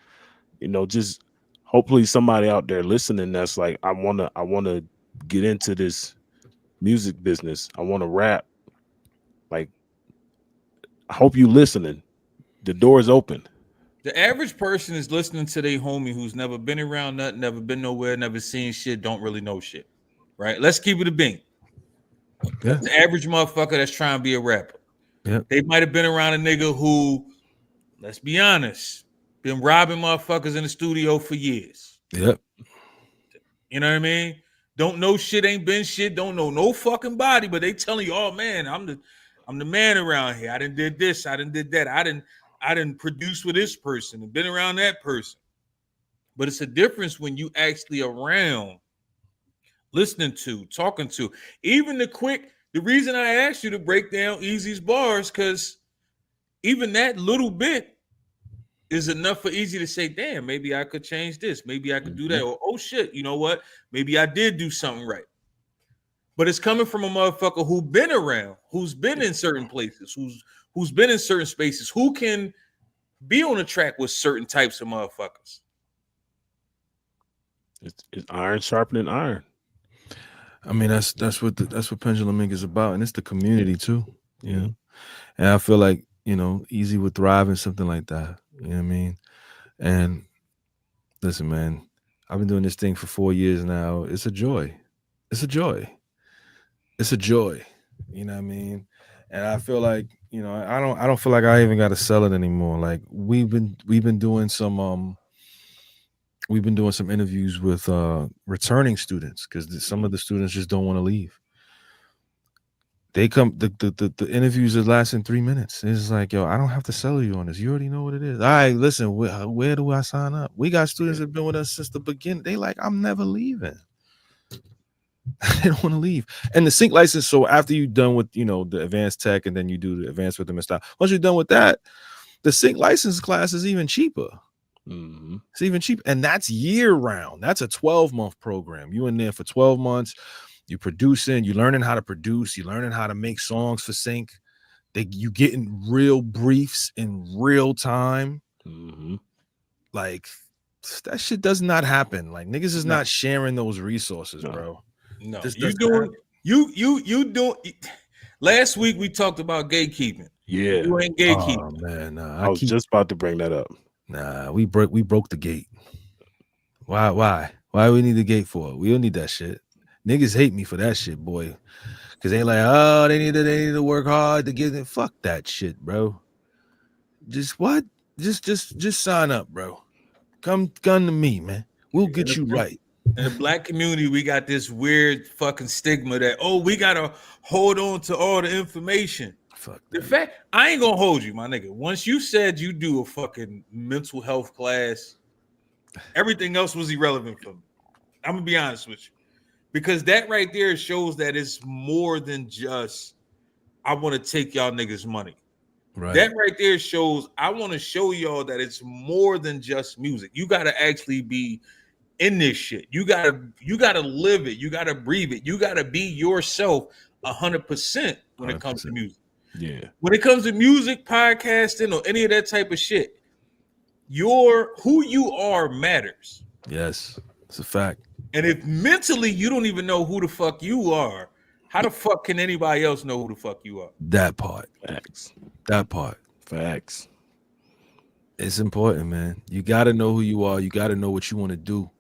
you know, just hopefully somebody out there listening that's like, I wanna get into this music business. I want to rap. Like, I hope you listening. The door is open. The average person is listening to their homie who's never been around nothing, never been nowhere, never seen shit, don't really know shit. Right? Let's keep it a bean. Yeah. The average motherfucker that's trying to be a rapper. Yeah. They might have been around a nigga who, let's be honest, been robbing motherfuckers in the studio for years. Yep. You know what I mean? Don't know shit, ain't been shit, don't know no fucking body, but they telling you, oh man, I'm the man around here. I done did this, I done did that, I done produced with this person and been around that person. But it's a difference when you actually around, listening to, talking to, even the quick The reason I asked you to break down Easy's bars, because even that little bit is enough for Easy to say, damn, maybe I could change this. Maybe I could do that. Or, oh shit, you know what? Maybe I did do something right. But it's coming from a motherfucker who's been around, who's been in certain places, who's been in certain spaces, who can be on a track with certain types of motherfuckers. It's iron sharpening iron. I mean, that's what Pendulum Ink is about, and it's the community too. You know, and I feel like, you know, Easy would thrive in something like that. You know what I mean? And listen, man, I've been doing this thing for 4 years now. It's a joy. It's a joy. It's a joy. You know what I mean? And I feel like, you know, I don't feel like I even got to sell it anymore. Like we've been doing some interviews with returning students, because some of the students just don't want to leave. They come, the interviews are lasting 3 minutes. It's like, yo, I don't have to sell you on this. You already know what it is. All right, listen, where do I sign up? We got students that have been with us since the beginning. They like, I'm never leaving. They don't want to leave. And the sync license, so after you're done with, you know, the advanced tech, and then you do the advanced rhythm and style, once you're done with that, the sync license class is even cheaper. It's even cheap, and that's year round. That's a 12-month program. You in there for 12 months. You're producing, you're learning how to produce, you're learning how to make songs for sync. You getting real briefs in real time. Like that shit does not happen. Like niggas is not sharing those resources, bro. No, you doing. Last week we talked about gatekeeping. Yeah, you ain't gatekeeping. Oh man, I was just about to bring that up. Nah, we broke the gate. Why we need the gate for? We don't need that shit. Niggas hate me for that shit, boy. Cause they like, oh, they need to work hard to get it. Fuck that shit, bro. Just what? Just sign up, bro. Come to me, man. We'll get you right. In the black community, we got this weird fucking stigma that, oh, we gotta hold on to all the information. Fuck the fact, I ain't gonna hold you, my nigga. Once you said you do a fucking mental health class, everything else was irrelevant for me. I'm gonna be honest with you. Because that right there shows that it's more than just, I want to take y'all niggas money. Right. That right there shows, I want to show y'all that it's more than just music. You got to actually be in this shit. You got to live it. You got to breathe it. You got to be yourself 100% when it comes to music. Yeah. When it comes to music, podcasting, or any of that type of shit, who you are matters. Yes, it's a fact. And if mentally you don't even know who the fuck you are, how the fuck can anybody else know who the fuck you are? That part. Facts. That part. Facts. It's important, man. You got to know who you are. You got to know what you want to do.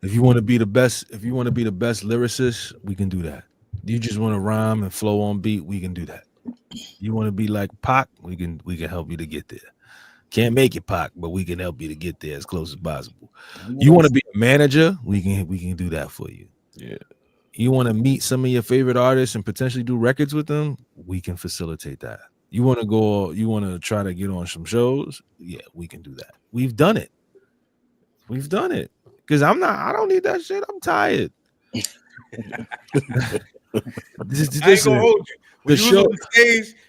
If you want to be the best, lyricist, we can do that. You just want to rhyme and flow on beat, we can do that. You want to be like Pac, we can help you to get there. Can't make it, Pac, but we can help you to get there as close as possible. You want to be a manager, we can do that for you. Yeah. You want to meet some of your favorite artists and potentially do records with them, we can facilitate that. You want to try to get on some shows, yeah, we can do that. We've done it. Because I don't need that shit. I'm tired. I ain't gonna hold you. When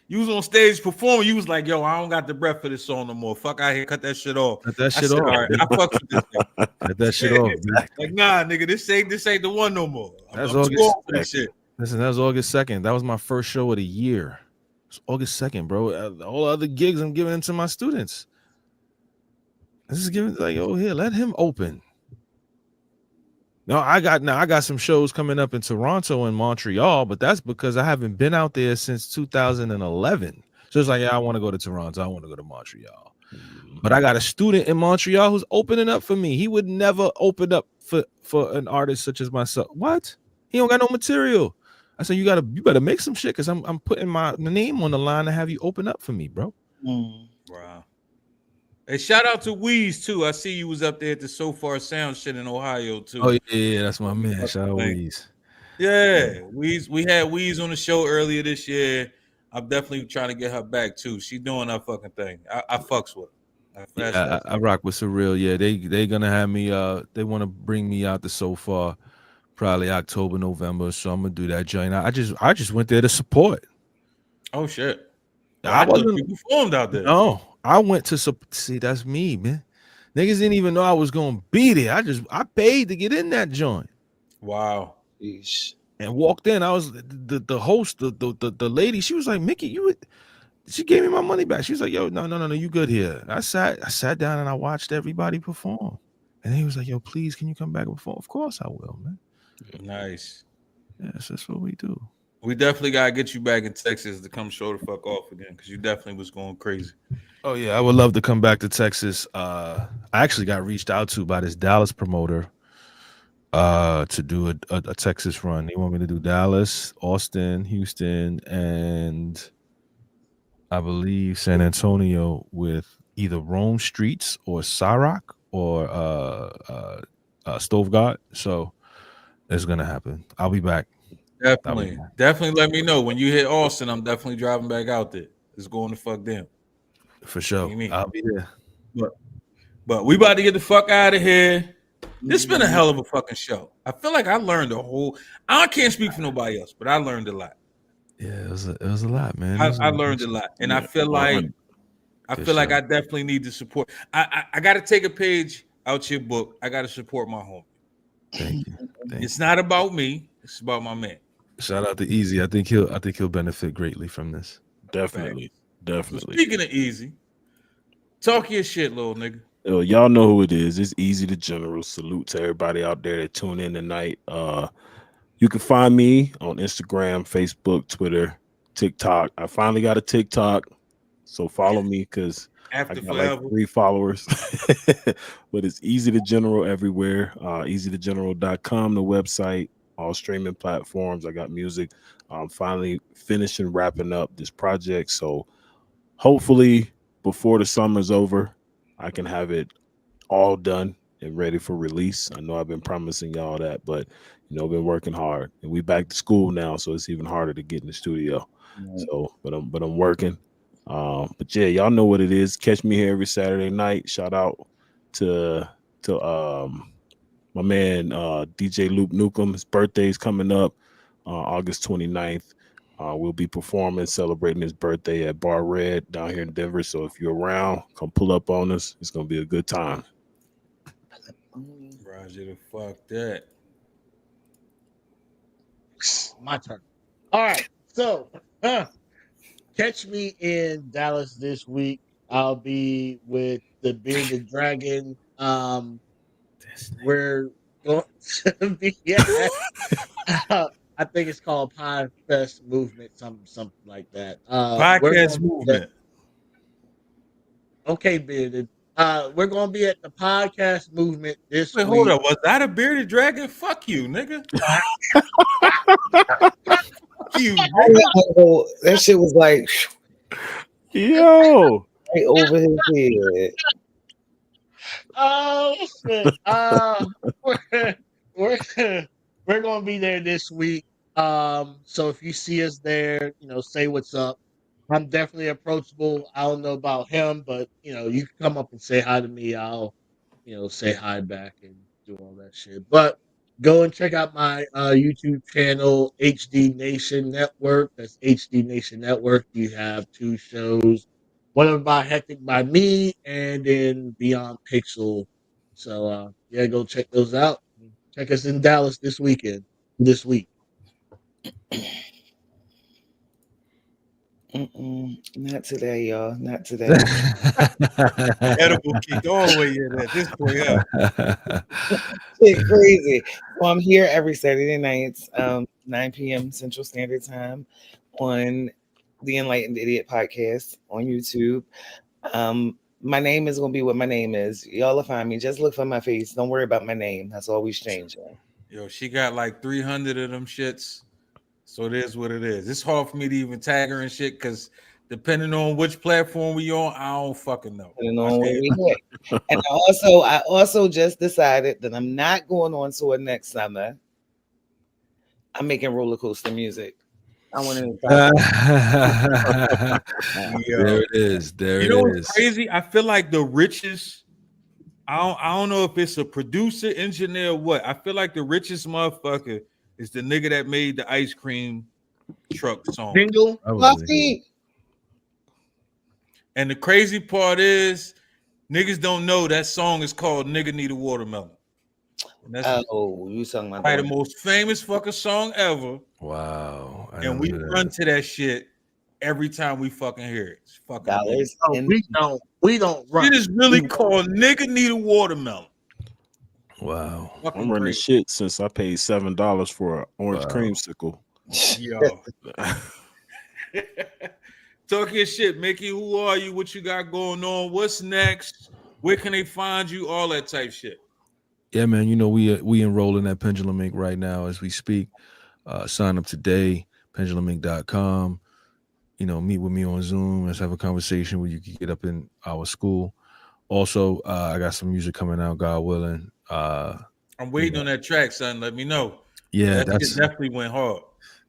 you was on stage performing, you was like, yo, I don't got the breath for this song no more. Fuck out here, cut that shit off. Cut that shit off. All right, I fuck with this thing. Cut that shit off. Like, nah, nigga, this ain't the one no more. That's I'm too old for this shit. Listen, that was August 2nd. That was my first show of the year. It's August 2nd, bro. All other gigs I'm giving to my students. This is giving like, oh, here, let him open. No, I got some shows coming up in Toronto and Montreal, but that's because I haven't been out there since 2011. So it's like, yeah, I want to go to Toronto, I want to go to Montreal. But I got a student in Montreal who's opening up for me. He would never open up for an artist such as myself. What? He don't got no material. I said, you better make some shit, because I'm putting my name on the line to have you open up for me, bro. Wow. Hey, shout out to Weez too. I see you was up there at the So Far Sound shit in Ohio too. Oh yeah, that's my man. Shout out Weez. Yeah, Weez. We had Weez on the show earlier this year. I'm definitely trying to get her back too. She's doing her fucking thing. I fucks with her. I rock with Surreal. Yeah, they gonna have me. They want to bring me out to So Far probably October, November. So I'm gonna do that joint. I just went there to support. Oh shit! Oh, I I thought wasn't. you performed out there. No, I went to see. That's me, man. Niggas didn't even know I was gonna be there. I paid to get in that joint. Wow. Yeesh. And walked in. I was the host, the lady. She was like, Mickey, she gave me my money back. She was like, yo, no, you good here. I sat down and I watched everybody perform. And he was like, yo, please, can you come back and perform? Of course I will, man. Nice. Yes, that's what we do. We definitely gotta get you back in Texas to come show the fuck off again, because you definitely was going crazy. Oh yeah, I would love to come back to Texas. I actually got reached out to by this Dallas promoter to do a Texas run. They want me to do Dallas, Austin, Houston, and I believe San Antonio with either Rome Streets or Cyrock or Stove God. So it's gonna happen. I'll be back. Definitely let me know when you hit Austin. I'm definitely driving back out there. It's going to fuck them. For sure. I'll be there. But we about to get the fuck out of here. This has been a hell of a fucking show. I feel like I learned a whole. I can't speak for nobody else, but I learned a lot. Yeah, it was a lot, man. I learned a lot, and I feel like I definitely need to support. I got to take a page out your book. I got to support my home. Thank you. It's not about me. It's about my man. Shout out to Easy. I think he'll benefit greatly from this. Definitely. So speaking of Easy, talk your shit, little nigga. Yo, y'all know who it is. It's Easy the General. Salute to everybody out there that tune in tonight. You can find me on Instagram, Facebook, Twitter, TikTok. I finally got a TikTok, so follow me because I got like 3 followers. But it's Easy the General everywhere. EasyTheGeneral.com, the website, all streaming platforms. I got music. I'm finally finishing wrapping up this project, so hopefully before the summer's over, I can have it all done and ready for release. I know I've been promising y'all that, but I've been working hard, and we back to school now, so it's even harder to get in the studio. So, but I'm working. But yeah, y'all know what it is. Catch me here every Saturday night. Shout out to my man DJ Luke Newcomb. His birthday's coming up August 29th. We'll be performing, celebrating his birthday at Bar Red down here in Denver. So if you're around, come pull up on us. It's gonna be a good time. Roger the fuck that. My turn. All right. So catch me in Dallas this week. I'll be with the Bearded Dragon. We're going to be I think it's called Podcast Movement, something like that. Podcast Movement. Okay, Bearded. We're gonna be at the Podcast Movement this week. Hold up. Was that a Bearded Dragon? Fuck you, nigga. Fuck you, nigga. That shit was like, yo, right over his head. Oh shit. We're gonna be there this week. So if you see us there, say what's up. I'm definitely approachable. I don't know about him, but you can come up and say hi to me. I'll, say hi back and do all that shit. But go and check out my YouTube channel, HD Nation Network. That's HD Nation Network. You have 2 shows. One of them by Hectic by me, and then Beyond Pixel. So yeah, go check those out. Check us in Dallas this week. Not today, y'all. Not today. Edible kicked all the way in at this point. Yeah. Shit crazy. Well, I'm here every Saturday nights, 9 p.m. Central Standard Time on the Enlightened Idiot podcast on YouTube. My name is gonna be what my name is. Y'all will find me. Just look for my face. Don't worry about my name. That's always changing. Yo, she got like 300 of them shits. So it is what it is. It's hard for me to even tag her and shit because depending on which platform we on, I don't fucking know. And I also just decided that I'm not going on tour next summer. I'm making roller coaster music. I want to. There it is. There you know it what's is. crazy? I feel like the richest I don't know if it's a producer, engineer, or what. I feel like the richest motherfucker is the nigga that made the ice cream truck song. Jingle. Fluffy. And the crazy part is, niggas don't know that song is called "Nigga Need a Watermelon." And that's you talking about probably the most famous fucking song ever. Wow. And we run to that shit every time we fucking hear it. It's fucking dollars. No, we don't run. It is really called "Nigga Need a Watermelon." Wow. I'm running shit since I paid $7 for an orange creamsicle. Yo. Talk your shit, Mickey. Who are you? What you got going on? What's next? Where can they find you? All that type shit. Yeah, man. You know, we enrolling at Pendulum Ink right now as we speak. Sign up today, pendulumink.com. You know, meet with me on Zoom. Let's have a conversation where you can get up in our school. Also, I got some music coming out, God willing. I'm waiting on that track, son. Let me know. Yeah, that shit definitely went hard.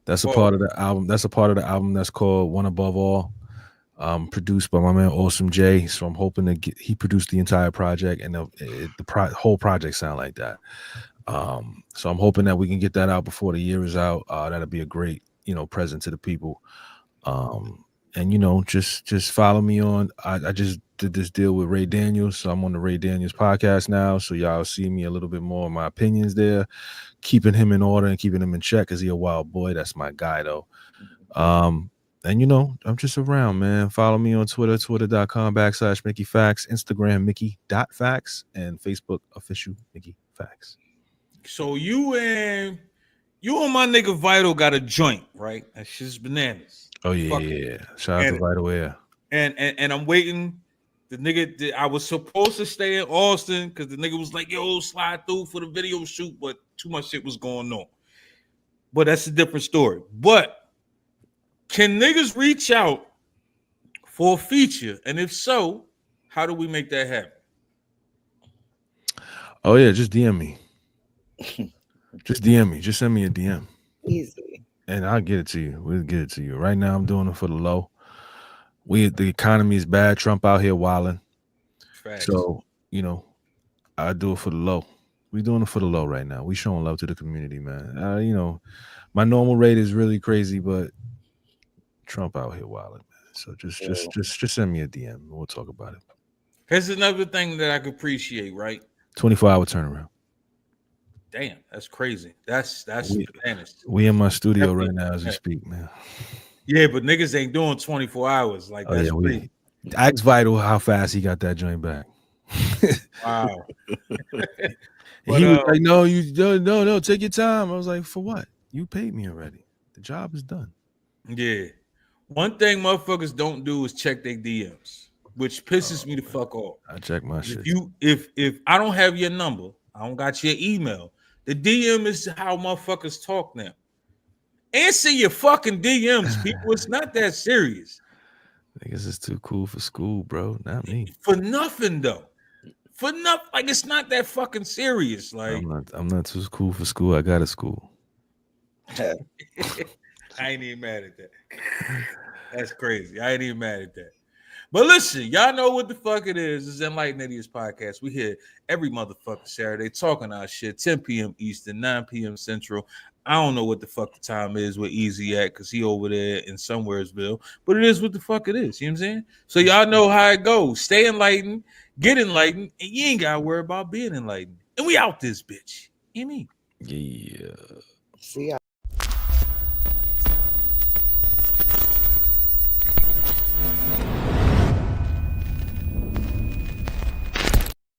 That's a part of the album. That's a part of the album that's called One Above All. Produced by my man Awesome J. So I'm hoping to he produced the entire project, and the whole project sound like that. So I'm hoping that we can get that out before the year is out. That'll be a great, present to the people. And just follow me on. I just did this deal with Ray Daniels, so I'm on the Ray Daniels podcast now. So y'all see me a little bit more of my opinions there, keeping him in order and keeping him in check because he a wild boy. That's my guy though. And I'm just around, man. Follow me on Twitter, twitter.com/Mickey Factz, Instagram Mickey.Factz, and Facebook official Mickey Factz. So you and my nigga Vital got a joint, right? That shit's bananas. Oh yeah. Shout out to Vital Air. And I'm waiting. The nigga, I was supposed to stay in Austin because the nigga was like, yo, slide through for the video shoot, but too much shit was going on. But that's a different story. But can niggas reach out for a feature? And if so, how do we make that happen? Oh yeah, just DM me. Just DM me. Just send me a DM. Easily. And I'll get it to you. We'll get it to you. Right now I'm doing it for the low. The economy is bad. Trump out here wilding. Facts. So, I do it for the low. We doing it for the low right now. We showing love to the community, man. My normal rate is really crazy, but Trump out here wilding, man. So just send me a DM. We'll talk about it. Here's another thing that I could appreciate, right? 24-hour turnaround. Damn, that's crazy. That's bananas. We in my studio right now as we speak, man. Yeah, but niggas ain't doing 24 hours. Like that's crazy. Ask Vital how fast he got that joint back. Wow. He was like, no, take your time. I was like, for what? You paid me already. The job is done. Yeah. One thing motherfuckers don't do is check their DMs, which pisses me the fuck off. I check my shit. If I don't have your number, I don't got your email. The DM is how motherfuckers talk now. Answer your fucking DMs, people. It's not that serious. Niggas is too cool for school, bro. Not me. For nothing, though. For nothing. Like, it's not that fucking serious. Like, I'm not too cool for school. I got a school. I ain't even mad at that. That's crazy. I ain't even mad at that. But listen, y'all know what the fuck it is. It's Enlightened Ediots podcast. We here every motherfucking Saturday talking our shit, 10 p.m. Eastern, 9 p.m. Central. I don't know what the fuck the time is where Easy at because he over there in Somewheresville. But it is what the fuck it is. You know what I'm saying? So y'all know how it goes. Stay enlightened, get enlightened, and you ain't got to worry about being enlightened. And we out this bitch. You know what I mean? Yeah. See ya.